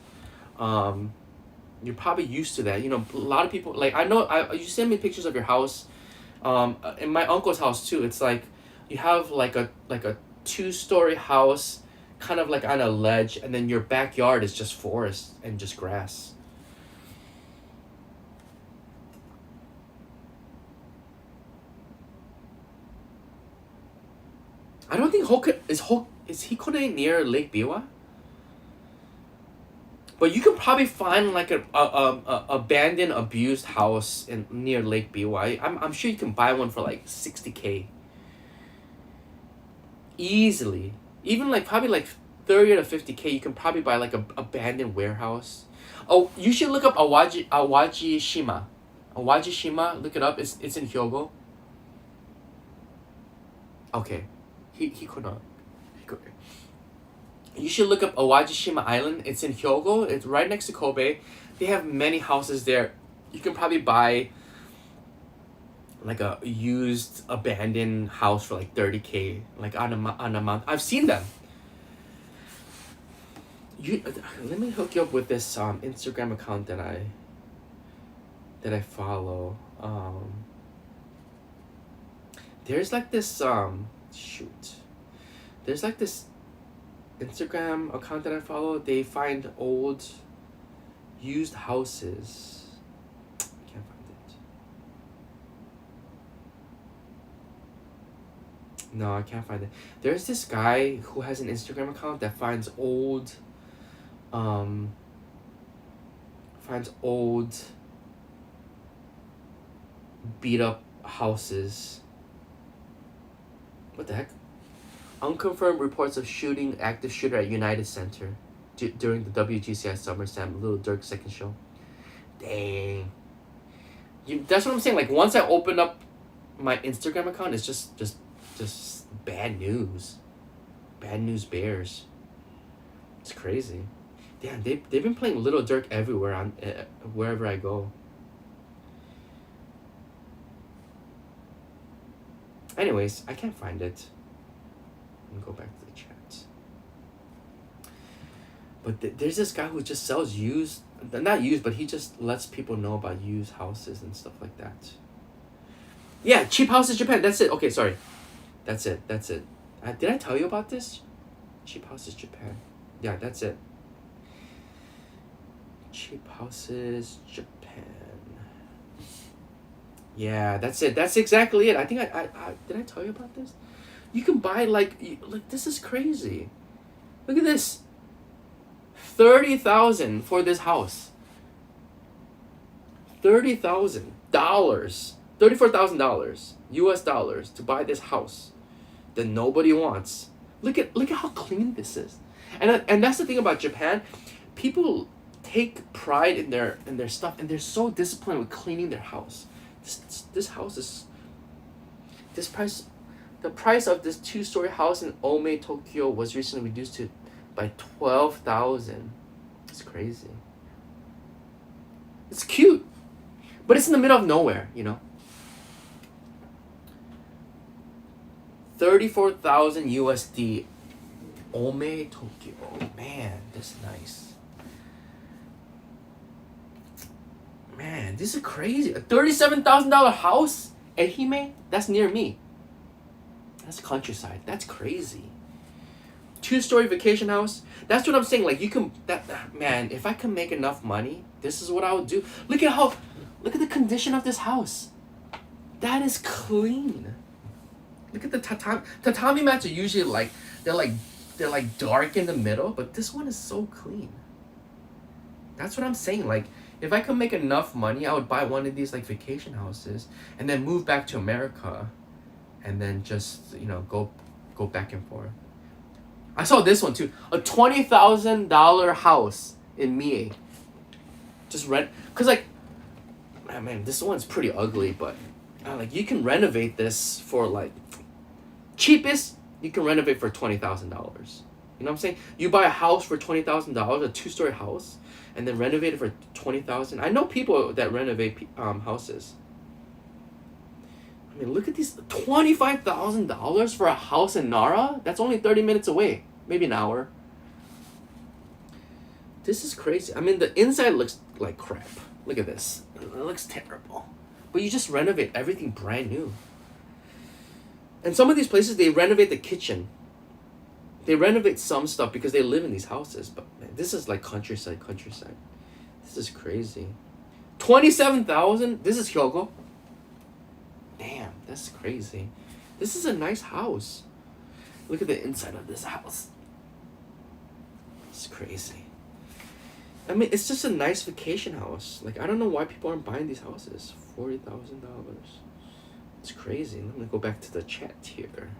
Speaker 1: You're probably used to that. A lot of people, like, I know, you send me pictures of your house. In my uncle's house too. It's like you have like a 2-story house, kind of like on a ledge, and then your backyard is just forest and just grass. I don't think is Hikone near Lake Biwa? But you can probably find like a abandoned, abused house near Lake Biwa. I'm sure you can buy one for like 60K. Easily. Even like probably like 30 to 50K, you can probably buy like a abandoned warehouse. Oh, you should look up Awajishima. Awajishima, look it up. It's in Hyogo. Okay. He could not. You should look up Awajishima Island. It's in Hyogo. It's right next to Kobe. They have many houses there. You can probably buy like a used abandoned house for like 30K, like on a month. I've seen them. Let me hook you up with this Instagram account that I follow. There's like this shoot. There's like this Instagram account that I follow. They find old used houses. I can't find it. No, I can't find it. There's this guy who has an Instagram account that finds old beat up houses. What the heck? Unconfirmed reports of shooting active shooter at United Center during the WGCI Summer Slam Little Dirk second show. Dang. That's what I'm saying. Like once I open up my Instagram account, it's just bad news. Bad news bears. It's crazy. Damn, they've been playing Little Dirk everywhere on wherever I go. Anyways, I can't find it. Let me go back to the chat. But there's this guy who just sells used, not used, but he just lets people know about used houses and stuff like that. Yeah, Cheap Houses Japan. That's it. Okay, sorry. That's it. Did I tell you about this? Cheap Houses Japan. Yeah, that's it. Cheap Houses Japan. Yeah, that's it. That's exactly it. I think I did I tell you about this? You can buy like this is crazy. Look at this. 30,000 for this house. $30,000. $34,000 US dollars to buy this house that nobody wants. Look at how clean this is. And that's the thing about Japan. People take pride in their stuff, and they're so disciplined with cleaning their house. This house is the price of this 2-story house in Ome, Tokyo was recently reduced by 12,000. It's crazy. It's cute, but it's in the middle of nowhere, 34,000 USD. Ome, Tokyo. Oh, man, this is nice. Man, this is crazy. A $37,000 house? Ehime? That's near me. That's countryside. That's crazy. 2-story vacation house. That's what I'm saying. Like, you can... man, if I can make enough money, this is what I would do. Look at the condition of this house. That is clean. Look at the tatami. Tatami mats are usually like... They're like dark in the middle, but this one is so clean. That's what I'm saying. Like, if I could make enough money, I would buy one of these like vacation houses and then move back to America, and then just go back and forth. I saw this one too, a $20,000 house in Mie. Just rent, cause like, man, this one's pretty ugly, but like you can renovate this for like cheapest. You can renovate for $20,000. You know what I'm saying? You buy a house for $20,000, a 2-story house, and then renovate it for $20,000. I know people that renovate houses. I mean, look at these $25,000 for a house in Nara. That's only 30 minutes away, maybe an hour. This is crazy. I mean, the inside looks like crap. Look at this. It looks terrible. But you just renovate everything brand new. And some of these places, they renovate the kitchen. They renovate some stuff because they live in these houses. But man, this is like countryside. This is crazy. 27,000. This is Hyogo. Damn, that's crazy. This is a nice house. Look at the inside of this house. It's crazy. I mean, it's just a nice vacation house. Like, I don't know why people aren't buying these houses. $40,000. It's crazy. Let me go back to the chat here.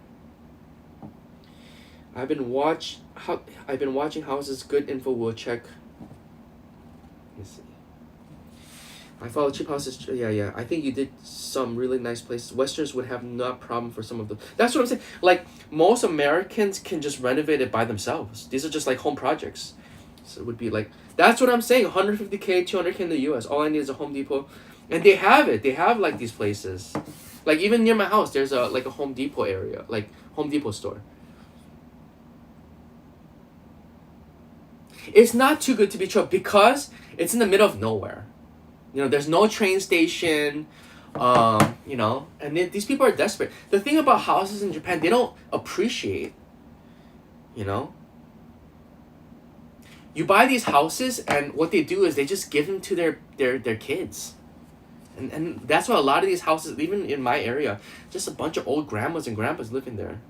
Speaker 1: I've been watching houses. Good info. We'll check. Let me see. I follow cheap houses. Yeah. I think you did some really nice places. Westerns would have no problem for some of them. That's what I'm saying. Like most Americans can just renovate it by themselves. These are just like home projects. So it would be like that's what I'm saying. 150K, 200K in the U.S. All I need is a Home Depot, and they have it. They have like these places. Like even near my house, there's a Home Depot area, like Home Depot store. It's not too good to be true because it's in the middle of nowhere. There's no train station, and these people are desperate. The thing about houses in Japan, they don't appreciate, you know. You buy these houses, and what they do is they just give them to their kids. And that's why a lot of these houses, even in my area, just a bunch of old grandmas and grandpas living there.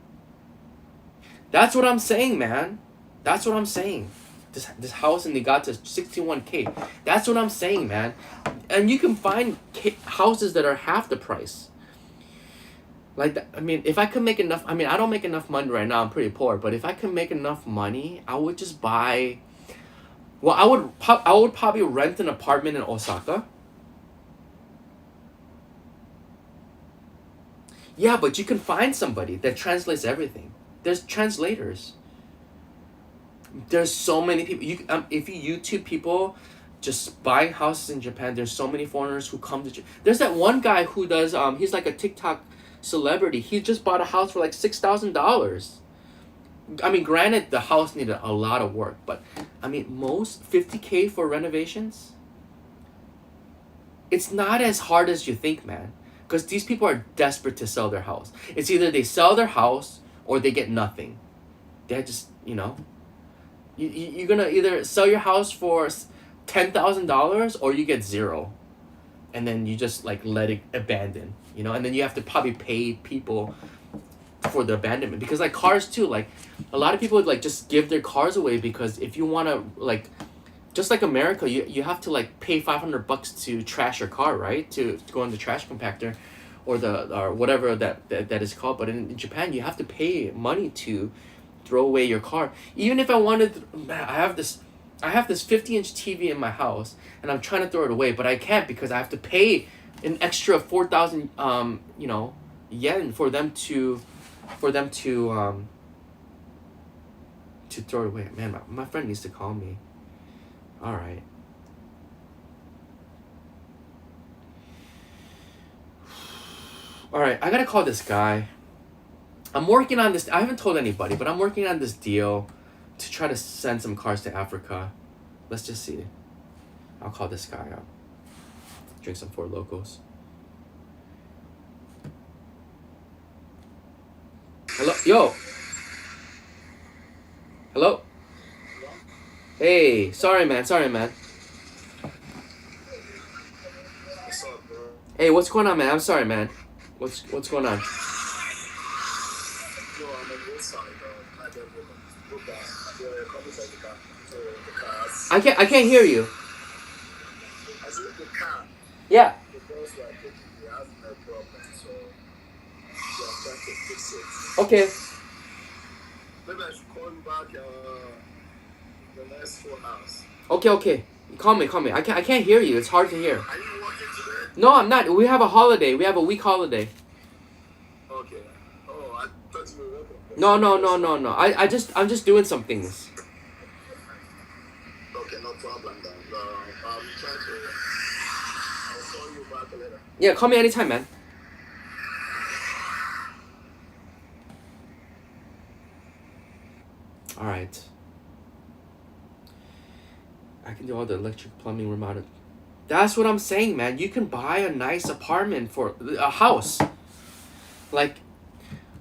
Speaker 1: That's what I'm saying, man. That's what I'm saying. This house in Niigata is 61K. That's what I'm saying, man. And you can find houses that are half the price. Like that, I mean, if I could make enough, I mean, I don't make enough money right now. I'm pretty poor, but if I could make enough money, I would just buy. Well, I would probably rent an apartment in Osaka. Yeah, but you can find somebody that translates everything. There's translators. There's so many people. If you YouTube people just buying houses in Japan, there's so many foreigners who come to. There's that one guy who does. He's like a TikTok celebrity. He just bought a house for like $6,000. I mean, granted, the house needed a lot of work, but I mean, most 50K for renovations. It's not as hard as you think, man. Because these people are desperate to sell their house. It's either they sell their house or they get nothing. They're just, you're gonna either sell your house for $10,000 or you get zero, and then you just like let it abandon, and then you have to probably pay people for the abandonment, because like cars too, like a lot of people would like just give their cars away, because if you want to like, just like America, you have to like pay $500 to trash your car, right? To go in the trash compactor, or whatever that is called. But in Japan, you have to pay money to throw away your car. Even if I wanted, I have this 50-inch TV in my house, and I'm trying to throw it away, but I can't because I have to pay an extra 4,000 yen for them to throw it away. Man, my friend needs to call me. All right. All right, I gotta call this guy. I'm working on this. I haven't told anybody, but I'm working on this deal to try to send some cars to Africa. Let's just see. I'll call this guy up. Drink some Four Locos. Hello? Yo. Hello? Hey, sorry man.
Speaker 3: What's up, bro?
Speaker 1: Hey, what's going on, man? I'm sorry, man. What's going on?
Speaker 3: No, I'm on the inside, bro. I don't look at the comments of the car. So the cars.
Speaker 1: I can't hear you.
Speaker 3: I said the car.
Speaker 1: Yeah.
Speaker 3: The girls were taking the house no problem, so they are trying to fix it.
Speaker 1: Okay.
Speaker 3: Maybe I should call you back the next 4 hours.
Speaker 1: Okay. Call me. I can't hear you. It's hard to hear.
Speaker 3: Are you working today?
Speaker 1: No, I'm not. We have a holiday. We have a week holiday.
Speaker 3: Okay. Oh, I thought you were working.
Speaker 1: No. I'm just doing some things.
Speaker 3: Okay, no problem then. I'll call you back later.
Speaker 1: Yeah, call me anytime, man. All right. I can do all the electric, plumbing, remodeling. That's what I'm saying, man. You can buy a nice apartment for a house. Like,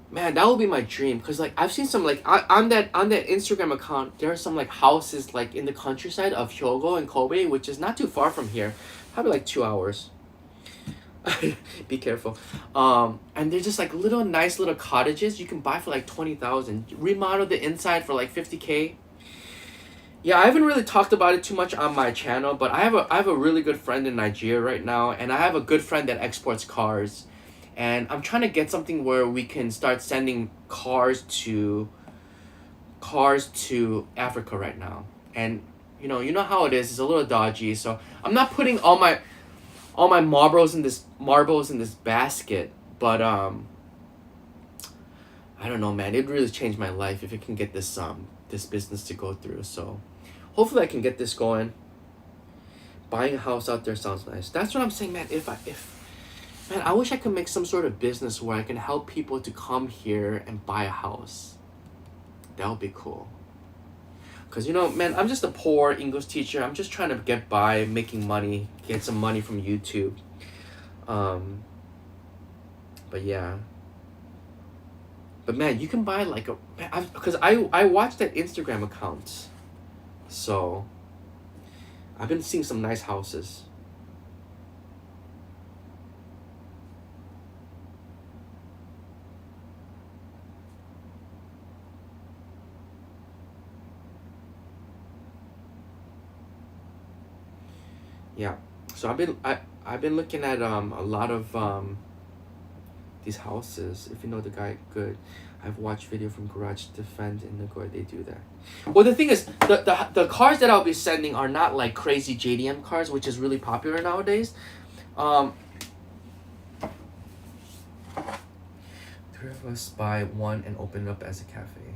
Speaker 1: man, that would be my dream. Cause like I've seen some like on that Instagram account, there are some like houses like in the countryside of Hyogo and Kobe, which is not too far from here, probably like 2 hours. Be careful. And they're just like nice little cottages you can buy for like 20,000. Remodel the inside for like 50K. Yeah, I haven't really talked about it too much on my channel, but I have a really good friend in Nigeria right now, and I have a good friend that exports cars, and I'm trying to get something where we can start sending cars to Africa right now. And you know how it is. It's a little dodgy, so I'm not putting all my all my marbles in this basket. But I don't know, man. It really changed my life if I can get this business to go through. So hopefully I can get this going. Buying a house out there sounds nice. That's what I'm saying, man. If man, I wish I could make some sort of business where I can help people to come here and buy a house. That would be cool. Cause you know, man, I'm just a poor English teacher. I'm just trying to get by, making money, get some money from YouTube. But yeah. But man, you can buy like because I watched that Instagram account, so I've been seeing some nice houses. Yeah, so I've been looking at a lot of these houses. If you know the guy, good. I've watched video from Garage Defend in Nagoya. They do that. Well, the thing is, the cars that I'll be sending are not like crazy JDM cars, which is really popular nowadays. Three of us buy one and open it up as a cafe.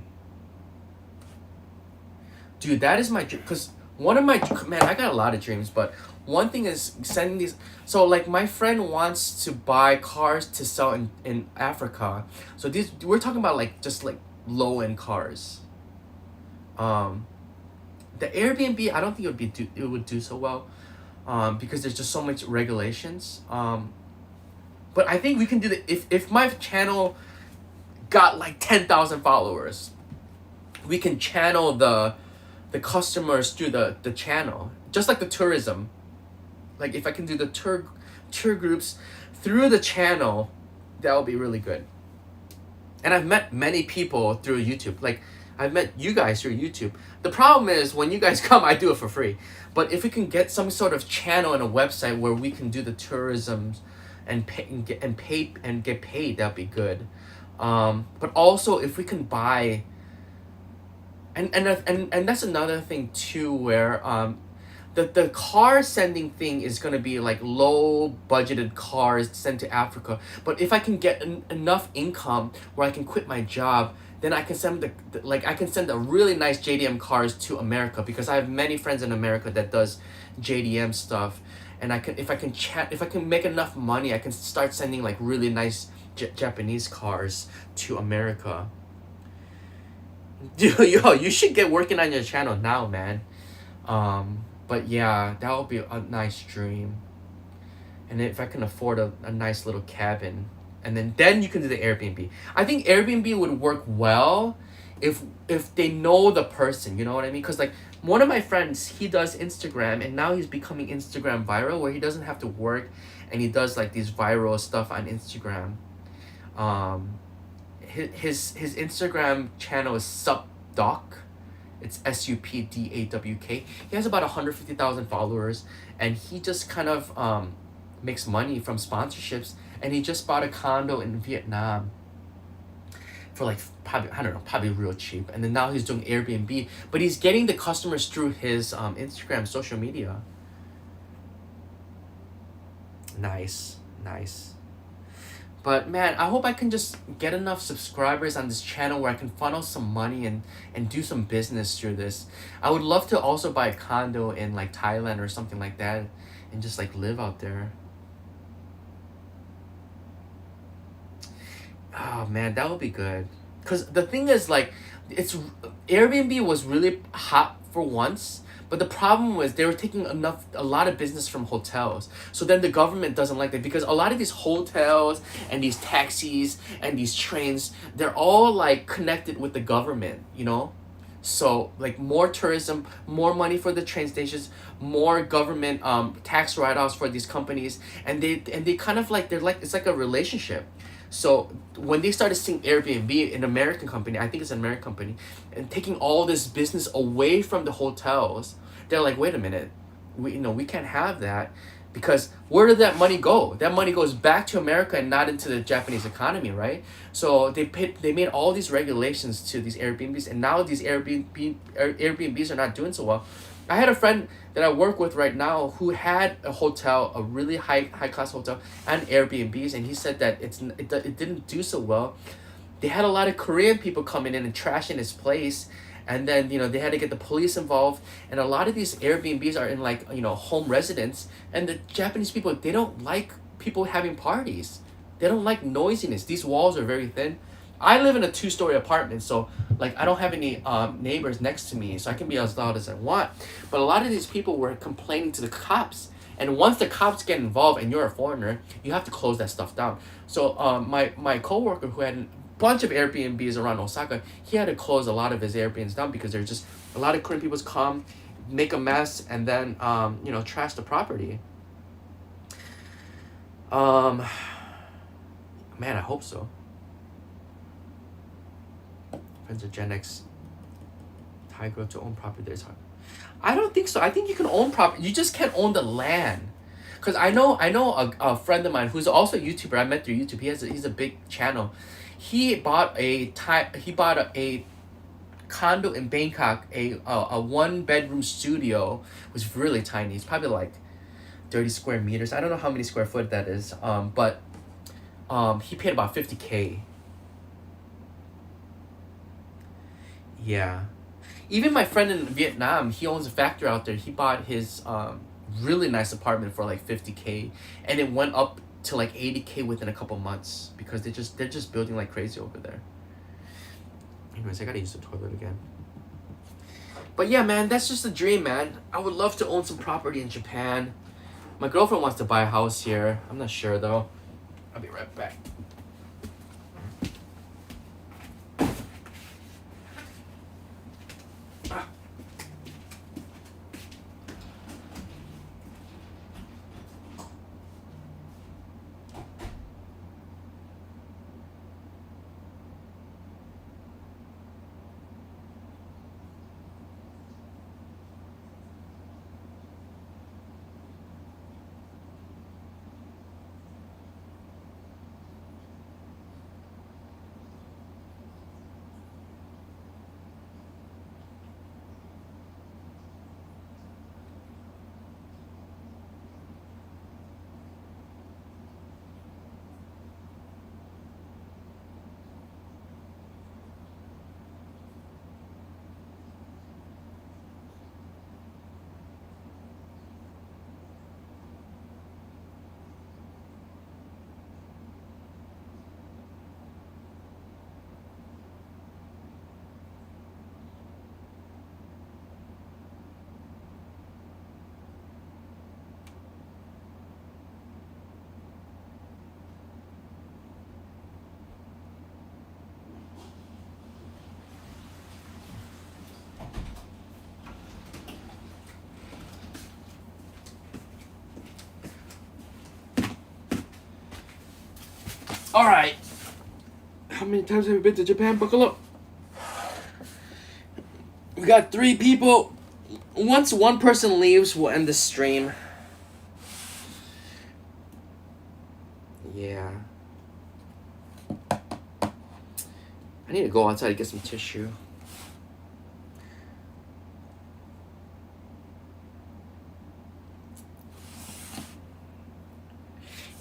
Speaker 1: Dude, that is my dream. Cause one of my man, I got a lot of dreams, but one thing is sending these. So like my friend wants to buy cars to sell in Africa. So these we're talking about like just like low end cars. The Airbnb, I don't think it would do so well, because there's just so much regulations. But I think we can do the if my channel got like 10,000 followers, we can channel the customers through the channel, just like the tourism. Like if I can do the tour groups through the channel, that would be really good. And I've met many people through YouTube. Like I've met you guys through YouTube. The problem is when you guys come, I do it for free. But if we can get some sort of channel and a website where we can do the tourism and get paid, that'd be good. But also if we can buy. And that's another thing too, where the car sending thing is gonna be like low budgeted cars sent to Africa. But if I can get enough income where I can quit my job, then I can send I can send a really nice JDM cars to America, because I have many friends in America that does JDM stuff, and if I can make enough money, I can start sending like really nice Japanese cars to America. Yo, you should get working on your channel now, man. But yeah, that would be a nice dream. And if I can afford a nice little cabin, and then you can do the Airbnb. I think Airbnb would work well if they know the person, you know what I mean? Because like one of my friends, he does Instagram, and now he's becoming Instagram viral, where he doesn't have to work, and he does like these viral stuff on Instagram. His Instagram channel is Supdawk. It's SUPDAWK. He has about 150,000 followers, and he just kind of makes money from sponsorships. And he just bought a condo in Vietnam for like probably real cheap. And then now he's doing Airbnb, but he's getting the customers through his Instagram, social media. Nice. But man, I hope I can just get enough subscribers on this channel where I can funnel some money and do some business through this. I would love to also buy a condo in like Thailand or something like that, and just like live out there. Oh man, that would be good. Cause the thing is like, Airbnb was really hot for once. But the problem was they were taking a lot of business from hotels. So then the government doesn't like that, because a lot of these hotels and these taxis and these trains, they're all like connected with the government, you know? So like more tourism, more money for the train stations, more government tax write-offs for these companies, and they kind of like it's like a relationship. So when they started seeing Airbnb, an American company, I think it's an American company, and taking all this business away from the hotels, they're like, wait a minute, we can't have that, because where did that money go? That money goes back to America and not into the Japanese economy, right? So they made all these regulations to these Airbnbs, and now these Airbnbs are not doing so well, I had a friend that I work with right now who had a hotel, a really high class hotel, and Airbnbs, and he said that it didn't do so well. They had a lot of Korean people coming in and trashing his place, and then they had to get the police involved. And a lot of these Airbnbs are in like home residence, and the Japanese people, they don't like people having parties. They don't like noisiness. These walls are very thin. I live in a two-story apartment, so like I don't have any neighbors next to me, so I can be as loud as I want. But a lot of these people were complaining to the cops, and once the cops get involved and you're a foreigner, you have to close that stuff down. So my coworker who had a bunch of Airbnbs around Osaka, he had to close a lot of his Airbnbs down because there's just a lot of Korean people come, make a mess, and then trash the property. Man, I hope so. Friends of Gen X, Thai girl to own property. There's hard. I don't think so. I think you can own property. You just can't own the land. Cause I know a friend of mine who's also a YouTuber. I met through YouTube. He's a big channel. He bought a condo in Bangkok, a 1-bedroom studio. It was really tiny. It's probably like 30 square meters. I don't know how many square foot that is. But he paid about 50K. Yeah. Even my friend in Vietnam, he owns a factory out there. He bought his really nice apartment for like 50K, and it went up to like 80K within a couple months because they're just building like crazy over there. Anyways, I gotta use the toilet again. But yeah, man, that's just a dream, man. I would love to own some property in Japan. My girlfriend wants to buy a house here. I'm not sure though. I'll be right back. All right. How many times have we been to Japan? Buckle up. We got 3 people. Once one person leaves, we'll end the stream. Yeah. I need to go outside to get some tissue.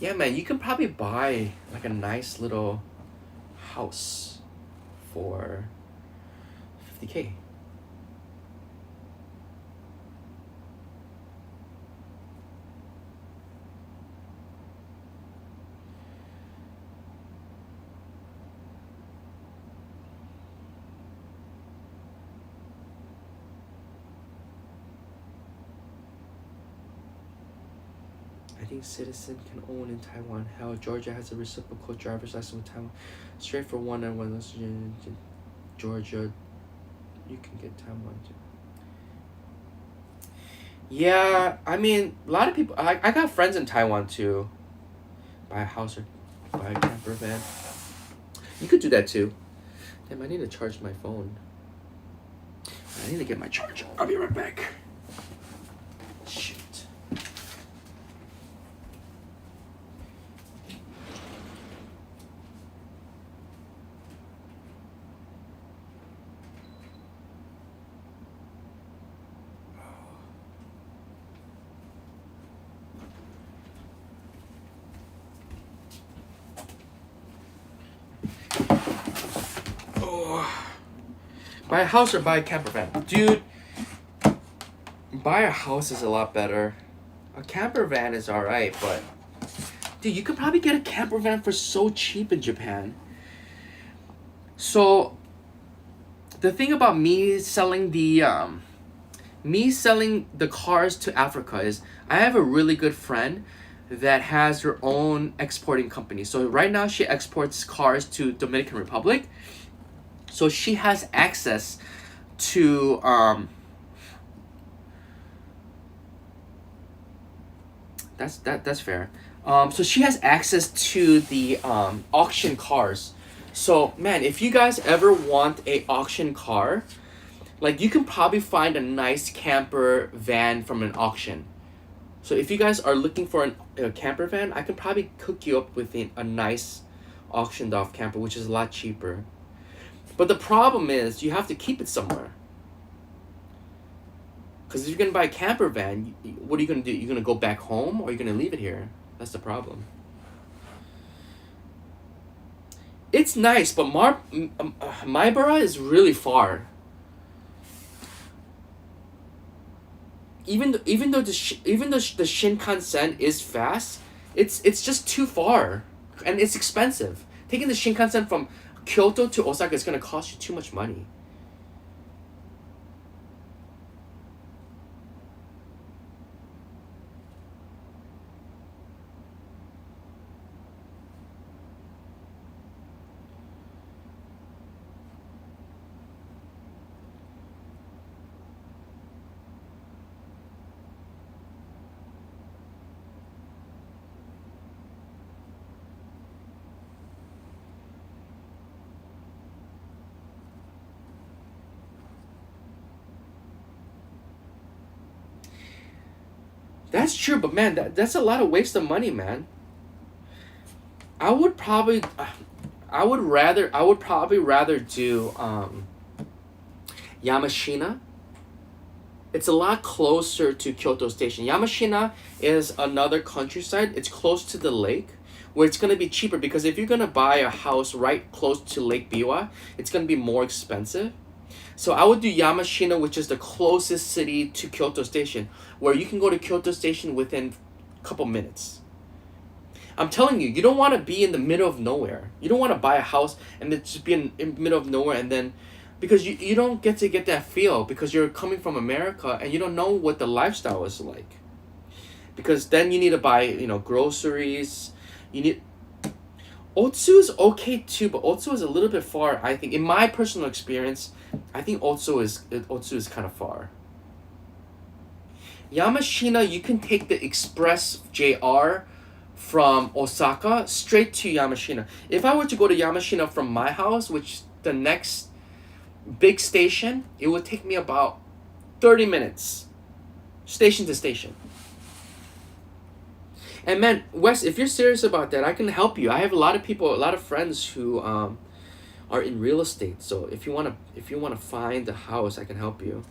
Speaker 1: Yeah, man, you can probably buy like a nice little house for 50K. I think citizen can own in Taiwan. Hell, Georgia has a reciprocal driver's license with Taiwan. Straight for one and one. Georgia, you can get Taiwan too. Yeah, I mean, a lot of people. I got friends in Taiwan too. Buy a house or buy a camper van. You could do that too. Damn, I need to charge my phone. I need to get my charger. I'll be right back. Shoot. Buy a house or buy a camper van? Dude, buy a house is a lot better. A camper van is alright, but dude, you could probably get a camper van for so cheap in Japan. So the thing about me selling the cars to Africa is I have a really good friend that has her own exporting company. So right now she exports cars to Dominican Republic. So she has access to that's fair. So she has access to the auction cars. So man, if you guys ever want a auction car, like you can probably find a nice camper van from an auction. So if you guys are looking for a camper van, I can probably hook you up with a nice auctioned off camper, which is a lot cheaper. But the problem is you have to keep it somewhere. Because if you're going to buy a camper van, what are you going to do? You're going to go back home or you're going to leave it here? That's the problem. It's nice, but Maibara is really far. Even though the Shinkansen is fast, it's just too far, and it's expensive. Taking the Shinkansen from Kyoto to Osaka is gonna cost you too much money. That's true, but man, that's a lot of waste of money, man. I would probably rather do Yamashina. It's a lot closer to Kyoto Station. Yamashina is another countryside. It's close to the lake, where it's gonna be cheaper because if you're gonna buy a house right close to Lake Biwa, it's gonna be more expensive. So I would do Yamashina, which is the closest city to Kyoto Station, where you can go to Kyoto Station within a couple minutes. I'm telling you, you don't want to be in the middle of nowhere. You don't want to buy a house and then just be in the middle of nowhere and then, because you don't get to get that feel because you're coming from America and you don't know what the lifestyle is like. Because then you need to buy, groceries. You need... Otsu is okay too, but Otsu is a little bit far, I think. In my personal experience, I think Otsu is kind of far. Yamashina, you can take the express JR from Osaka straight to Yamashina. If I were to go to Yamashina from my house, which the next big station, it would take me about 30 minutes. Station to station. And man, Wes, if you're serious about that, I can help you. I have a lot of friends who are in real estate. So if you wanna find a house, I can help you.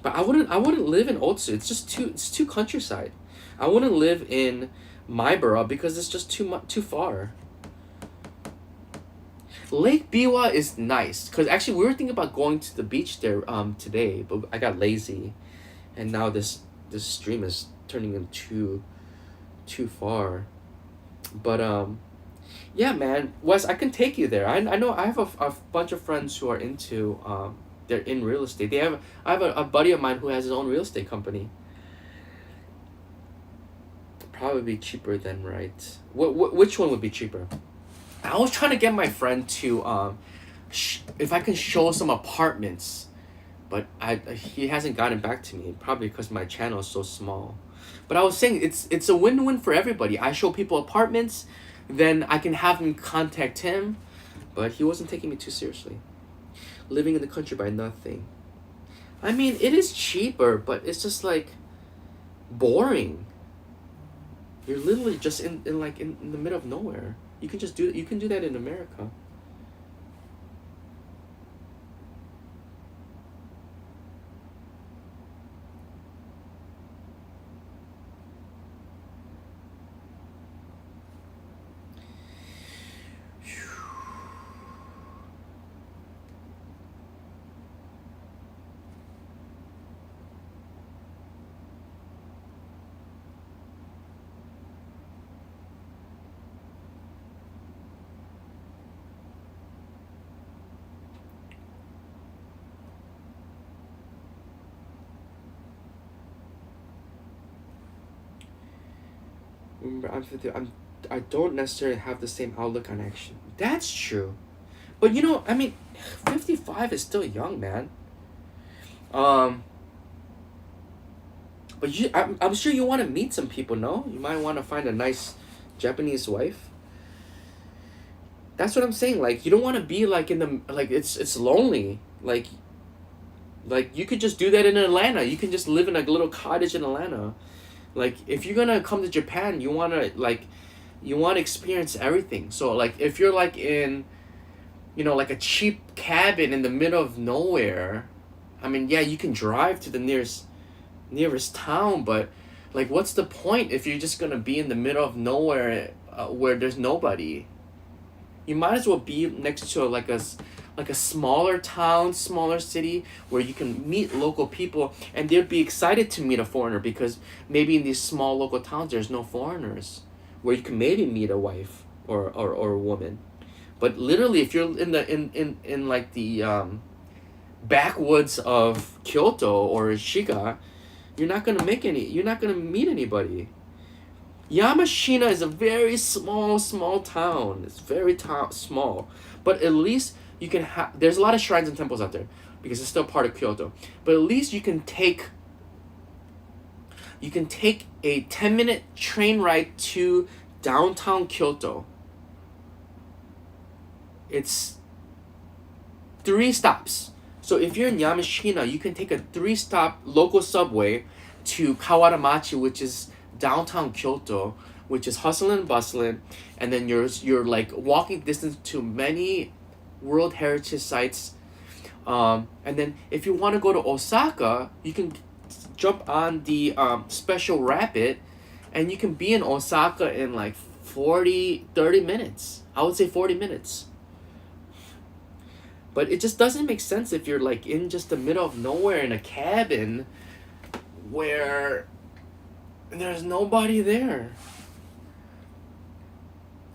Speaker 1: But I wouldn't live in Otsu. It's too countryside. I wouldn't live in Maibara because it's just too far. Lake Biwa is nice because actually we were thinking about going to the beach there today, but I got lazy, and now this stream is turning into too far. But yeah, man, Wes, I can take you there. I know I have a bunch of friends who are into they're in real estate. I have a buddy of mine who has his own real estate company. Probably be cheaper than right. Which one would be cheaper? I was trying to get my friend to if I can show some apartments, but he hasn't gotten back to me. Probably because my channel is so small. But I was saying it's a win-win for everybody. I show people apartments, then I can have them contact him, but he wasn't taking me too seriously. Living in the country by nothing. I mean, it is cheaper, but it's just like boring. You're literally just in the middle of nowhere. You can do that in America. Remember, I don't necessarily have the same outlook on action. That's true. But you know, I mean, 55 is still young, man. But I'm sure you want to meet some people, no? You might want to find a nice Japanese wife. That's what I'm saying. Like, you don't want to be like in the, like, it's lonely. Like you could just do that in Atlanta. You can just live in a little cottage in Atlanta. Like, if you're gonna come to Japan, you want to experience everything. So like, if you're like in, you know, like a cheap cabin in the middle of nowhere, I mean, yeah, you can drive to the nearest town, but like, what's the point if you're just gonna be in the middle of nowhere where there's nobody? You might as well be next to like a smaller town, smaller city where you can meet local people, and they'd be excited to meet a foreigner, because maybe in these small local towns there's no foreigners where you can maybe meet a wife or a woman. But literally, if you're in like the backwoods of Kyoto or Shiga, you're not gonna meet anybody. Yamashina is a very small town. It's very small, but at least you can have. There's a lot of shrines and temples out there because it's still part of Kyoto. But at least you can take a 10-minute train ride to downtown Kyoto. It's 3 stops. So if you're in Yamashina, you can take a 3-stop local subway to Kawaramachi, which is downtown Kyoto, which is hustling and bustling, and then you're like walking distance to many World Heritage sites. And then if you want to go to Osaka, you can jump on the special rapid, and you can be in Osaka in like 30 minutes. I would say 40 minutes. But it just doesn't make sense if you're like in just the middle of nowhere in a cabin where there's nobody there.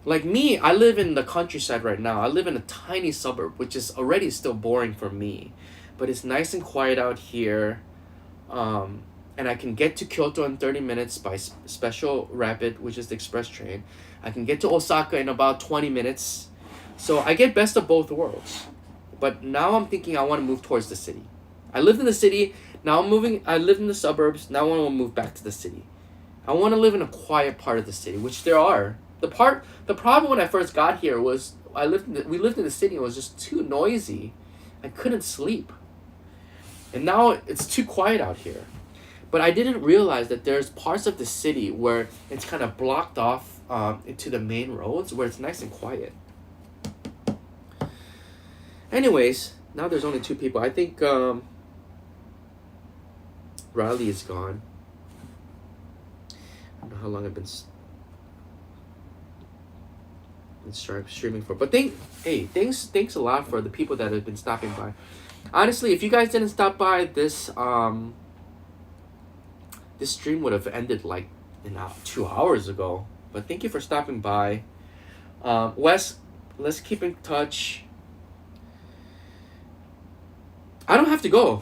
Speaker 1: Like me, I live in the countryside right now. I live in a tiny suburb, which is already still boring for me. But it's nice and quiet out here. And I can get to Kyoto in 30 minutes by special rapid, which is the express train. I can get to Osaka in about 20 minutes. So I get best of both worlds. But now I'm thinking I want to move towards the city. I lived in the city, now I live in the suburbs, now I want to move back to the city. I want to live in a quiet part of the city, which there are. The problem when I first got here was we lived in the city and it was just too noisy. I couldn't sleep. And now it's too quiet out here. But I didn't realize that there's parts of the city where it's kind of blocked off into the main roads where it's nice and quiet. Anyways, now there's only 2 people. I think Riley is gone. I don't know how long I've been streaming for. But thanks a lot for the people that have been stopping by. Honestly, if you guys didn't stop by, this stream would have ended like 2 hours ago. But thank you for stopping by. Wes, let's keep in touch. I don't have to go.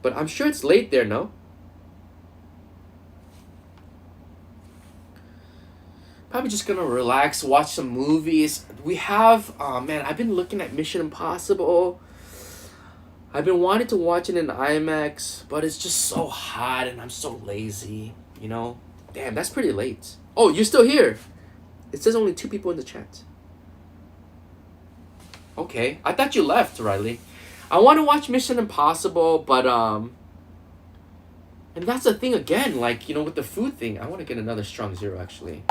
Speaker 1: But I'm sure it's late there, no? Probably just gonna relax, watch some movies. We have, I've been looking at Mission Impossible. I've been wanting to watch it in IMAX, but it's just so hot and I'm so lazy, you know? Damn, that's pretty late. Oh, you're still here. It says only 2 people in the chat. Okay, I thought you left, Riley. I want to watch Mission Impossible, but and that's the thing again, like, you know, with the food thing, I want to get another strong zero actually.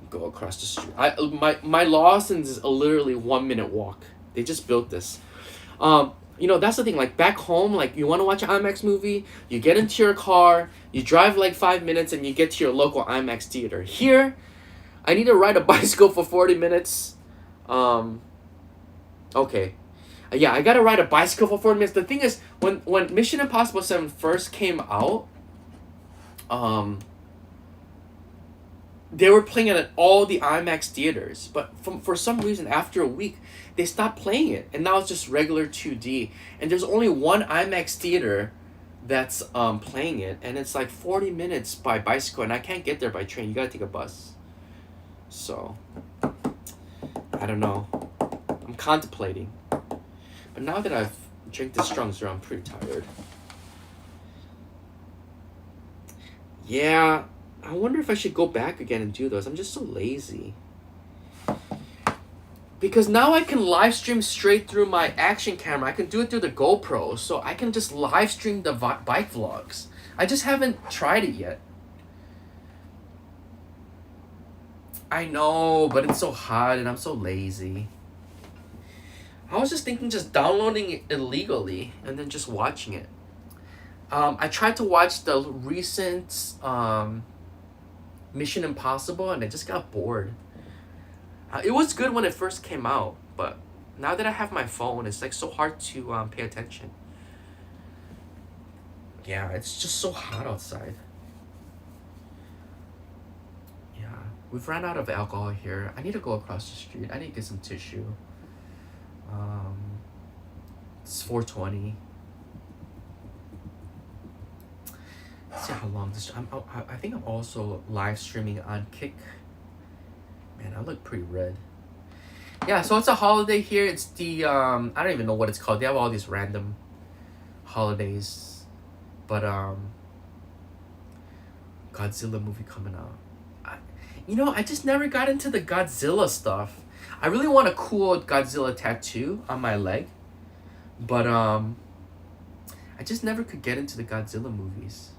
Speaker 1: Go across the street. My Lawson's is literally 1 minute walk. They just built this. You know, that's the thing, like back home, like you want to watch an IMAX movie, you get into your car, you drive like 5 minutes and you get to your local IMAX theater. Here, I need to ride a bicycle for 40 minutes. Okay. Yeah, I gotta ride a bicycle for 40 minutes. The thing is, when Mission Impossible 7 first came out, they were playing it at all the IMAX theaters. But for some reason, after a week, they stopped playing it. And now it's just regular 2D. And there's only one IMAX theater that's playing it, and it's like 40 minutes by bicycle, and I can't get there by train. You gotta take a bus. So I don't know. I'm contemplating. But now that I've drank this strongster, I'm pretty tired. Yeah, I wonder if I should go back again and do those. I'm just so lazy. Because now I can live stream straight through my action camera. I can do it through the GoPro, so I can just live stream the bike vlogs. I just haven't tried it yet. I know, but it's so hot and I'm so lazy. I was just thinking just downloading it illegally and then just watching it. I tried to watch the recent Mission Impossible and I just got bored. It was good when it first came out, but now that I have my phone, it's like so hard to pay attention. Yeah, it's just so hot outside. Yeah, we've run out of alcohol here. I need to go across the street. I need to get some tissue. It's 4:20. Let's see how long this. I think I'm also live streaming on Kick. Man, I look pretty red. Yeah, so it's a holiday here. It's the I don't even know what it's called. They have all these random holidays, but Godzilla movie coming out. I just never got into the Godzilla stuff. I really want a cool Godzilla tattoo on my leg, but I just never could get into the Godzilla movies.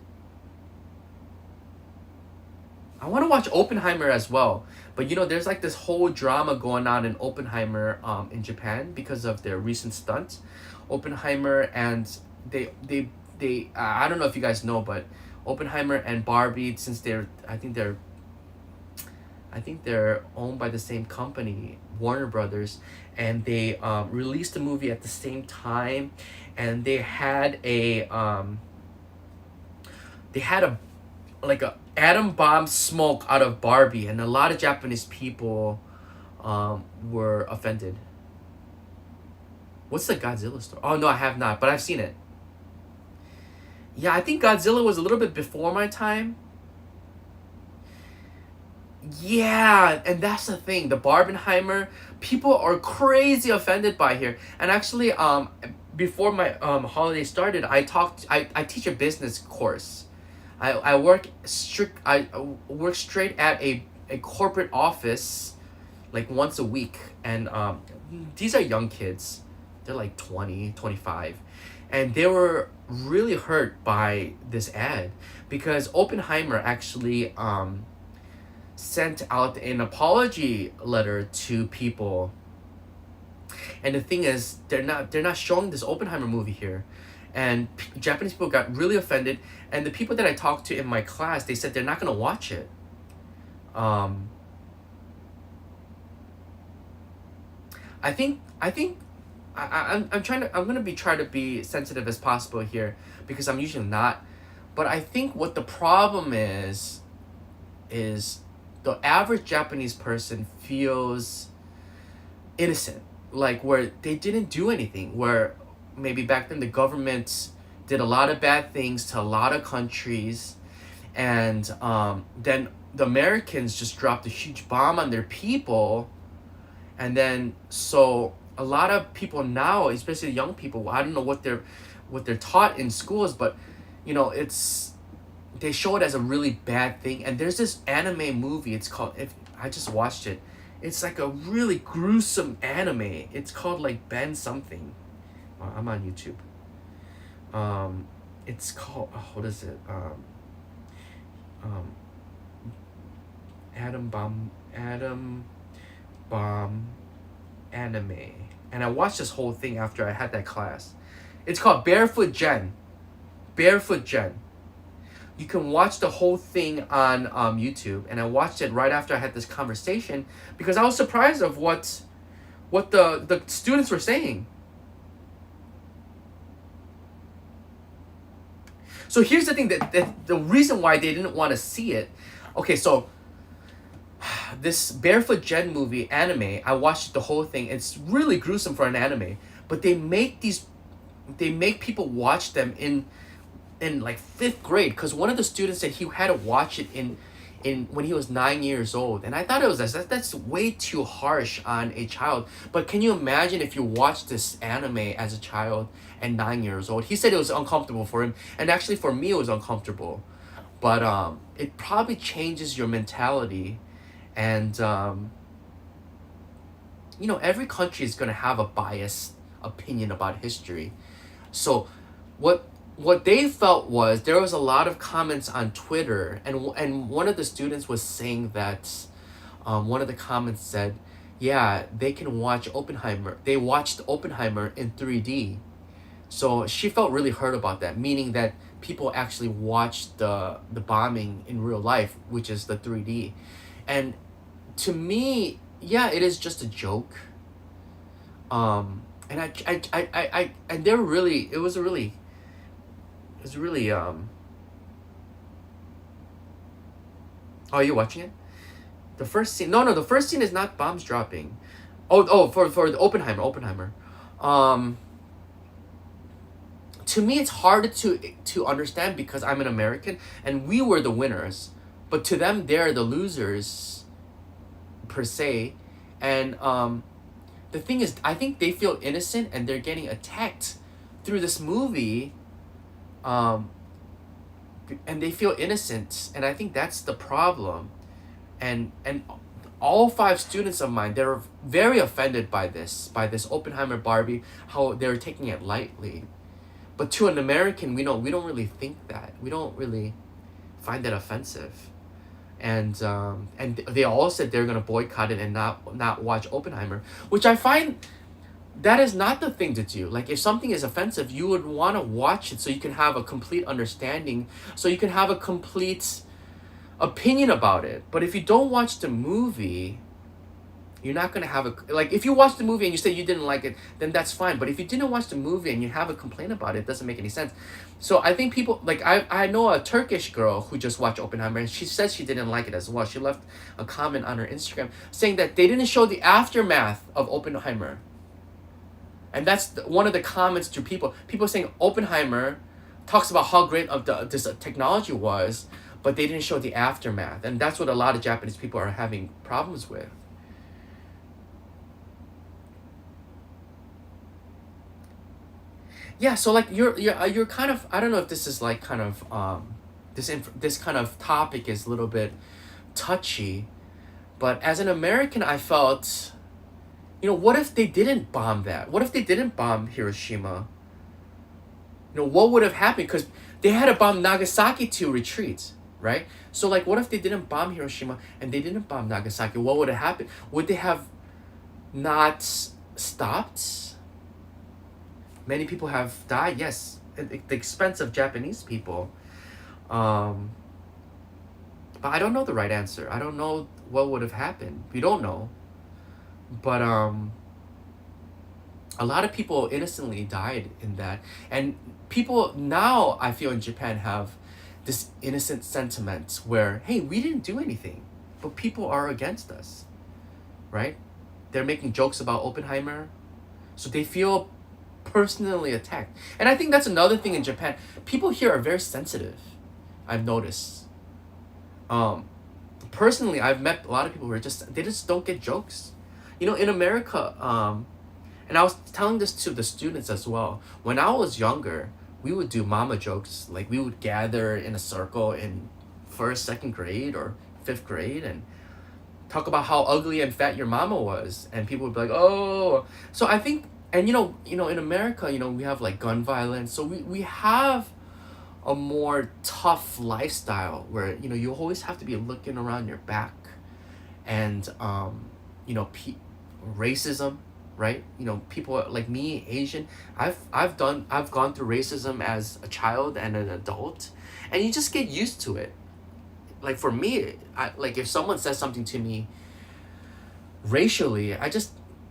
Speaker 1: I want to watch Oppenheimer as well, but there's like this whole drama going on in Oppenheimer in Japan because of their recent stunt. Oppenheimer and they I don't know if you guys know, but Oppenheimer and Barbie, since I think they're owned by the same company, Warner Brothers, and they released the movie at the same time, and they had a like a atom bomb smoke out of Barbie, and a lot of Japanese people were offended. What's the Godzilla story? Oh no, I have not, but I've seen it. Yeah, I think Godzilla was a little bit before my time. Yeah, and that's the thing. The Barbenheimer, people are crazy offended by here. And actually, before my holiday started, I teach a business course. I work straight at a corporate office, like once a week, and these are young kids. They're like 20, 25, and they were really hurt by this ad because Oppenheimer actually sent out an apology letter to people. And the thing is, they're not showing this Oppenheimer movie here, and Japanese people got really offended. And the people that I talked to in my class, they said they're not gonna watch it. I'm gonna try to be sensitive as possible here because I'm usually not, but I think what the problem is the average Japanese person feels innocent, like where they didn't do anything, where maybe back then the government did a lot of bad things to a lot of countries, and then the Americans just dropped a huge bomb on their people, and then so a lot of people now, especially young people, I don't know what they're taught in schools, but they show it as a really bad thing. And there's this anime movie, it's called, I just watched it, it's like a really gruesome anime. It's called like Ben something. I'm on YouTube. It's called, what is it? Atom Bomb Anime. And I watched this whole thing after I had that class. It's called Barefoot Gen. You can watch the whole thing on YouTube, and I watched it right after I had this conversation because I was surprised of what the students were saying. So here's the thing, that the reason why they didn't want to see it. Okay, so this Barefoot Gen movie anime, I watched the whole thing. It's really gruesome for an anime, but they make people watch them in like 5th grade, because one of the students said he had to watch it in when he was 9 years old, and I thought it was that's way too harsh on a child. But can you imagine if you watched this anime as a child and 9 years old? He said it was uncomfortable for him, and actually for me it was uncomfortable. But it probably changes your mentality, and every country is going to have a biased opinion about history. So what they felt was there was a lot of comments on Twitter, and one of the students was saying that one of the comments said, yeah, they can watch Oppenheimer. They watched Oppenheimer in 3D. So she felt really hurt about that, meaning that people actually watched the bombing in real life, which is the 3D. And to me, yeah, it is just a joke. And and they're really, it was really, oh, you watching it? The first scene, no, the first scene is not bombs dropping. For the Oppenheimer. To me, it's hard to understand because I'm an American and we were the winners, but to them, they're the losers, per se. And the thing is, I think they feel innocent and they're getting attacked through this movie, and they feel innocent, and I think that's the problem. And all 5 students of mine, they're very offended by this Oppenheimer Barbie, how they're taking it lightly. But to an American, we don't really think that. We don't really find that offensive. And they all said they're gonna boycott it and not watch Oppenheimer, which I find that is not the thing to do. Like, if something is offensive, you would want to watch it so you can have a complete understanding, so you can have a complete opinion about it. But if you don't watch the movie, you're not gonna have like, if you watch the movie and you say you didn't like it, then that's fine. But if you didn't watch the movie and you have a complaint about it, it doesn't make any sense. So I think people, like, I know a Turkish girl who just watched Oppenheimer, and she says she didn't like it as well. She left a comment on her Instagram saying that they didn't show the aftermath of Oppenheimer. And that's one of the comments to people saying Oppenheimer talks about how great of this technology was, but they didn't show the aftermath. And that's what a lot of Japanese people are having problems with. Yeah, so like you're kind of, I don't know if this is like kind of this kind of topic is a little bit touchy, but as an American, I felt, what if they didn't bomb that? What if they didn't bomb Hiroshima? What would have happened? Because they had to bomb Nagasaki to retreat, right? So like, what if they didn't bomb Hiroshima and they didn't bomb Nagasaki? What would have happened? Would they have not stopped? Many people have died, yes, at the expense of Japanese people. But I don't know the right answer. I don't know what would have happened. We don't know. But a lot of people innocently died in that. And people now, I feel, in Japan have this innocent sentiment where, hey, we didn't do anything, but people are against us, right? They're making jokes about Oppenheimer, so they feel personally attacked. And I think that's another thing in Japan. People here are very sensitive, I've noticed. Personally, I've met a lot of people who are they just don't get jokes. In America, and I was telling this to the students as well. When I was younger, we would do mama jokes. Like, we would gather in a circle in 1st, 2nd grade or 5th grade and talk about how ugly and fat your mama was, and people would be like, oh. So I think, and in America, we have like gun violence, so we have a more tough lifestyle where you always have to be looking around your back, and racism, right? People like me, Asian, I've gone through racism as a child and an adult, and you just get used to it. Like, for me, like, if someone says something to me racially, I just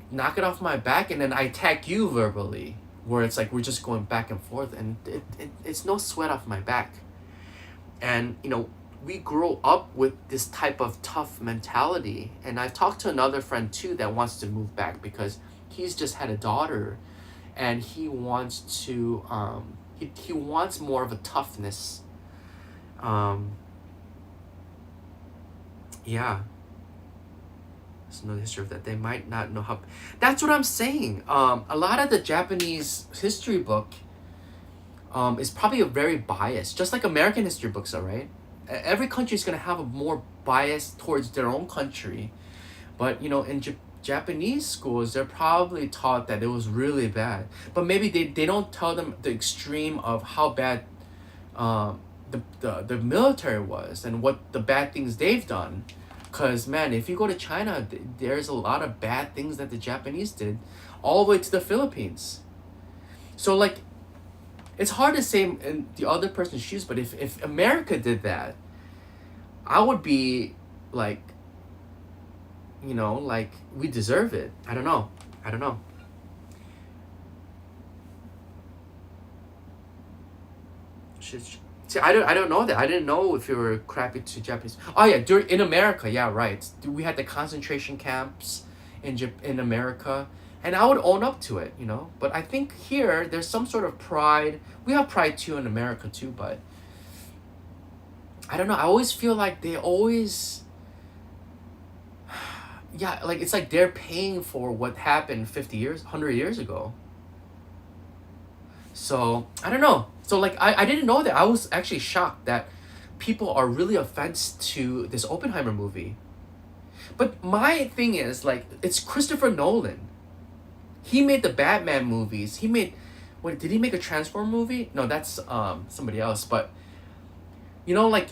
Speaker 1: knock it off my back, and then I attack you verbally, where it's like we're just going back and forth, and it's no sweat off my back. And we grow up with this type of tough mentality. And I've talked to another friend too that wants to move back because he's just had a daughter, and he wants to He wants more of a toughness. Yeah. There's no history of that. They might not know how. That's what I'm saying. A lot of the Japanese history book is probably a very biased, just like American history books are, right? Every country is going to have a more bias towards their own country. But, you know, in Japanese schools, they're probably taught that it was really bad. But maybe they don't tell them the extreme of how bad the military was and what the bad things they've done. Because, man, if you go to China, there's a lot of bad things that the Japanese did all the way to the Philippines. So, like, it's hard to say in the other person's shoes, but if America did that, I would be like, you know, like, we deserve it. I don't know. See, I don't know that. I didn't know if you were crappy to Japanese. Oh yeah, in America, yeah, right. We had the concentration camps in America, and I would own up to it, you know. But I think here there's some sort of pride. We have pride too in America too, but I don't know. I always feel like they always, yeah, like it's like they're paying for what happened 50 years, 100 years ago. So I don't know. So like I didn't know that. I was actually shocked that people are really offensive to this Oppenheimer movie. But my thing is, like, it's Christopher Nolan. He made the Batman movies. He made, what, did he make a Transform movie? No, that's somebody else. But you know, like,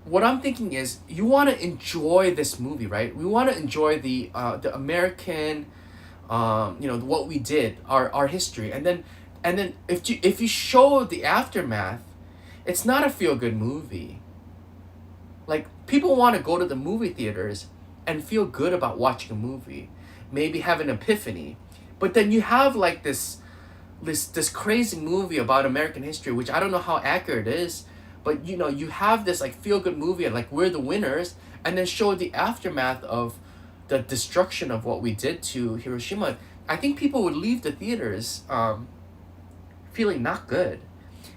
Speaker 1: what I'm thinking is, you want to enjoy this movie, right? We want to enjoy the American, you know, what we did, our history, and then if you show the aftermath, it's not a feel good movie. Like, people want to go to the movie theaters and feel good about watching a movie, maybe have an epiphany, but then you have like this crazy movie about American history, which I don't know how accurate it is, but you know, you have this like feel good movie and like we're the winners, and then show the aftermath of the destruction of what we did to Hiroshima. I think people would leave the theaters feeling not good.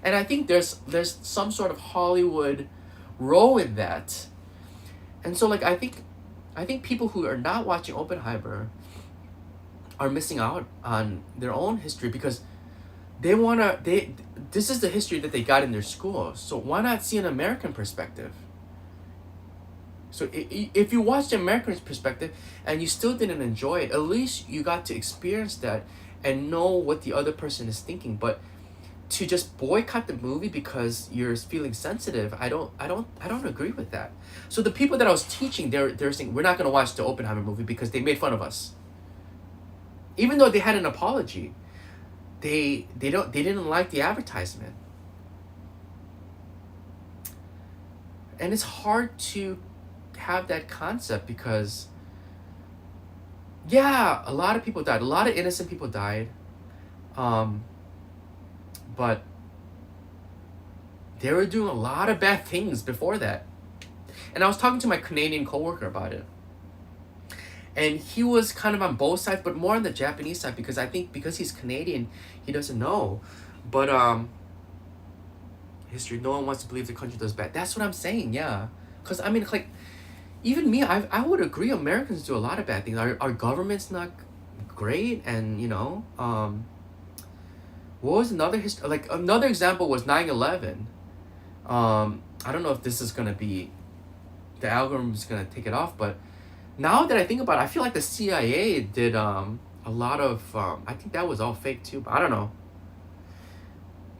Speaker 1: And I think there's some sort of Hollywood role in that. And so like I think people who are not watching Oppenheimer are missing out on their own history, because this is the history that they got in their school. So why not see an American perspective? So if you watch the American perspective and you still didn't enjoy it, at least you got to experience that and know what the other person is thinking. But to just boycott the movie because you're feeling sensitive, I don't agree with that. So the people that I was teaching, they're saying, we're not going to watch the Oppenheimer movie because they made fun of us. Even though they had an apology, they didn't like the advertisement. And it's hard to have that concept because, yeah, a lot of people died. A lot of innocent people died. But they were doing a lot of bad things before that. And I was talking to my Canadian coworker about it. And he was kind of on both sides, but more on the Japanese side, because I think because he's Canadian, he doesn't know. But history, no one wants to believe the country does bad. That's what I'm saying, yeah. Because, I mean, like, even me, I would agree Americans do a lot of bad things. Our government's not great, and, you know, what was another another example was 9/11. I don't know if this is going to be, the algorithm is going to take it off, but now that I think about it, I feel like the CIA did a lot of, I think that was all fake too, but I don't know.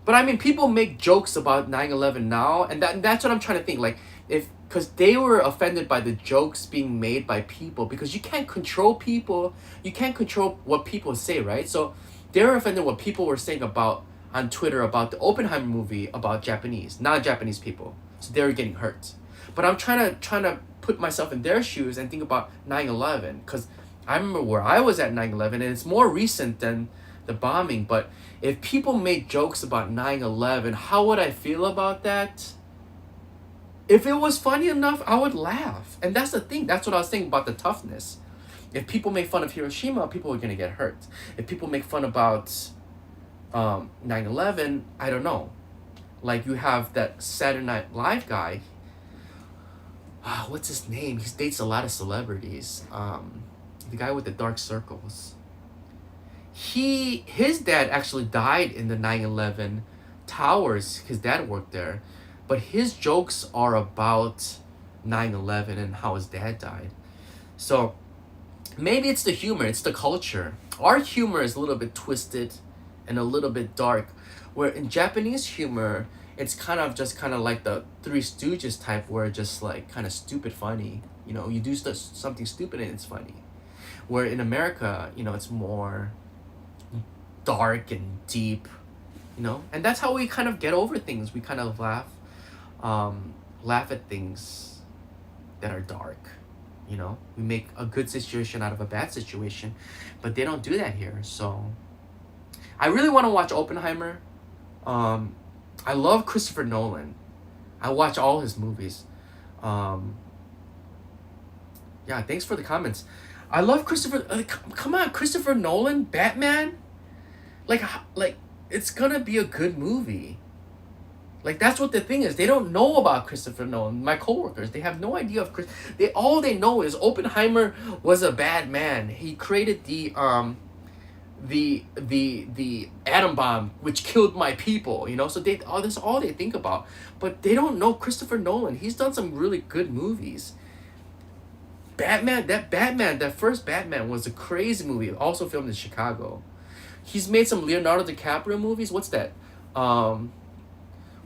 Speaker 1: But I mean, people make jokes about 9/11 now, and that's what I'm trying to think. Like, because they were offended by the jokes being made by people, because you can't control people, you can't control what people say, right? So they were offended what people were saying about on Twitter about the Oppenheimer movie about non-Japanese people. So they were getting hurt. But I'm trying to put myself in their shoes and think about 9/11, because I remember where I was at 9/11, and it's more recent than the bombing. But if people made jokes about 9/11, how would I feel about that? If it was funny enough, I would laugh. And that's the thing. That's what I was saying about the toughness. If people make fun of Hiroshima, people are going to get hurt. If people make fun about 9/11, I don't know. Like you have that Saturday Night Live guy. What's his name? He dates a lot of celebrities. The guy with the dark circles. His dad actually died in the 9/11 towers. His dad worked there, but his jokes are about 9/11 and how his dad died. So maybe it's the humor, it's the culture. Our humor is a little bit twisted and a little bit dark, where in Japanese humor, it's kind of like the Three Stooges type, where just like kind of stupid funny. You know, you do something stupid and it's funny. Where in America, you know, it's more dark and deep, you know, and that's how we kind of get over things. We kind of laugh at things that are dark. You know, we make a good situation out of a bad situation, but they don't do that here. So I really want to watch Oppenheimer. I love Christopher Nolan. I watch all his movies. Yeah, thanks for the comments. I love Christopher. Come on, Christopher Nolan, Batman. Like it's gonna be a good movie. Like that's what the thing is. They don't know about Christopher Nolan. My coworkers, they have no idea of Chris. All they know is Oppenheimer was a bad man. He created the atom bomb which killed my people. You know, so that's all they think about. But they don't know Christopher Nolan. He's done some really good movies. That first Batman was a crazy movie. Also filmed in Chicago. He's made some Leonardo DiCaprio movies. What's that?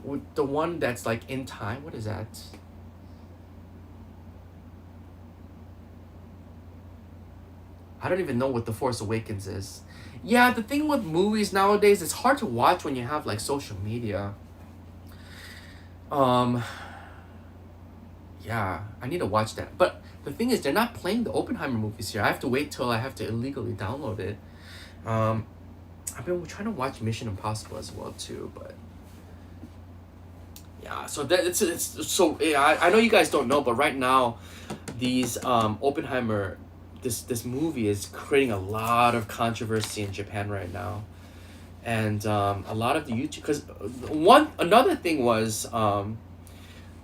Speaker 1: With the one that's like in time. What is that? I don't even know what The Force Awakens is. Yeah, the thing with movies nowadays, it's hard to watch when you have like social media. Yeah, I need to watch that. But the thing is, they're not playing the Oppenheimer movies here. I have to wait till I have to illegally download it. I've been trying to watch Mission Impossible as well too, but yeah. So that it's so yeah. I know you guys don't know, but right now, these Oppenheimer, this movie is creating a lot of controversy in Japan right now, and a lot of the YouTube because another thing was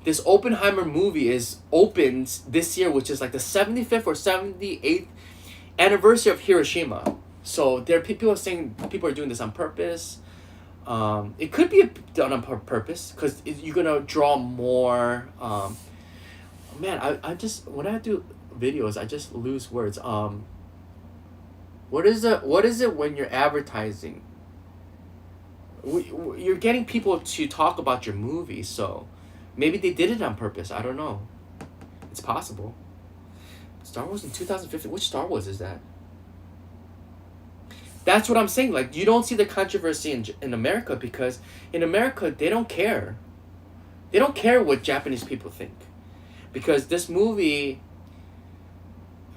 Speaker 1: this Oppenheimer movie is opened this year, which is like the 75th or 78th anniversary of Hiroshima. So there are people saying people are doing this on purpose. It could be done on purpose because you're gonna draw more. Man, I just when I do videos, I just lose words. What is it when you're advertising? You're getting people to talk about your movie, so maybe they did it on purpose. I don't know. It's possible. Star Wars in 2015. Which Star Wars is that? That's what I'm saying. Like, you don't see the controversy in America because in America, they don't care. They don't care what Japanese people think. Because this movie,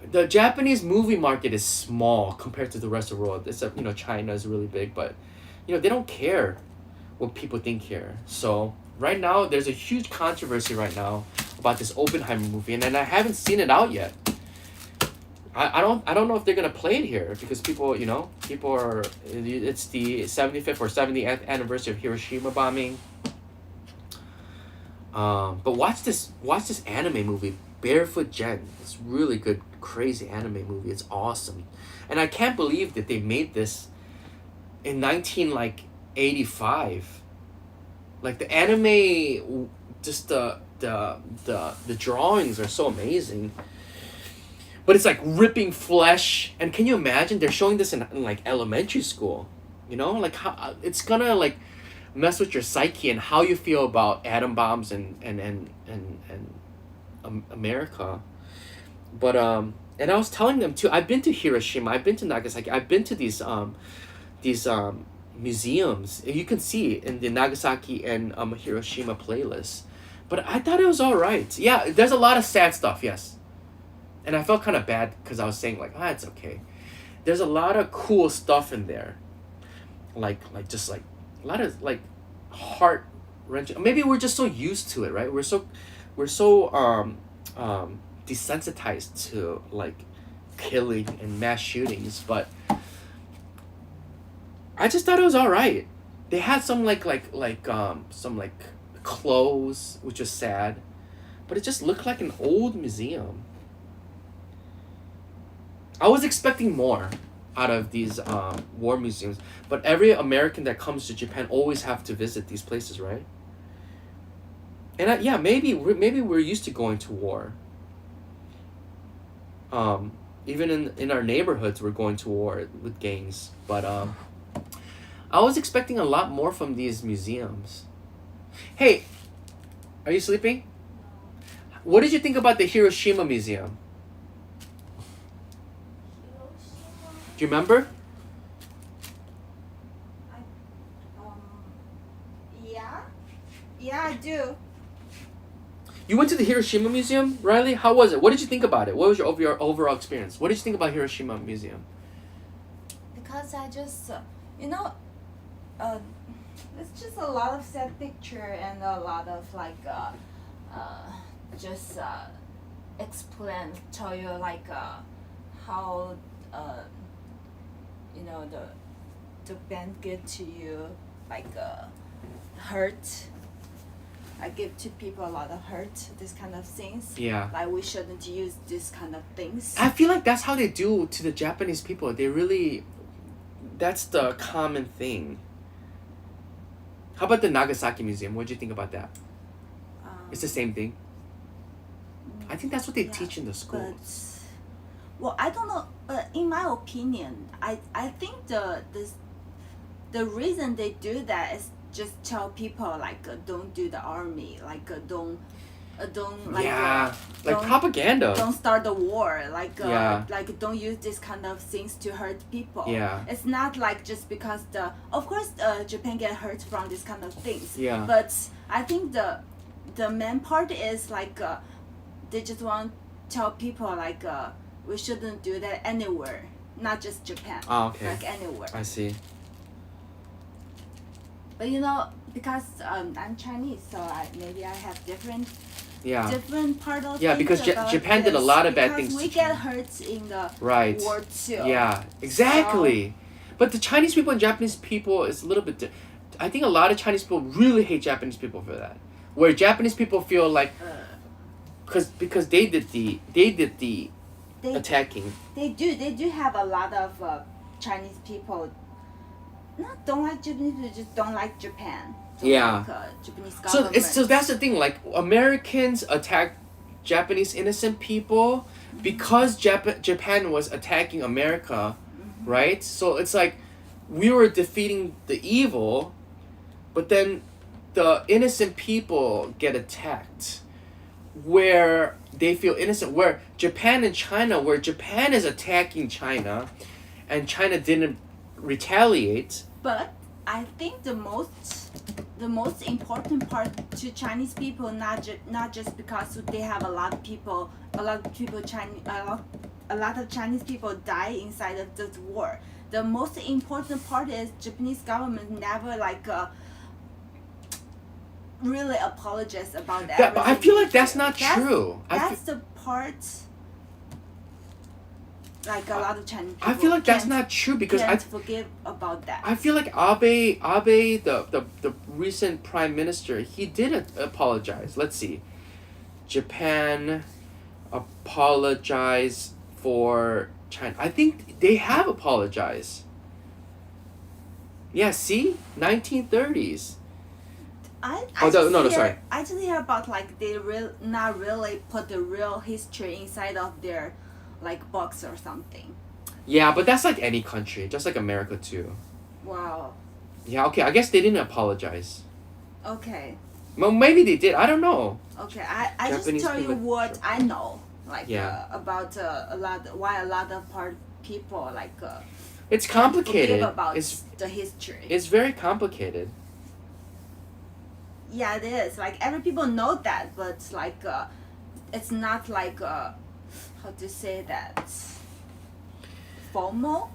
Speaker 1: the Japanese movie market is small compared to the rest of the world. Except, you know, China is really big. But, you know, they don't care what people think here. So, right now, there's a huge controversy right now about this Oppenheimer movie. And I haven't seen it out yet. I don't know if they're gonna play it here because people are it's the 75th or 70th anniversary of Hiroshima bombing. But watch this anime movie, Barefoot Gen. It's really good, crazy anime movie. It's awesome, and I can't believe that they made this in 1985. Like the anime, just the drawings are so amazing. But it's like ripping flesh, and can you imagine they're showing this in like elementary school, you know, like how it's gonna like mess with your psyche and how you feel about atom bombs and America. But and I was telling them too. I've been to Hiroshima. I've been to Nagasaki. I've been to these museums. You can see in the Nagasaki and Hiroshima playlist. But I thought it was all right. Yeah, there's a lot of sad stuff. Yes. And I felt kind of bad because I was saying like, it's okay. There's a lot of cool stuff in there, like just like a lot of like heart wrenching. Maybe we're just so used to it, right? We're so desensitized to like killing and mass shootings. But I just thought it was all right. They had some some like clothes, which was sad, but it just looked like an old museum. I was expecting more out of these war museums, but every American that comes to Japan always have to visit these places, right? And yeah, maybe we're used to going to war. Even in our neighborhoods, we're going to war with gangs, but I was expecting a lot more from these museums. Hey, are you sleeping? What did you think about the Hiroshima Museum? Do you remember?
Speaker 2: Yeah, I do.
Speaker 1: You went to the Hiroshima Museum, Riley? How was it? What did you think about it? What was your overall experience? What did you think about Hiroshima Museum?
Speaker 2: Because I just, it's just a lot of sad picture and a lot of just explain, tell you how the band get to you hurt. I give to people a lot of hurt, this kind of things.
Speaker 1: Yeah.
Speaker 2: Like we shouldn't use this kind of things.
Speaker 1: I feel like that's how they do to the Japanese people. They really, that's the common thing. How about the Nagasaki Museum? What do you think about that? It's the same thing. I think that's what they teach in the schools.
Speaker 2: Well, I don't know. In my opinion, I think the reason they do that is just tell people don't do the army, don't
Speaker 1: propaganda.
Speaker 2: Don't start the war,
Speaker 1: Yeah.
Speaker 2: don't use this kind of things to hurt people.
Speaker 1: Yeah.
Speaker 2: It's not just because of course Japan get hurt from this kind of things.
Speaker 1: Yeah.
Speaker 2: But I think the main part is they just want to tell people we shouldn't do that anywhere, not just Japan.
Speaker 1: Oh, okay.
Speaker 2: Anywhere.
Speaker 1: I see.
Speaker 2: But because I'm Chinese, so maybe I have different part of
Speaker 1: because
Speaker 2: about
Speaker 1: Japan did a
Speaker 2: this,
Speaker 1: lot of bad
Speaker 2: because
Speaker 1: things
Speaker 2: we
Speaker 1: to
Speaker 2: get
Speaker 1: China.
Speaker 2: hurt in the
Speaker 1: Right.
Speaker 2: war too.
Speaker 1: Yeah, exactly. But the Chinese people and Japanese people is a little bit I think a lot of Chinese people really hate Japanese people for that. Where Japanese people feel like because they did the attacking.
Speaker 2: They do have a lot of Chinese people don't like Japanese people, just don't like Japan.
Speaker 1: Yeah.
Speaker 2: Japanese government.
Speaker 1: So that's the thing. Americans attack Japanese innocent people because Japan was attacking America, right? So it's we were defeating the evil, but then the innocent people get attacked, where they feel innocent. Where Japan and China, where Japan is attacking China, and China didn't retaliate.
Speaker 2: But I think the most important part to Chinese people, not just because they have a lot of Chinese people die inside of this war. The most important part is Japanese government never really apologize about that.
Speaker 1: But I feel like that's not true.
Speaker 2: That's the part. A lot of Chinese people
Speaker 1: I feel like that's not true because
Speaker 2: can't forgive about that.
Speaker 1: I feel like Abe, the recent prime minister, he did apologize. Let's see. Japan apologize for China. I think they have apologized. Yeah, see? 1930s.
Speaker 2: I just hear about they not really put the real history inside of their books or something.
Speaker 1: Yeah, but that's any country, just like America too.
Speaker 2: Wow.
Speaker 1: Yeah, okay, I guess they didn't apologize.
Speaker 2: Okay.
Speaker 1: Well, maybe they did. I don't know.
Speaker 2: Okay, I just tell you what I know, about why a lot of people
Speaker 1: it's complicated.
Speaker 2: About the history.
Speaker 1: It's very complicated.
Speaker 2: Yeah, it is. Every people know that, but it's not how to say that? FOMO?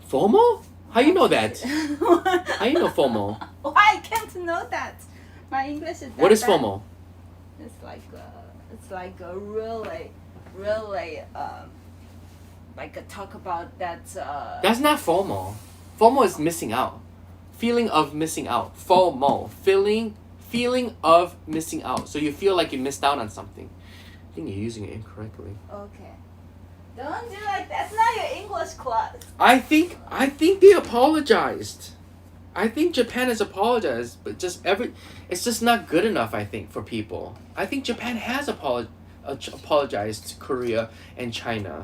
Speaker 1: FOMO? How you know that? How you know FOMO?
Speaker 2: Why I can't know that? My English is.
Speaker 1: What is FOMO?
Speaker 2: It's a really talk about that.
Speaker 1: That's not FOMO. FOMO is missing out. Feeling of missing out. FOMO. Feeling of missing out. So you feel like you missed out on something. I think you're using it incorrectly.
Speaker 2: Okay. Don't do like that's not your English class.
Speaker 1: I think they apologized. I think Japan has apologized, but it's just not good enough, I think, for people. I think Japan has apologized to Korea and China.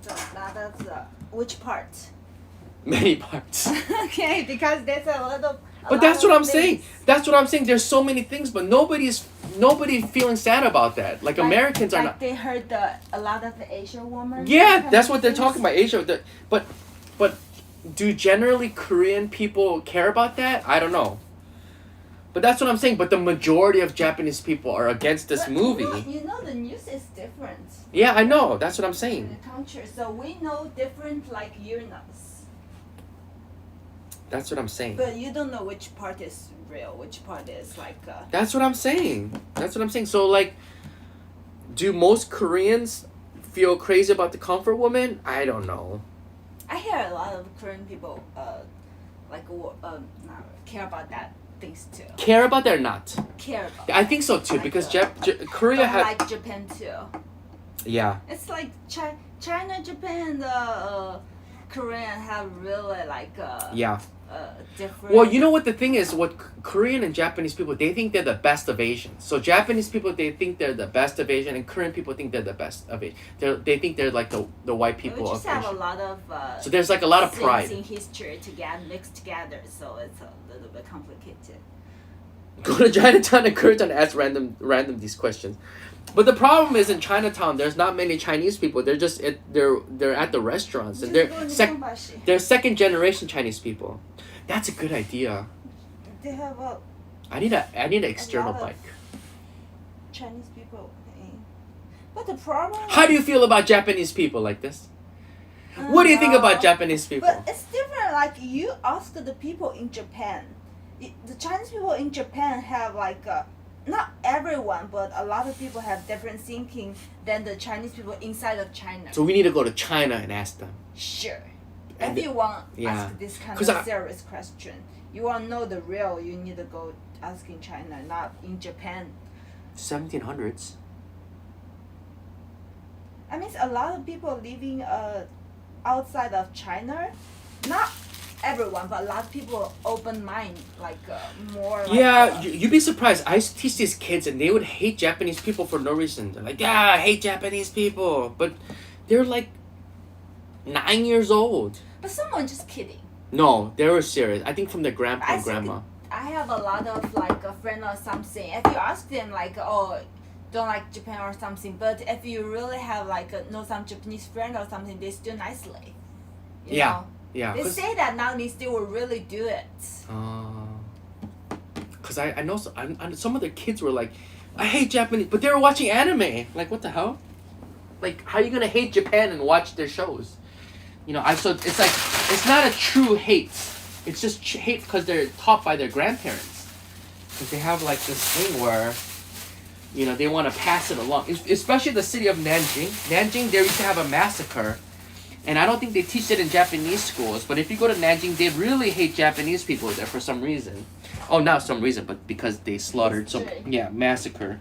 Speaker 2: So now that's which part?
Speaker 1: Many parts.
Speaker 2: Okay, because there's a little.
Speaker 1: But that's what I'm saying. That's what I'm saying. There's so many things, but nobody feeling sad about that. Like Americans are not.
Speaker 2: They heard a lot of the Asian women.
Speaker 1: Yeah, that's what they're talking about. Asia, but do generally Korean people care about that? I don't know. But that's what I'm saying. But the majority of Japanese people are against this movie.
Speaker 2: You know the news is different.
Speaker 1: Yeah, I know. That's what I'm
Speaker 2: In
Speaker 1: saying.
Speaker 2: the country, so we know different like yearnings.
Speaker 1: That's what I'm saying.
Speaker 2: But you don't know which part is real, which part is like.
Speaker 1: That's what I'm saying. That's what I'm saying. So like, do most Koreans feel crazy about the comfort woman? I don't know.
Speaker 2: I hear a lot of Korean people care about that things too.
Speaker 1: Care about that or not?
Speaker 2: Care about.
Speaker 1: I think so too,
Speaker 2: like
Speaker 1: because
Speaker 2: Korea
Speaker 1: Korea has.
Speaker 2: like Japan too.
Speaker 1: Yeah.
Speaker 2: It's like China, Japan, Korean have really like
Speaker 1: Yeah.
Speaker 2: different.
Speaker 1: Well, you know what the thing is? What Korean and Japanese people, they think they're the best of Asians. So Japanese people, they think they're the best of Asian, and Korean people think they're the best of Asian. They think they're like the white people
Speaker 2: We
Speaker 1: of
Speaker 2: just have
Speaker 1: Asia.
Speaker 2: a lot of.
Speaker 1: So there's like a lot of pride.
Speaker 2: Things in history mixed together, so it's a little bit complicated.
Speaker 1: Go to Chinatown and Koreatown and ask random these questions. But the problem is in Chinatown, there's not many Chinese people. They're just they're at the restaurants and they're second generation Chinese people. That's a good idea.
Speaker 2: They have a.
Speaker 1: I need an external
Speaker 2: lot of
Speaker 1: bike.
Speaker 2: Chinese people, but the problem.
Speaker 1: How do you feel about Japanese people like this? What do you think about Japanese people?
Speaker 2: But it's different. Like you ask the people in Japan, the Chinese people in Japan have like not everyone, but a lot of people have different thinking than the Chinese people inside of China.
Speaker 1: So we need to go to China and ask them.
Speaker 2: Sure.
Speaker 1: And
Speaker 2: If you want
Speaker 1: yeah.
Speaker 2: ask this kind
Speaker 1: 'Cause
Speaker 2: of serious question, you want to know the real, you need to go ask in China, not in Japan.
Speaker 1: 1700s.
Speaker 2: I mean, a lot of people living outside of China, not everyone, but a lot of people open mind, like more.
Speaker 1: Yeah, you'd be surprised. I used to teach these kids, and they would hate Japanese people for no reason. They're like, I hate Japanese people, but they're like 9 years old.
Speaker 2: But someone just kidding.
Speaker 1: No, they were serious. I think from their grandpa and grandma.
Speaker 2: I have a lot of like a friend or something. If you ask them like, oh, don't like Japan or something, but if you really have like know some Japanese friend or something, they still nicely. You
Speaker 1: Yeah.
Speaker 2: know?
Speaker 1: Yeah.
Speaker 2: They say that now means they will really do it.
Speaker 1: Cause I know some of the kids were like, I hate Japanese, but they were watching anime. Like what the hell? Like how are you gonna hate Japan and watch their shows? You know, so it's like it's not a true hate. It's just hate because they're taught by their grandparents. Because they have like this thing where, you know, they want to pass it along. Especially the city of Nanjing. Nanjing, they used to have a massacre. And I don't think they teach it in Japanese schools. But if you go to Nanjing, they really hate Japanese people there for some reason. Oh, not some reason, but because they slaughtered some... Yeah, massacre.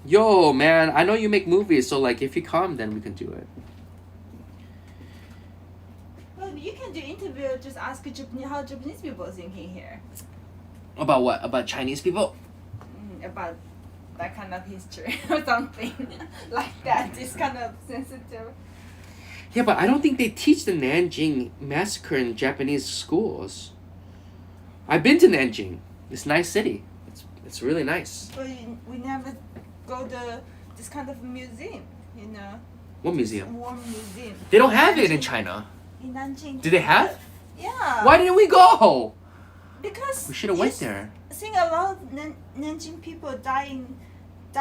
Speaker 1: Yo, man, I know you make movies, so like if you come, then we can do it.
Speaker 2: Well, you can do interview. Just ask how Japanese people are thinking here.
Speaker 1: About what? About Chinese people?
Speaker 2: About that kind of history or something like that. It's kind of sensitive.
Speaker 1: Yeah, but I don't think they teach the Nanjing massacre in Japanese schools. I've been to Nanjing. It's a nice city. It's really nice.
Speaker 2: But we never go to this kind of museum, you know.
Speaker 1: What museum?
Speaker 2: War museum.
Speaker 1: They don't have it in China.
Speaker 2: In Nanjing.
Speaker 1: Do they have?
Speaker 2: Yeah.
Speaker 1: Why didn't we go?
Speaker 2: Because
Speaker 1: We should have went there.
Speaker 2: I think a lot of Nanjing people die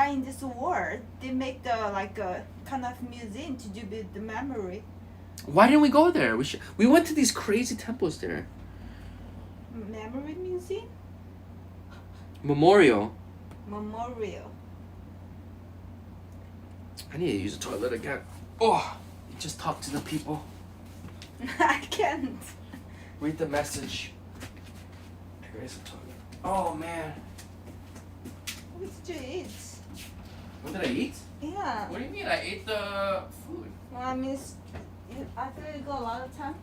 Speaker 2: in this war. They make the like a kind of museum to do with the memory.
Speaker 1: Why didn't we go there? We went to these crazy temples there.
Speaker 2: Memory museum?
Speaker 1: Memorial.
Speaker 2: Memorial.
Speaker 1: I need to use the toilet again. Oh, Just talk to the people.
Speaker 2: I can't.
Speaker 1: Read the message. Oh man.
Speaker 2: What did you eat?
Speaker 1: What did I eat?
Speaker 2: Yeah.
Speaker 1: What do you mean? I ate the food.
Speaker 2: Well, I mean, I feel you go a lot of time.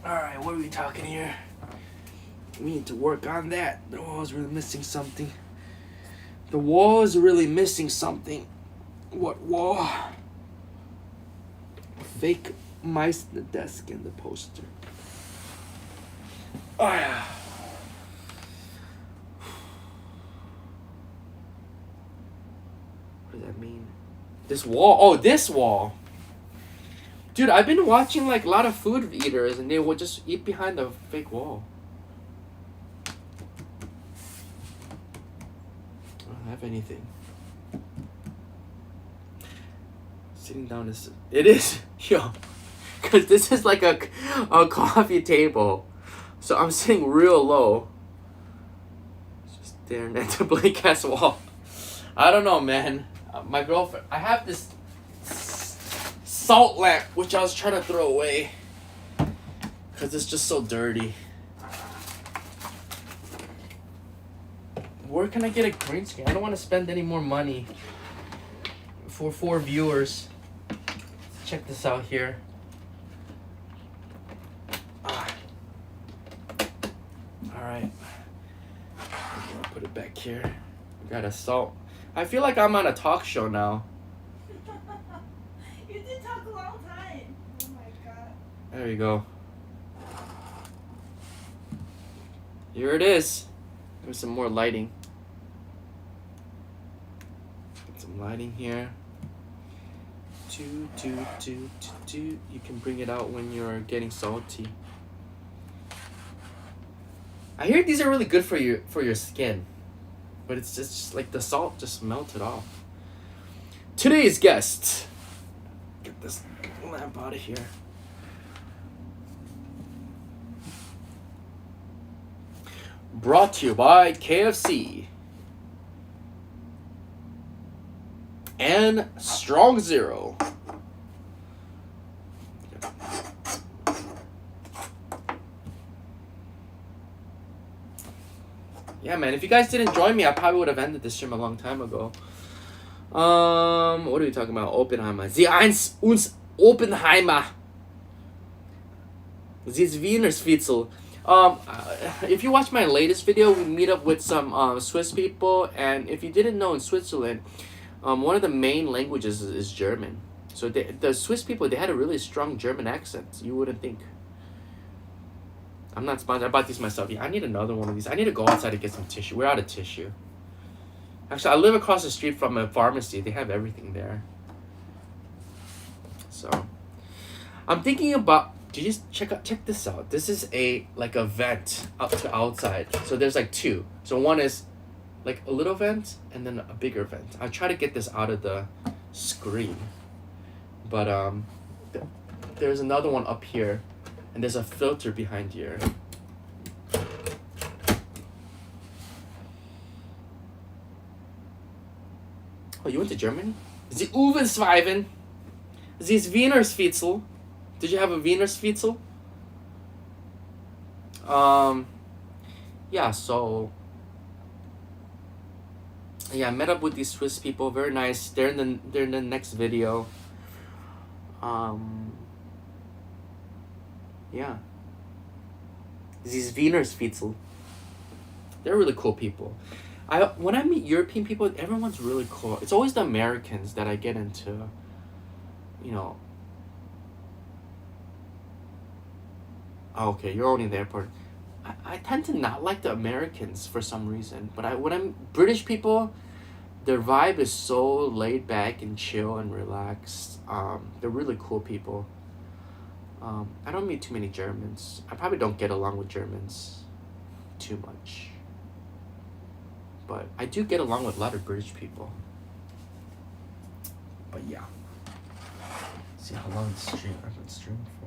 Speaker 1: Alright, what are we talking here? We need to work on that. The wall's really missing something. The wall is really missing something. What wall? Fake mice in the desk and the poster. Oh yeah. What does that mean? This wall? Oh, this wall. Dude, I've been watching like a lot of food eaters and they will just eat behind the fake wall. I don't have anything. Sitting down is... It is! Yo. Because this is like a coffee table. So I'm sitting real low. Just staring at the blank ass wall. I don't know, man. My girlfriend... I have this salt lamp, which I was trying to throw away. Because it's just so dirty. Where can I get a green screen? I don't want to spend any more money for 4 viewers. Check this out here. Alright. I'll put it back here. We got a salt. I feel like I'm on a talk show now.
Speaker 2: You did talk a long time. Oh my god.
Speaker 1: There you go. Here it is. There's some more lighting. Get some lighting here. You can bring it out when you're getting salty. I hear these are really good for your skin, but it's just like the salt just melted off. Today's guest. Get this lamp out of here. Brought to you by KFC and Strong Zero. Yeah, man, if you guys didn't join me, I probably would have ended this stream a long time ago. What are we talking about? Oppenheimer. Sie eins uns Oppenheimer. Sie ist Wiener Schnitzel. If you watch my latest video, we meet up with some Swiss people, and if you didn't know, in Switzerland, one of the main languages is German. So the Swiss people, they had a really strong German accent. You wouldn't think. I'm not sponsored. I bought these myself. Yeah, I need another one of these. I need to go outside to get some tissue. We're out of tissue. Actually, I live across the street from a pharmacy. They have everything there. So, I'm thinking about... Check this out. This is a vent up to outside. So there's like 2. So one is like a little vent and then a bigger vent. I try to get this out of the screen, but there's another one up here, and there's a filter behind here. Oh, you went to Germany? Sie Uwensweiven. Sie ist Wiener Schnitzel. Did you have a Wiener Schnitzel? Yeah, so yeah, I met up with these Swiss people, very nice. They're in the next video. Yeah. These Wiener Schnitzel. They're really cool people. When I meet European people, everyone's really cool. It's always the Americans that I get into, you know. Oh, okay, you're already in the airport. I tend to not like the Americans for some reason, but when I'm British people, their vibe is so laid back and chill and relaxed. They're really cool people. I don't meet too many Germans. I probably don't get along with Germans too much. But I do get along with a lot of British people. But yeah. Let's see how long I've been streaming for.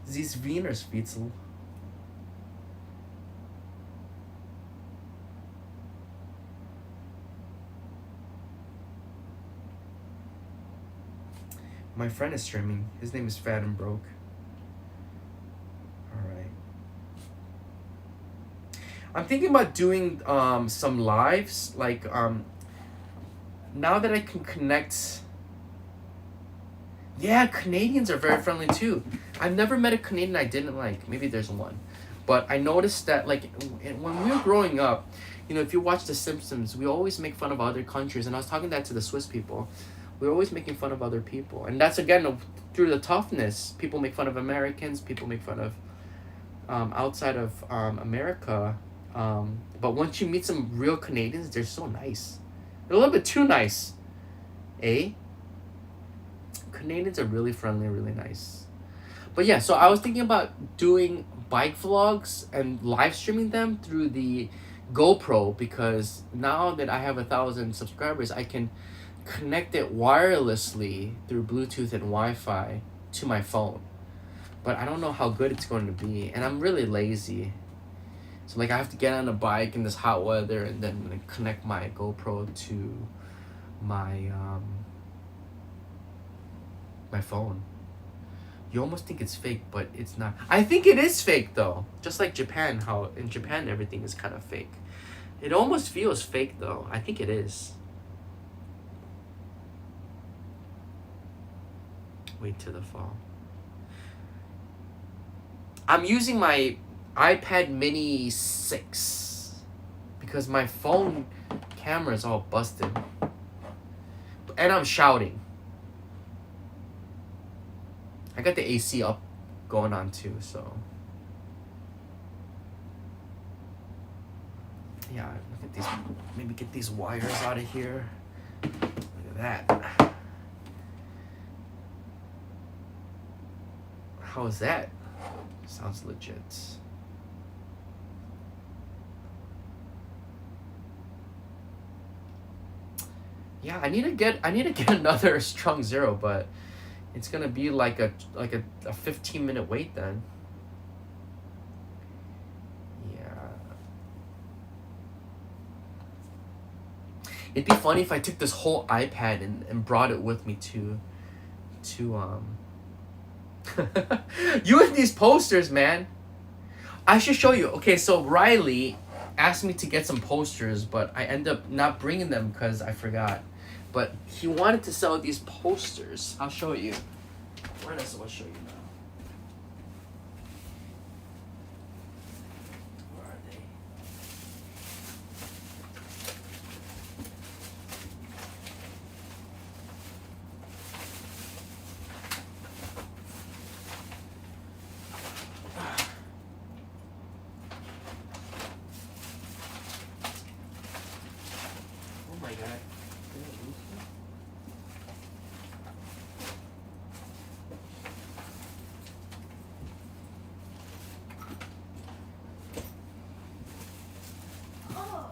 Speaker 1: These Wiener Schnitzel. My friend is streaming. His name is Fat and Broke. Alright. I'm thinking about doing some lives. Like now that I can connect. Yeah, Canadians are very friendly too. I've never met a Canadian I didn't like. Maybe there's one. But I noticed that like when we were growing up, you know, if you watch The Simpsons, we always make fun of other countries. And I was talking that to the Swiss people. We're always making fun of other people. And that's, again, through the toughness. People make fun of Americans. People make fun of outside of America. But once you meet some real Canadians, they're so nice. They're a little bit too nice. Eh? Canadians are really friendly, really nice. But yeah, so I was thinking about doing bike vlogs and live streaming them through the GoPro, because now that I have 1,000 subscribers, I can connect it wirelessly through Bluetooth and Wi-Fi to my phone. But I don't know how good it's going to be, and I'm really lazy. So like I have to get on a bike in this hot weather and then like, connect my GoPro to my my phone. You almost think it's fake, but it's not. I think it is fake though. Just like Japan, how in Japan everything is kind of fake. It almost feels fake though. I think it is. Wait till the fall. I'm using my iPad mini 6 because my phone camera is all busted. And I'm shouting. I got the AC up going on too, so. Yeah, look at these. Maybe get these wires out of here. Look at that. How is that? Sounds legit. Yeah, I need to get another Strong Zero, but it's gonna be like a 15-minute wait then. Yeah. It'd be funny if I took this whole iPad and brought it with me to you and these posters, man. I should show you. Okay, so Riley asked me to get some posters, but I end up not bringing them because I forgot. But he wanted to sell these posters. I'll show you. Where else will I show you now? Where are they? Oh my god.
Speaker 2: Oh.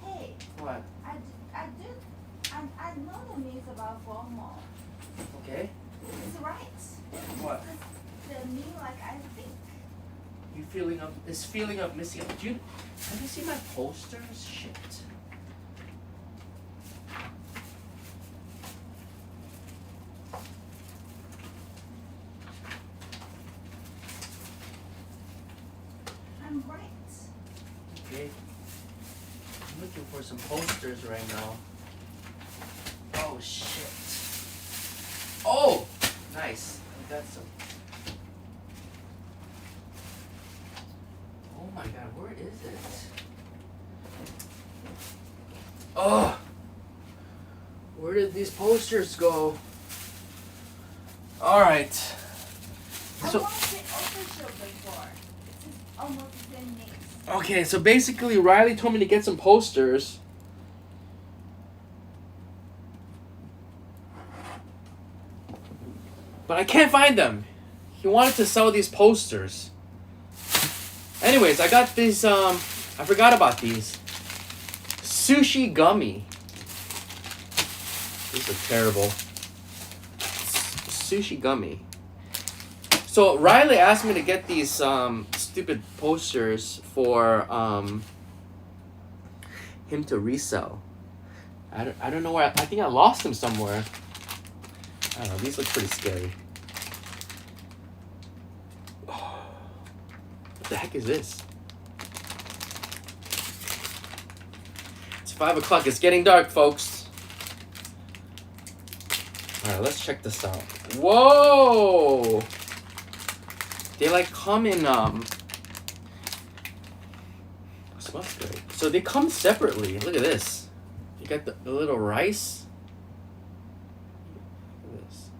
Speaker 2: Hey,
Speaker 1: What?
Speaker 2: I know the means about formal.
Speaker 1: Okay.
Speaker 2: It's right.
Speaker 1: What?
Speaker 2: The mean like I think.
Speaker 1: This feeling of missing out. Dude, have you seen my posters? Shit.
Speaker 2: I'm right.
Speaker 1: Okay. I'm looking for some posters right now. Oh shit. Oh! Nice. I got some. Oh my god, where is it? Oh! Where did these posters go? Alright.
Speaker 2: I
Speaker 1: So,
Speaker 2: watched it official before. It's almost the same names.
Speaker 1: okay, so basically Riley told me to get some posters. But I can't find them. He wanted to sell these posters. Anyways, I got these, I forgot about these. Sushi gummy. These are terrible. Sushi gummy. So Riley asked me to get these stupid posters for him to resell. I don't know where. I think I lost them somewhere. I don't know. These look pretty scary. What the heck is this? It's 5 o'clock. It's getting dark, folks. All right, let's check this out. Whoa! They like come in smells good. So they come separately. Look at this. You got the little rice. Look at this.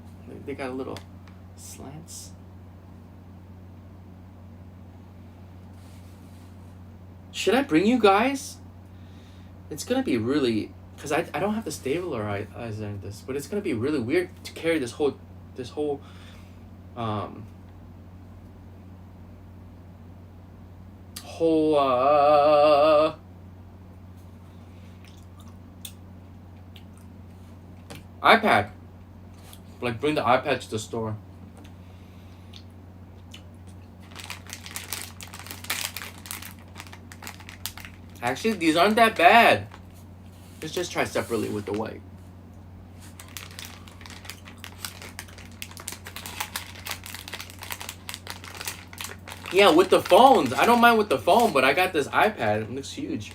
Speaker 1: They got a little slants. Should I bring you guys? It's gonna be really, cause I don't have the stabilizer in this, but it's gonna be really weird to carry this whole iPad. Like bring the iPad to the store. Actually, these aren't that bad. Let's just try separately with the white. Yeah, with the phones. I don't mind with the phone, but I got this iPad. It looks huge.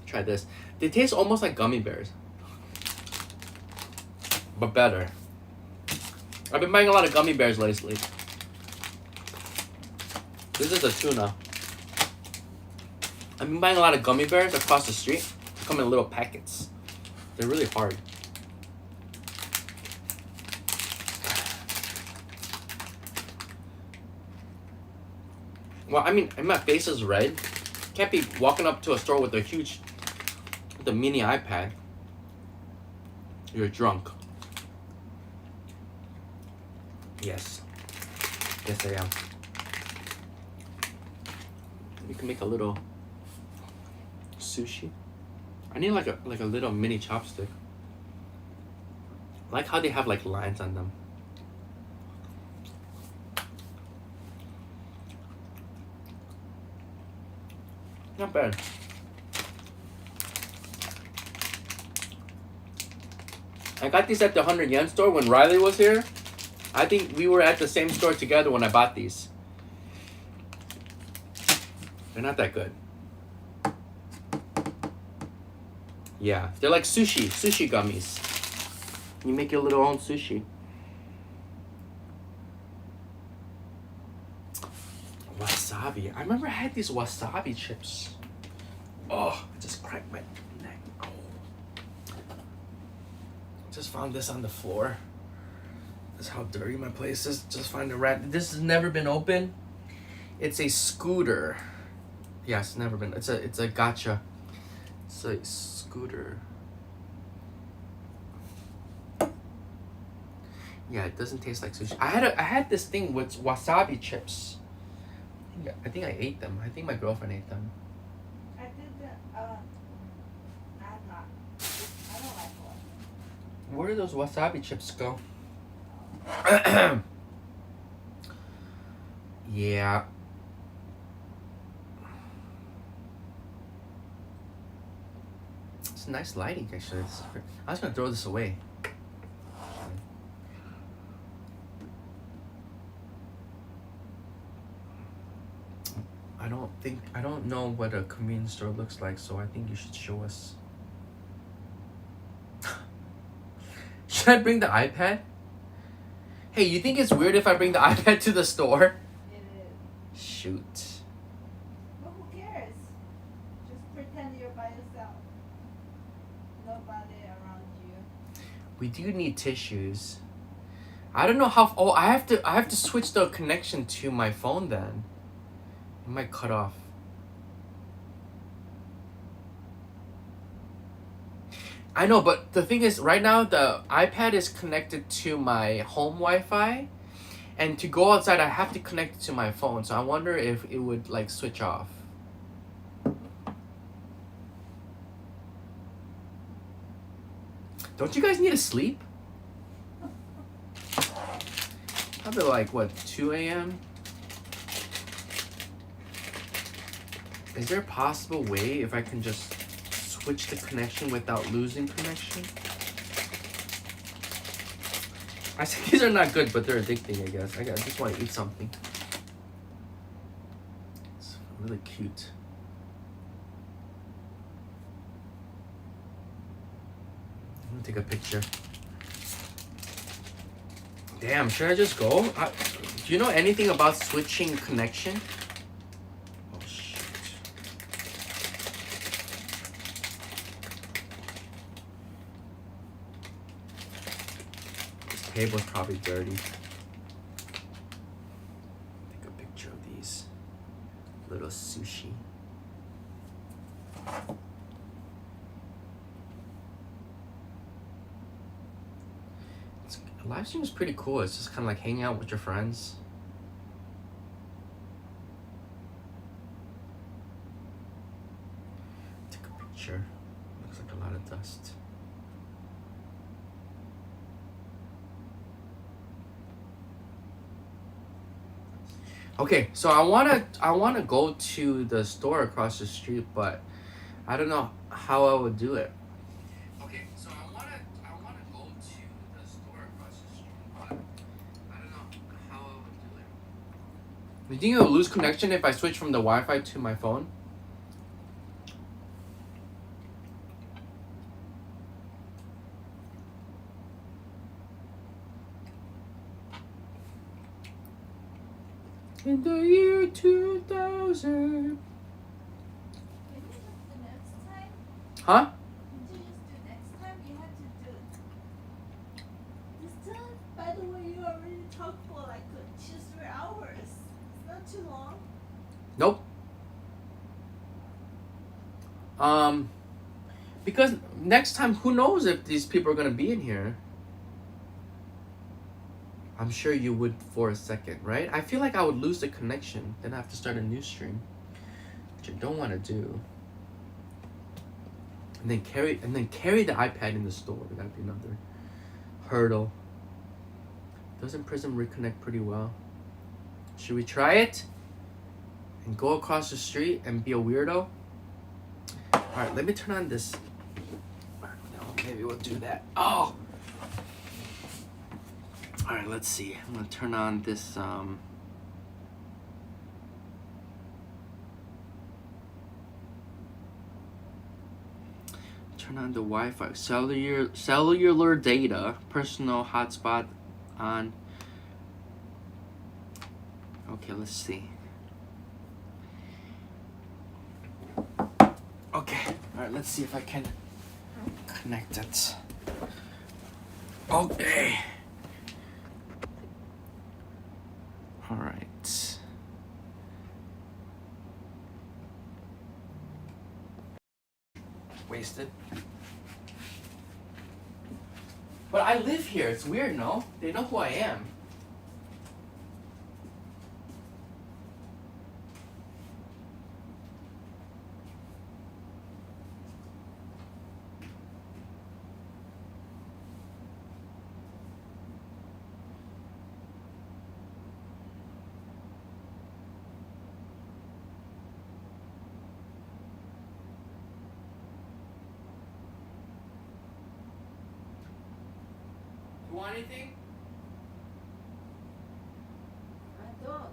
Speaker 1: Try this. They taste almost like gummy bears. But better. I've been buying a lot of gummy bears lately. This is a tuna. I've been buying a lot of gummy bears across the street. They come in little packets. They're really hard. Well, I mean, my face is red. Can't be walking up to a store with a mini iPad. You're drunk. Yes. Yes, I am. You can make a little sushi. I need like a little mini chopstick. I like how they have like lines on them. Not bad. I got these at the 100 yen store when Riley was here. I think we were at the same store together when I bought these. They're not that good. Yeah, they're like sushi gummies. You make your little own sushi. Wasabi. I remember I had these wasabi chips. Oh, I just cracked my neck. Oh. Just found this on the floor. That's how dirty my place is. Just find a rat. This has never been open. It's a scooter. Yeah, it's never been. It's a gotcha. It's a scooter. Yeah, it doesn't taste like sushi. I had this thing with wasabi chips. I think I ate them. I think my girlfriend ate them.
Speaker 2: I did I'm not. I don't like one.
Speaker 1: Where did those wasabi chips go? Yeah. It's nice lighting, actually. I was gonna throw this away. I don't know what a convenience store looks like, so I think you should show us. Should I bring the iPad? Hey, you think it's weird if I bring the iPad to the store?
Speaker 2: It is.
Speaker 1: Shoot.
Speaker 2: But who cares? Just pretend you're by yourself. Nobody around you.
Speaker 1: We do need tissues. I don't know how. Oh, I have to switch the connection to my phone then. It might cut off. I know, but the thing is, right now the iPad is connected to my home Wi-Fi, and to go outside I have to connect it to my phone. So I wonder if it would like switch off. Don't you guys need to sleep? Probably like what, 2 a.m. Is there a possible way if I can just switch the connection without losing connection? I say these are not good, but they're addicting, I guess. I just want to eat something. It's really cute. I'm gonna take a picture. Damn, should I just go? Do you know anything about switching connection? Oh, shit. This table's probably dirty. Take a picture of these. Little sushi. Live stream is pretty cool. It's just kind of like hanging out with your friends. Take a picture. Looks like a lot of dust. Okay, so I wanna go to the store across the street, but I don't know how I would do it. Okay, so I wanna go to the store across the street, but I don't know how I would do it. You think it'll lose connection if I switch from the Wi-Fi to my phone? In the year 2000.
Speaker 2: Can you just do next time?
Speaker 1: Huh?
Speaker 2: Can you just do next time? You have to do it. This time, by the way, you already talked for like 2-3 hours. It's not too long.
Speaker 1: Nope. Because next time, who knows if these people are gonna be in here? I'm sure you would for a second, right? I feel like I would lose the connection, then I have to start a new stream, which I don't want to do. And then carry the iPad in the store. That'd be another hurdle. Doesn't Prism reconnect pretty well? Should we try it? And go across the street and be a weirdo? Alright, let me turn on this. No, maybe we'll do that. Oh! Alright, let's see. I'm gonna turn on this turn on the Wi-Fi. Cellular data. Personal hotspot on. Okay, let's see. Okay. Alright, let's see if I can connect it. Okay. All right. Wasted. But I live here. It's weird, no? They know who I am. You want anything?
Speaker 2: I don't.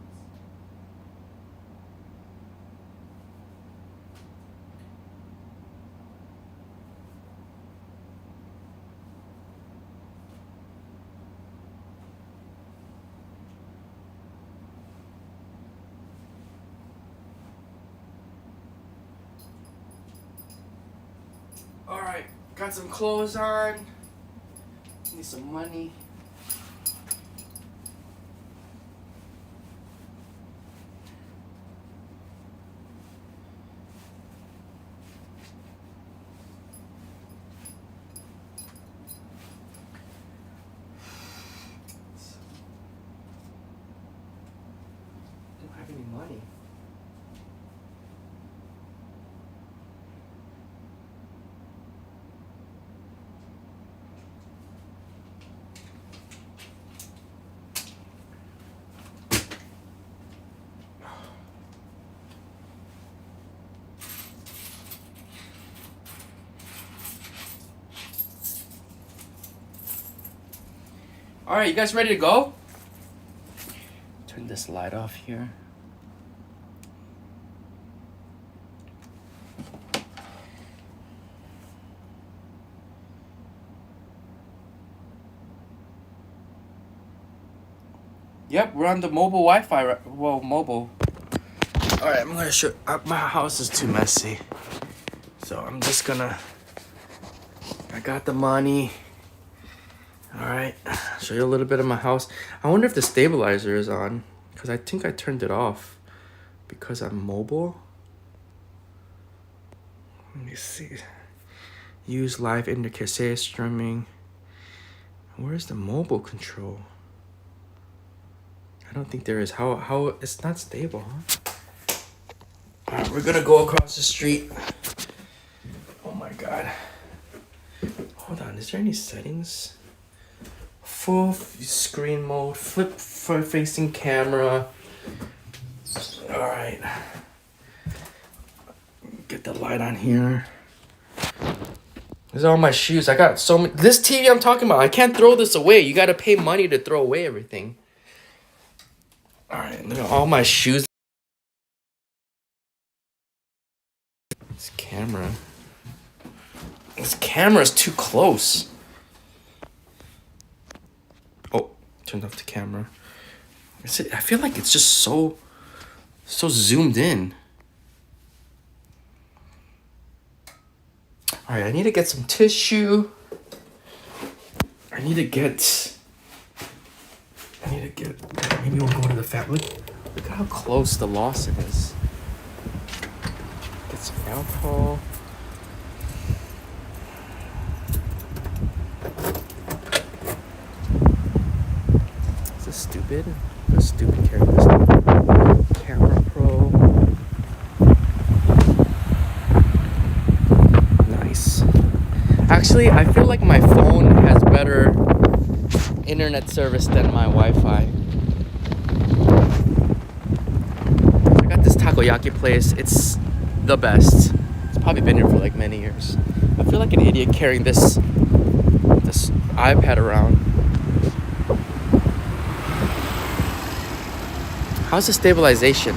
Speaker 1: Alright, got some clothes on. Need some money. Don't have any money. All right, you guys ready to go? Turn this light off here. Yep, we're on the mobile Wi-Fi. Well, mobile. All right, I'm gonna show. My house is too messy, so I'm just gonna. I got the money. All right, show you a little bit of my house. I wonder if the stabilizer is on, because I think I turned it off because I'm mobile. Let me see. Use live indicator, say streaming. Where's the mobile control? I don't think there is. How it's not stable, huh? All right, we're gonna go across the street. Oh my God. Hold on, is there any settings? Full screen mode, flip for facing camera. All right. Get the light on here. These are all my shoes. I got so many. This TV I'm talking about, I can't throw this away. You gotta pay money to throw away everything. All right, look at all my shoes. This camera. This camera's too close. Oh, turned off the camera. I feel like it's just so zoomed in. All right, I need to get some tissue. Maybe we'll go to the family. Look how close the Lawson is. Get some alcohol. Is this stupid? That's stupid carrying this stuff. Camera Pro. Nice. Actually, I feel like my phone has better internet service than my Wi-Fi. I got this takoyaki place. It's the best. It's probably been here for like many years. I feel like an idiot carrying this iPad around. How's the stabilization?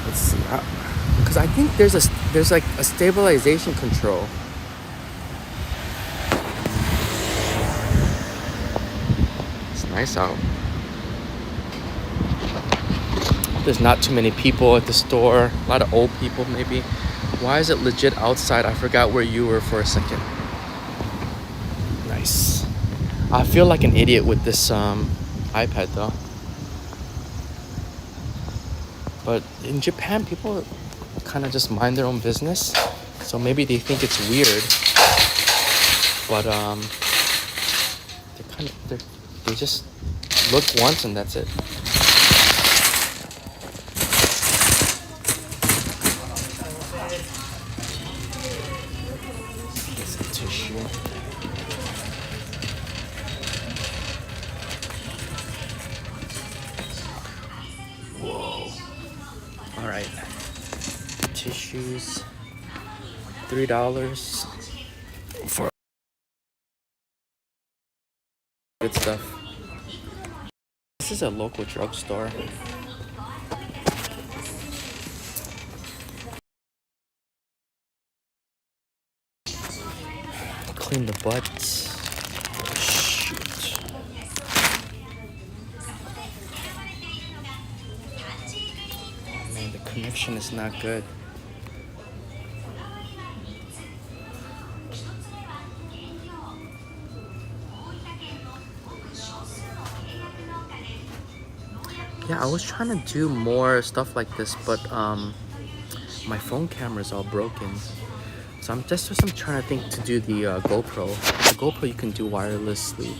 Speaker 1: Let's see. Because I think there's like a stabilization control. It's nice out. There's not too many people at the store. A lot of old people maybe. Why is it legit outside? I forgot where you were for a second. Nice. I feel like an idiot with this iPad though. But in Japan, people kind of just mind their own business, so maybe they think it's weird. But they just look once and that's it. Get some tissue. Whoa. All right. Tissues. $3 for good stuff. This is a local drugstore. Clean the butts. Shoot. Oh man, the connection is not good. Yeah, I was trying to do more stuff like this, but my phone camera is all broken. So I'm trying to think to do the GoPro. The GoPro you can do wirelessly.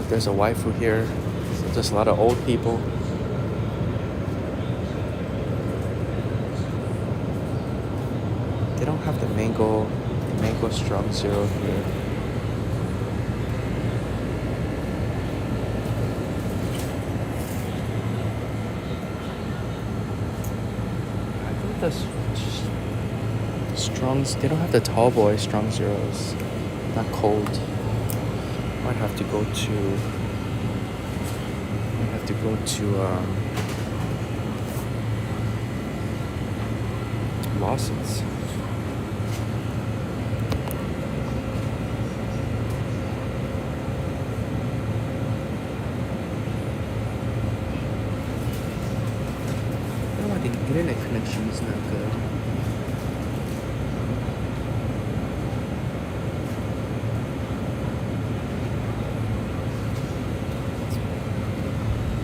Speaker 1: There's a waifu here. So there's a lot of old people. They don't have the mango strong zero here. I think the strongs, they don't have the tall boy strong zeros. Not cold. Might have to go to Lawson's. No, I think internet connection is not good.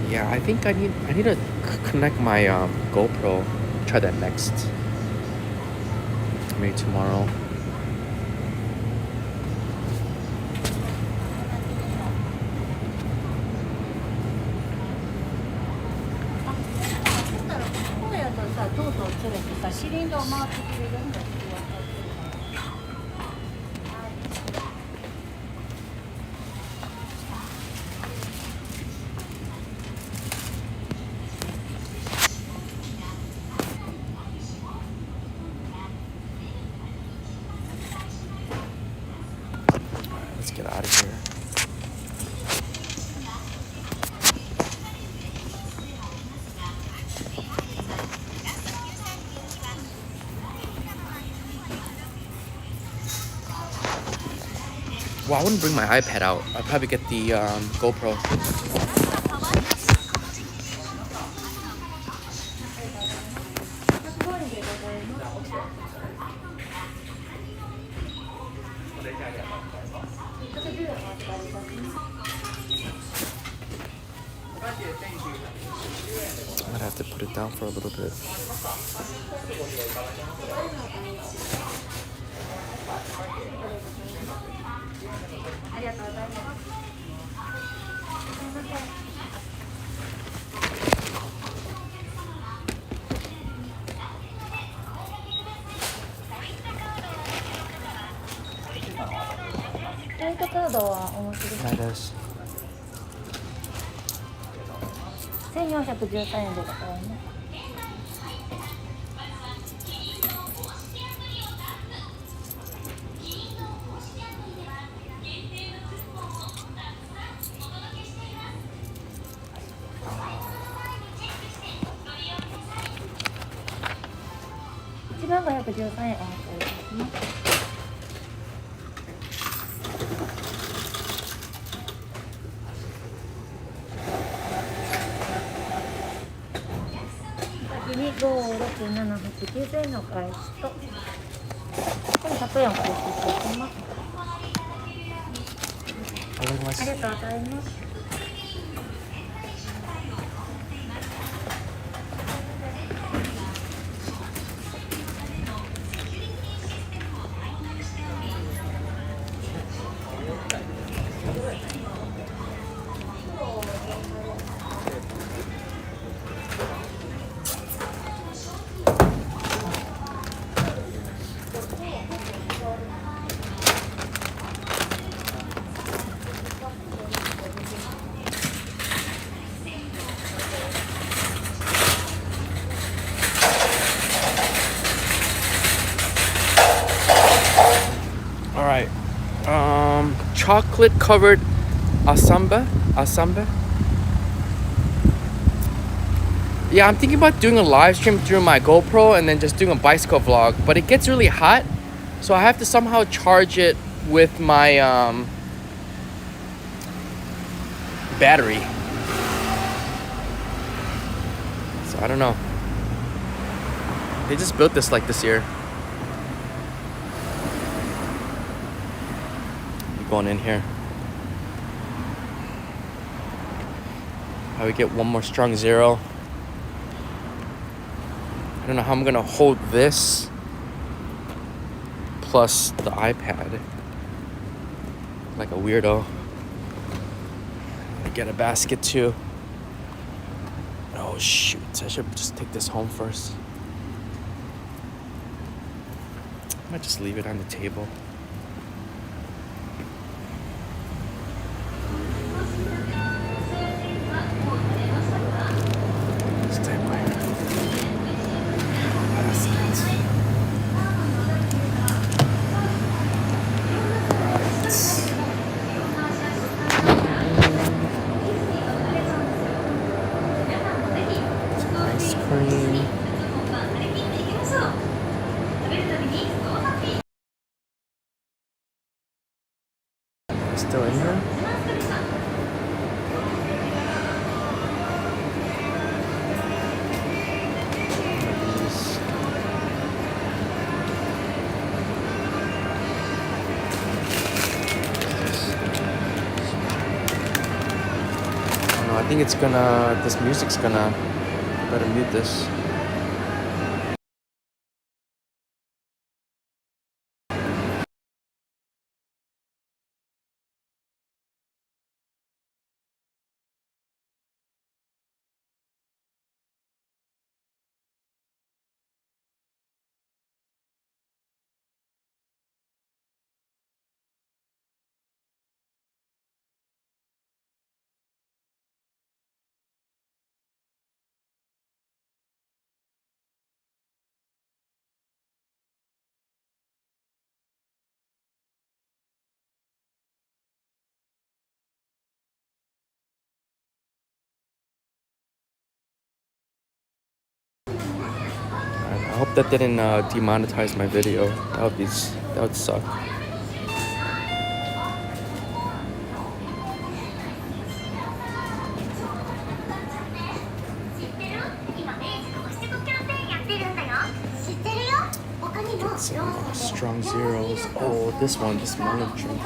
Speaker 1: Yeah, I think I need to connect my GoPro. Try that next. Maybe tomorrow. Let's get out of here. Well, I wouldn't bring my iPad out. I'd probably get the GoPro. I'm gonna have to put it down for a little bit. That is.
Speaker 4: 1413円でだからね。713円お待ちいたします。先に56789円のお返しと100円お返ししていきます。ありがとうございます。
Speaker 1: All right. Chocolate covered asamba. Yeah, I'm thinking about doing a live stream through my GoPro and then just doing a bicycle vlog. But it gets really hot, so I have to somehow charge it with my battery. So I don't know. They just built this like this year. Going in here. How we get one more strong zero. I don't know how I'm gonna hold this plus the iPad like a weirdo. I get a basket too. Oh shoot, I should just take this home first. I might just leave it on the table. Still in here? I think it's gonna, this music's gonna, better mute this. I hope that didn't demonetize my video. That would suck. Get some strong zeros. Oh, this melon drink.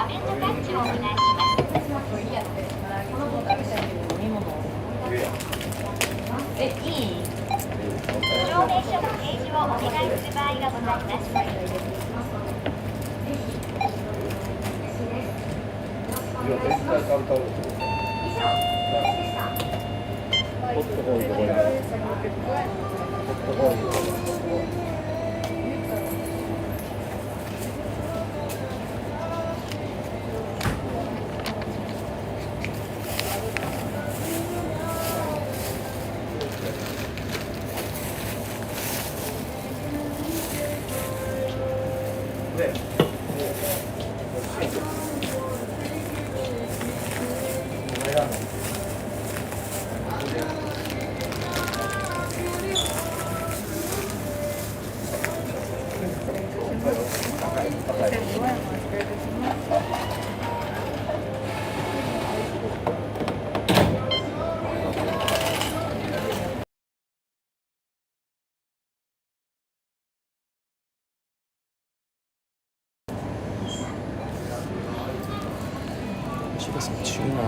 Speaker 4: アメンドタッチをお願いします。いい？証明書の提示をお願いする場合がございます。
Speaker 1: Should get some tuna.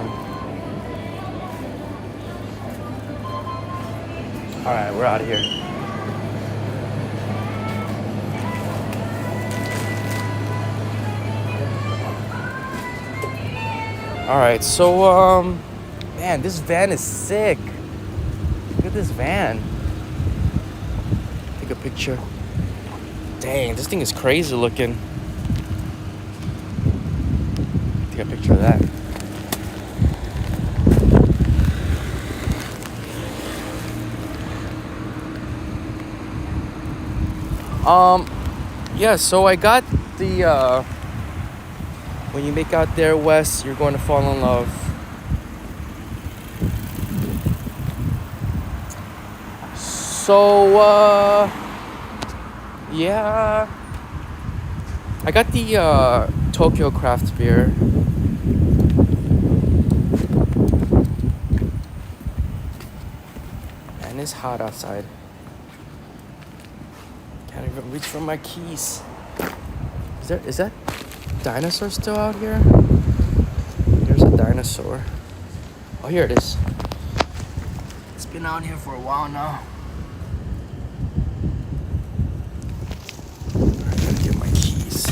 Speaker 1: All right, we're out of here. All right, so man, this van is sick. Look at this van. Take a picture. Dang, this thing is crazy looking. Take a picture of that. Yeah, so I got the when you make out there west, you're going to fall in love. So yeah, I got the Tokyo craft beer. And it's hot outside. Can't even reach for my keys. Is that dinosaur still out here? There's a dinosaur. Oh, here it is. It's been out here for a while now. Alright, gotta get my keys.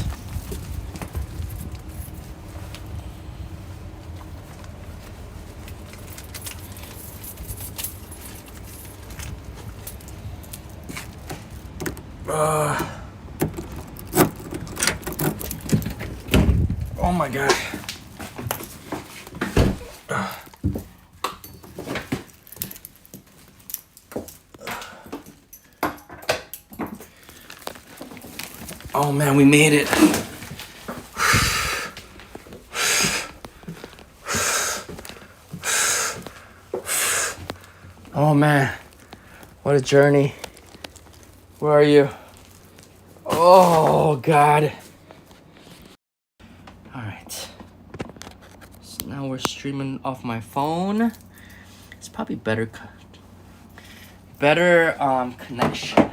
Speaker 1: Oh my god. Oh man, we made it. Oh man, what a journey. Where are you? Oh god. Alright. So now we're streaming off my phone. It's probably better connection.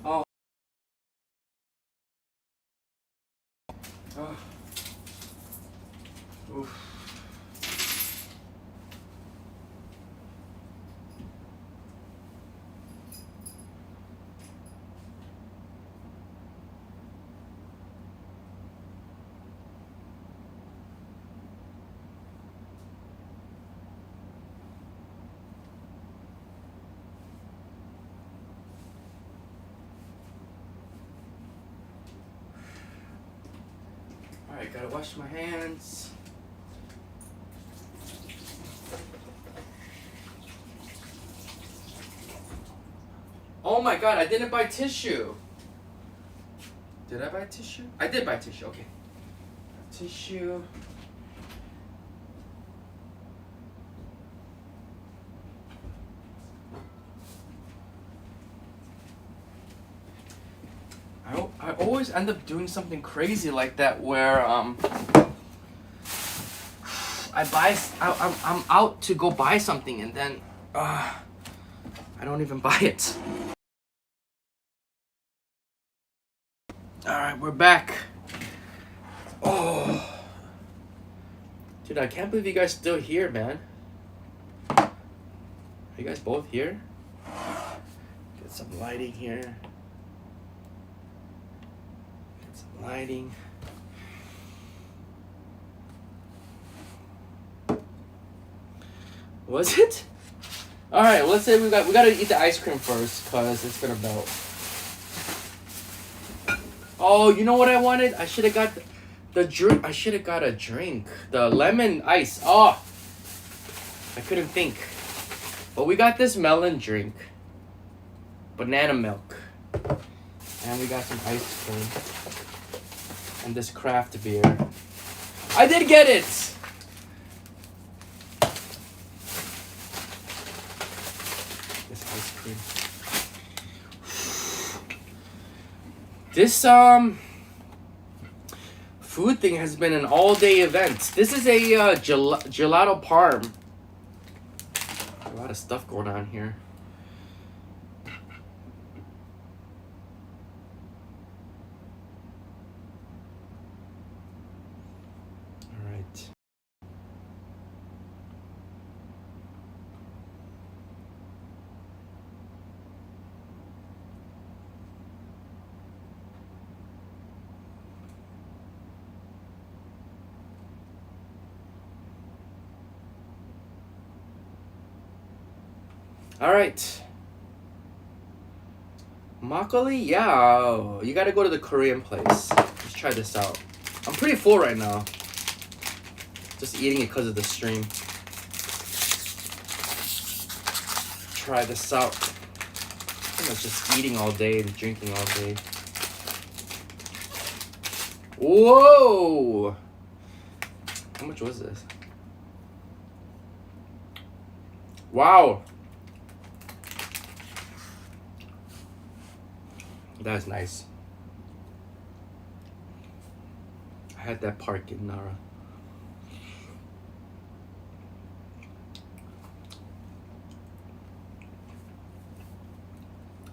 Speaker 1: Oh. Oh. Oof. Alright, gotta wash my hands. Oh my god, I didn't buy tissue. Did I buy tissue? I did buy tissue, okay. Tissue. I always end up doing something crazy like that where I'm out to go buy something and then I don't even buy it. All right, we're back. Oh. Dude, I can't believe you guys still here, man. Are you guys both here? Get some lighting here. Get some lighting. Was it? All right, well, let's say we gotta eat the ice cream first, cause it's gonna melt. Oh, you know what I wanted? I should have got the drink. I should have got a drink. The lemon ice. Oh, I couldn't think. But we got this melon drink. Banana milk. And we got some ice cream. And this craft beer. I did get it! This ice cream. This food thing has been an all-day event. This is a gelato parm. A lot of stuff going on here. All right. All right. Makgeolli, yeah. You gotta go to the Korean place. Let's try this out. I'm pretty full right now. Just eating it because of the stream. Try this out. I'm just eating all day and drinking all day. Whoa! How much was this? Wow. That's nice. I had that park in Nara.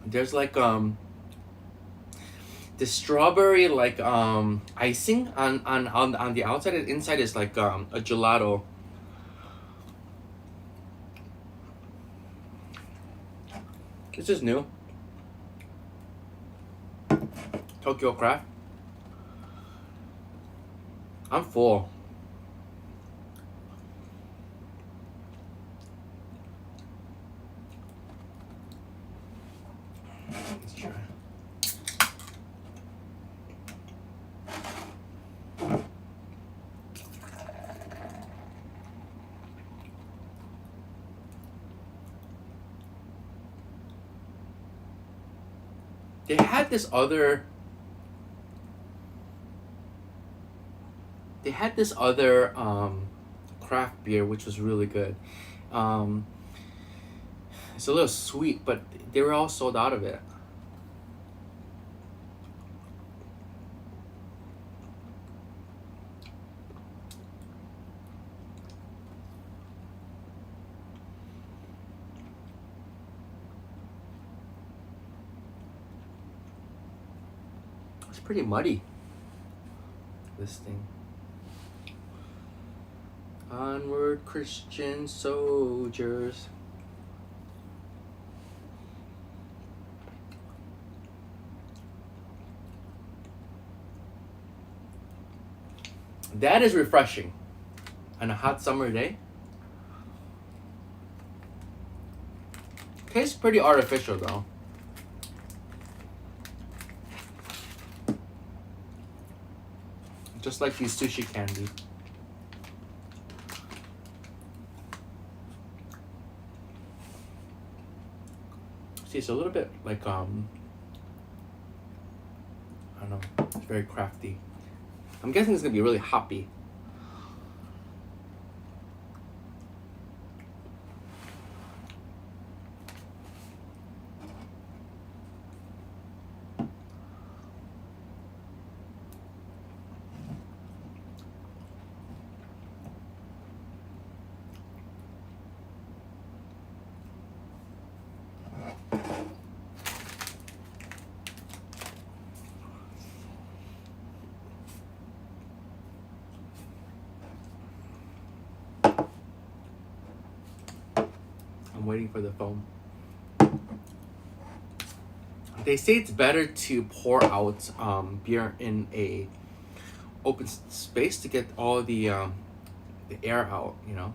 Speaker 1: There's like the strawberry like icing on the outside, and inside is like a gelato. This is new. Tokyo Craft. I'm full. Let's try. They had this other. They had this other craft beer which was really good. It's a little sweet, but they were all sold out of it. It's pretty muddy, this thing. Onward, Christian soldiers. That is refreshing on a hot summer day. Tastes pretty artificial though. Just like these sushi candy. See, it's a little bit like I don't know, it's very crafty. I'm guessing it's gonna be really hoppy. I'm waiting for the foam. They say it's better to pour out beer in a open space to get all the air out, you know.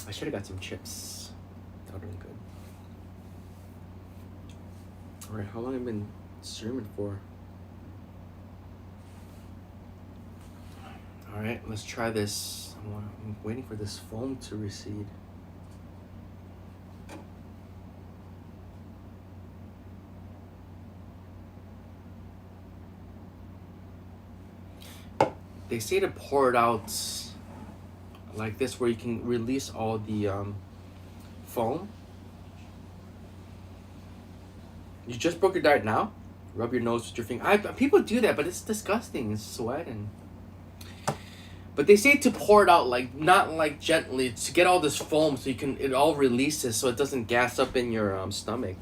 Speaker 1: I should have got some chips. That would have been good. Alright, how long have I been streaming for? Alright, let's try this. I'm waiting for this foam to recede. They say to pour it out like this, where you can release all the foam. You just broke your diet now? Rub your nose with your finger. People do that, but it's disgusting. It's sweat and. But they say to pour it out like not like gently, to get all this foam so it all releases so it doesn't gas up in your stomach.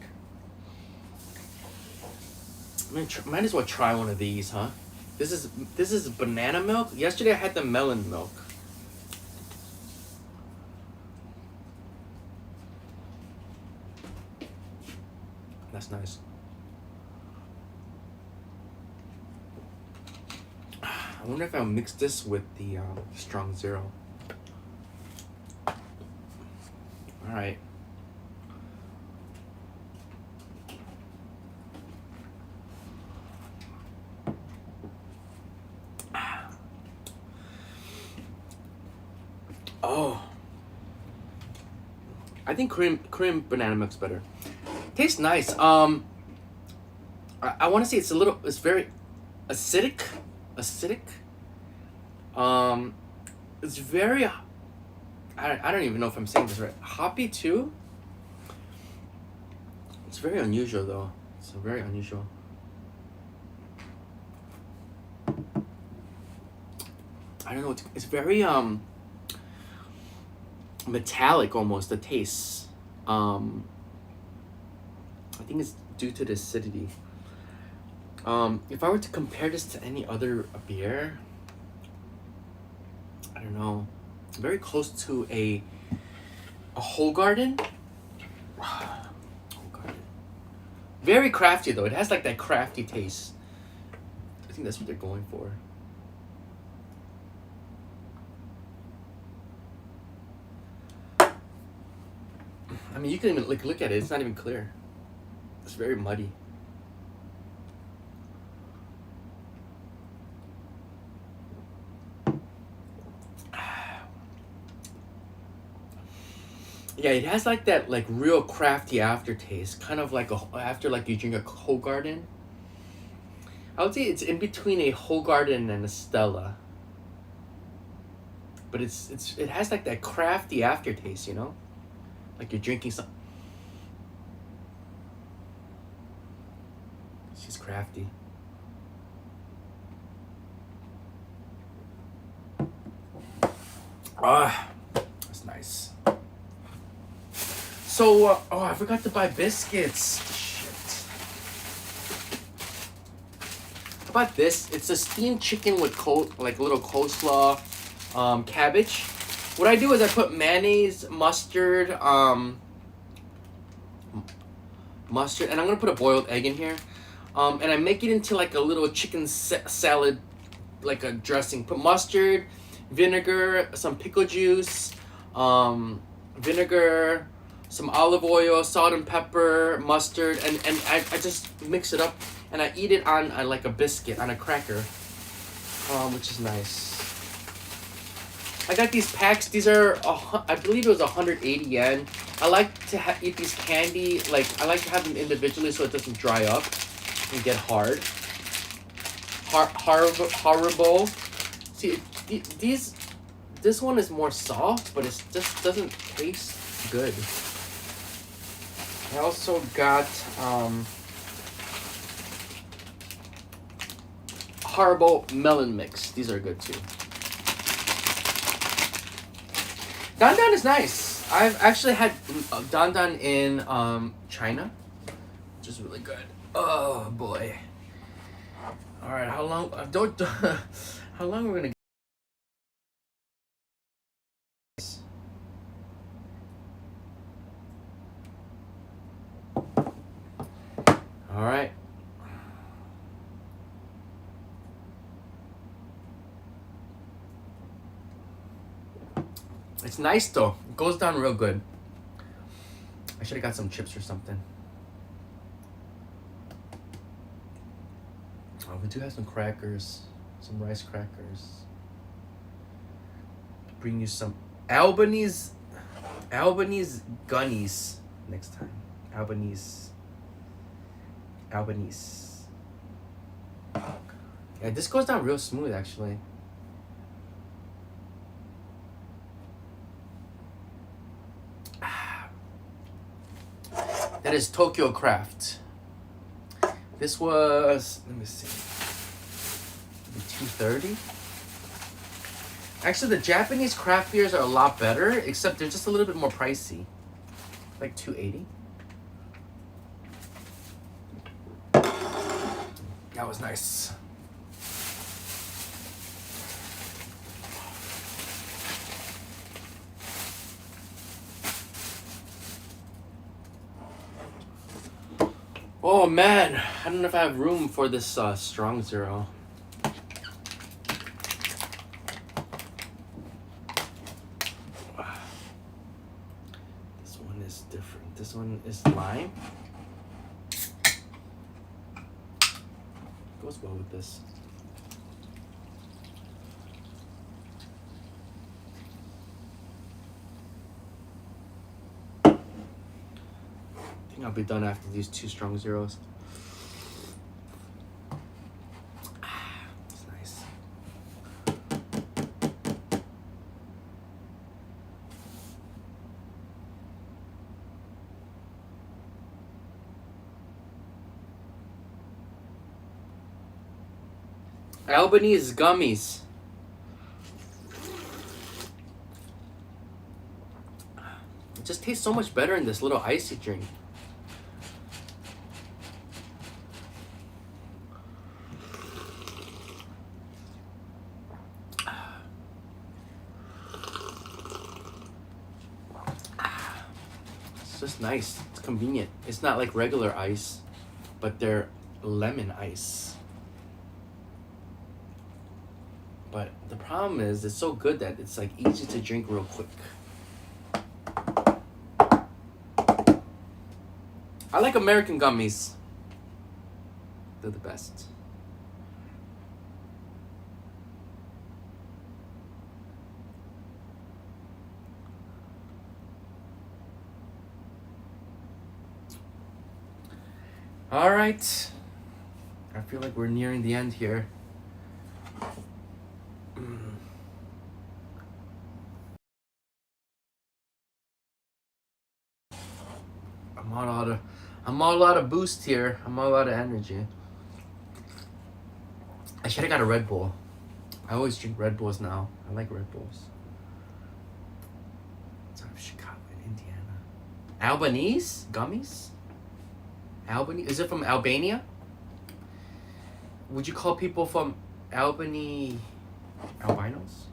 Speaker 1: Might as well try one of these, huh? This is banana milk. Yesterday I had the melon milk. That's nice. I wonder if I'll mix this with the strong zero. All right. Oh. I think cream banana milk's better. Tastes nice. I want to say it's very acidic. It's very, I don't even know if I'm saying this right. Hoppy too. It's very unusual though. It's very unusual. I don't know. It's very metallic almost. The taste. I think it's due to the acidity. If I were to compare this to any other beer, I don't know. Very close to a Hoegaarden. Hoegaarden. Very crafty though. It has like that crafty taste. I think that's what they're going for. I mean, you can even look at it. It's not even clear. It's very muddy. Yeah, it has like that like real crafty aftertaste, kind of like after like you drink a Hoegaarden. I would say it's in between a Hoegaarden and a Stella. But it has like that crafty aftertaste, you know? Like you're drinking some. She's crafty. Ah, that's nice. So, I forgot to buy biscuits. Shit. How about this? It's a steamed chicken with like little coleslaw, cabbage. What I do is I put mayonnaise, mustard, and I'm gonna put a boiled egg in here, and I make it into like a little chicken salad, like a dressing. Put mustard, vinegar, some pickle juice, vinegar, some olive oil, salt and pepper, mustard, and I just mix it up and I eat it on like a biscuit, on a cracker, which is nice. I got these packs. These are, I believe it was 180 yen. I like to eat these candy, like I like to have them individually so it doesn't dry up and get hard. Horrible. See, this one is more soft, but it just doesn't taste good. I also got Horrible melon mix. These are good too. Dan is nice. I've actually had dan dan in China, which is really good. Oh boy. All right, how long? Don't. How long are we gonna? All right. It's nice though. It goes down real good. I should have got some chips or something. Oh, we do have some crackers, some rice crackers. Bring you some Albanese gunnies next time. Albanese. Yeah, this goes down real smooth actually. That is Tokyo Craft. This was, let me see, $2.30. Actually, the Japanese craft beers are a lot better, except they're just a little bit more pricey. Like $2.80. That was nice. Oh man, I don't know if I have room for this strong zero. This one is different. This one is lime. Goes well with this. I think I'll be done after these 2 strong zeros. It's nice. Albanese gummies. It just tastes so much better in this little icy drink. It's just nice. It's convenient. It's not like regular ice, but they're lemon ice. But the problem is, it's so good that it's like easy to drink real quick. I like American gummies. They're the best. All right. I feel like we're nearing the end here. I'm all out of boost here. I'm all out of energy. I should have got a Red Bull. I always drink Red Bulls now. I like Red Bulls. It's out of Chicago in Indiana. Albanese gummies? Albany? Is it from Albania? Would you call people from Albany albinos?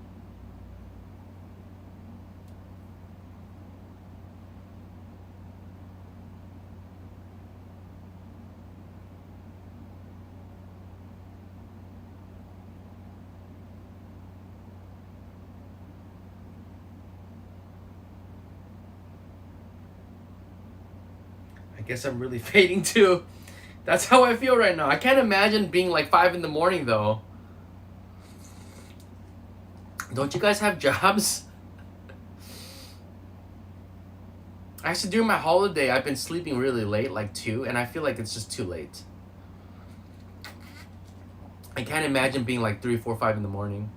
Speaker 1: I guess I'm really fading too. That's how I feel right now. I can't imagine being like 5 in the morning though. Don't you guys have jobs? Actually, during my holiday, I've been sleeping really late, like 2, and I feel like it's just too late. I can't imagine being like 3, 4, 5 in the morning.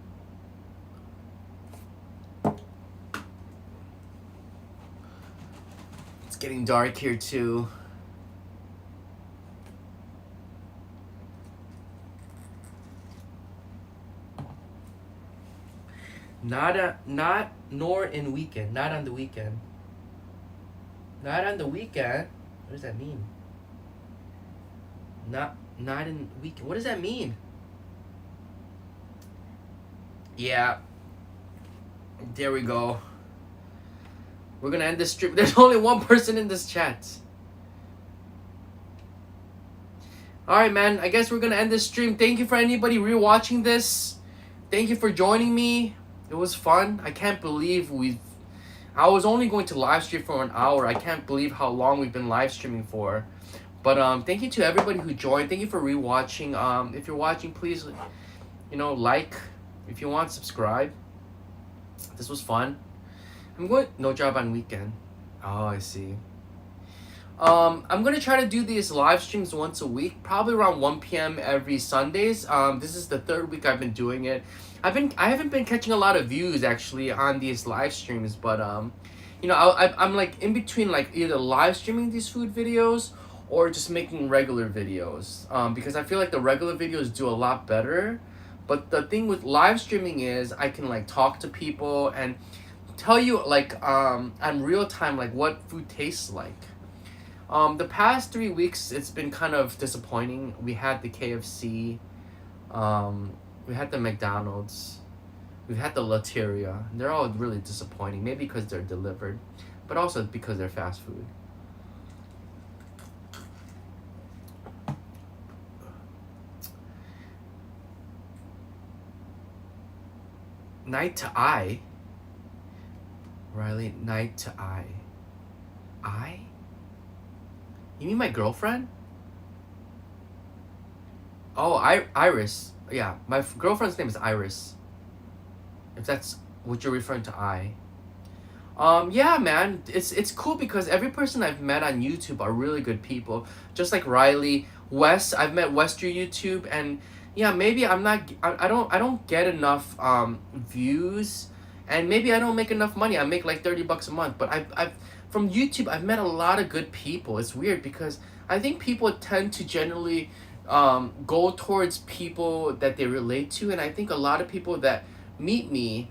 Speaker 1: It's getting dark here too. Not on the weekend. Not on the weekend. What does that mean? Not in week. What does that mean? Yeah. There we go. We're gonna end this stream. There's only one person in this chat. Alright, man. I guess we're gonna end this stream. Thank you for anybody rewatching this. Thank you for joining me. It was fun. I can't believe I was only going to live stream for an hour. I can't believe how long we've been live streaming for. But thank you to everybody who joined. Thank you for rewatching. If you're watching, please, like. If you want, subscribe. This was fun. I'm going no job on weekend. Oh, I see. I'm gonna try to do these live streams once a week, probably around 1 p.m. every Sundays. This is the 3rd week I've been doing it. I haven't been catching a lot of views actually on these live streams, but I'm like in between, like either live streaming these food videos or just making regular videos. Because I feel like the regular videos do a lot better. But the thing with live streaming is I can like talk to people and tell you like on real time like what food tastes like. The past 3 weeks it's been kind of disappointing. We had the KFC, we had the McDonald's, we've had the Lateria. They're all really disappointing. Maybe because they're delivered, but also because they're fast food. Night to eye. Riley, night to eye. Eye? You mean my girlfriend? Oh, Iris. Yeah, my girlfriend's name is Iris. If that's what you're referring to, I. Yeah, man, it's cool because every person I've met on YouTube are really good people. Just like Riley, Wes. I've met Wes through YouTube, and yeah, maybe I don't get enough views, and maybe I don't make enough money. I make like $30 a month, but I've from YouTube I've met a lot of good people. It's weird because I think people tend to generally go towards people that they relate to, and I think a lot of people that meet me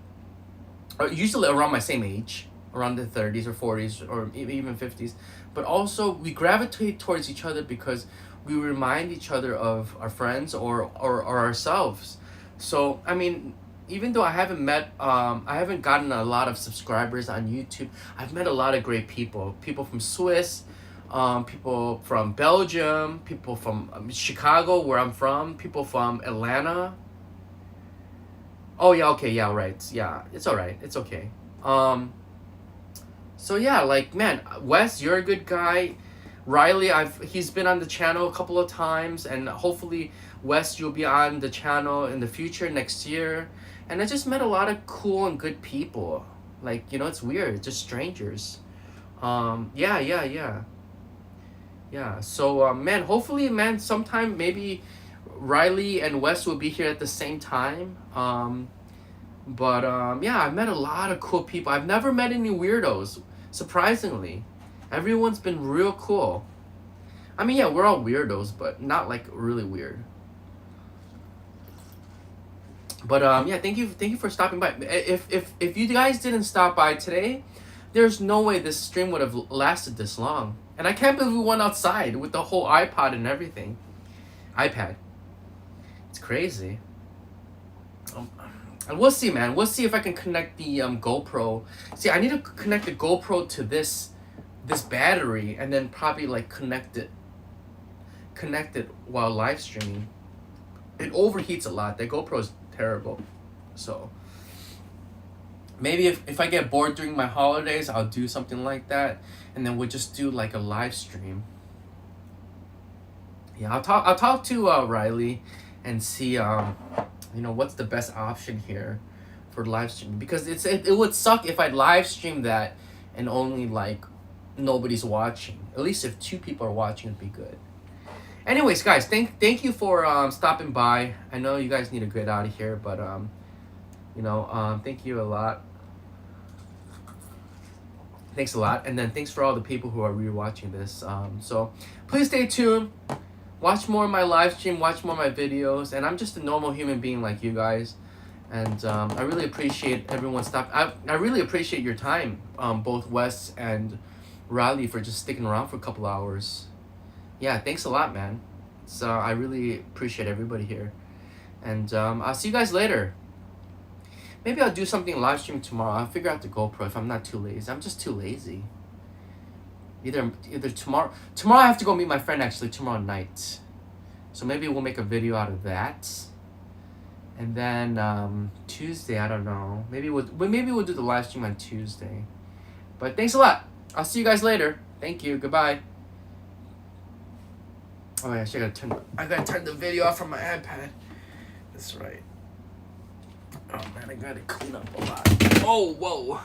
Speaker 1: are usually around my same age, around the 30s or 40s or even 50s, but also we gravitate towards each other because we remind each other of our friends or ourselves. So I mean, even though I haven't gotten a lot of subscribers on YouTube, I've met a lot of great people from Swiss, people from Belgium, people from Chicago where I'm from, people from Atlanta. Oh yeah, okay, yeah, right, yeah, it's alright, it's okay. So yeah, like, man, Wes, you're a good guy. Riley, he's been on the channel a couple of times, and hopefully Wes, you'll be on the channel in the future next year. And I just met a lot of cool and good people. Like, it's weird, just strangers. Yeah. So man, hopefully, man, sometime maybe Riley and Wes will be here at the same time. Yeah, I've met a lot of cool people. I've never met any weirdos, surprisingly. Everyone's been real cool. I mean, yeah, we're all weirdos, but not like really weird. But yeah, thank you for stopping by. If you guys didn't stop by today, there's no way this stream would have lasted this long. And I can't believe we went outside with the whole iPod and everything. iPad. It's crazy. And we'll see, man. We'll see if I can connect the GoPro. See, I need to connect the GoPro to this battery and then probably like connect it while live streaming. It overheats a lot. The GoPro is terrible. So maybe if I get bored during my holidays, I'll do something like that, and then we'll just do like a live stream. Yeah, I'll talk to Riley and see what's the best option here for live streaming, because it would suck if I live stream that and only like nobody's watching. At least if 2 people are watching, it'd be good. Anyways, guys, thank you for stopping by. I know you guys need to get out of here, but thank you a lot. Thanks a lot, and then thanks for all the people who are rewatching this. So please stay tuned. Watch more of my live stream. Watch more of my videos. And I'm just a normal human being like you guys. And I really appreciate everyone stopping. I really appreciate your time, both Wes and Riley for just sticking around for a couple hours. Yeah, thanks a lot, man. So I really appreciate everybody here. And I'll see you guys later. Maybe I'll do something live stream tomorrow. I'll figure out the GoPro if I'm not too lazy. I'm just too lazy. Either tomorrow. Tomorrow I have to go meet my friend actually tomorrow night. So maybe we'll make a video out of that. And then Tuesday, I don't know. Maybe we'll do the live stream on Tuesday. But thanks a lot. I'll see you guys later. Thank you. Goodbye. Oh yeah, I gotta turn the video off from my iPad. That's right. Oh man, I gotta clean up a lot. Oh, whoa.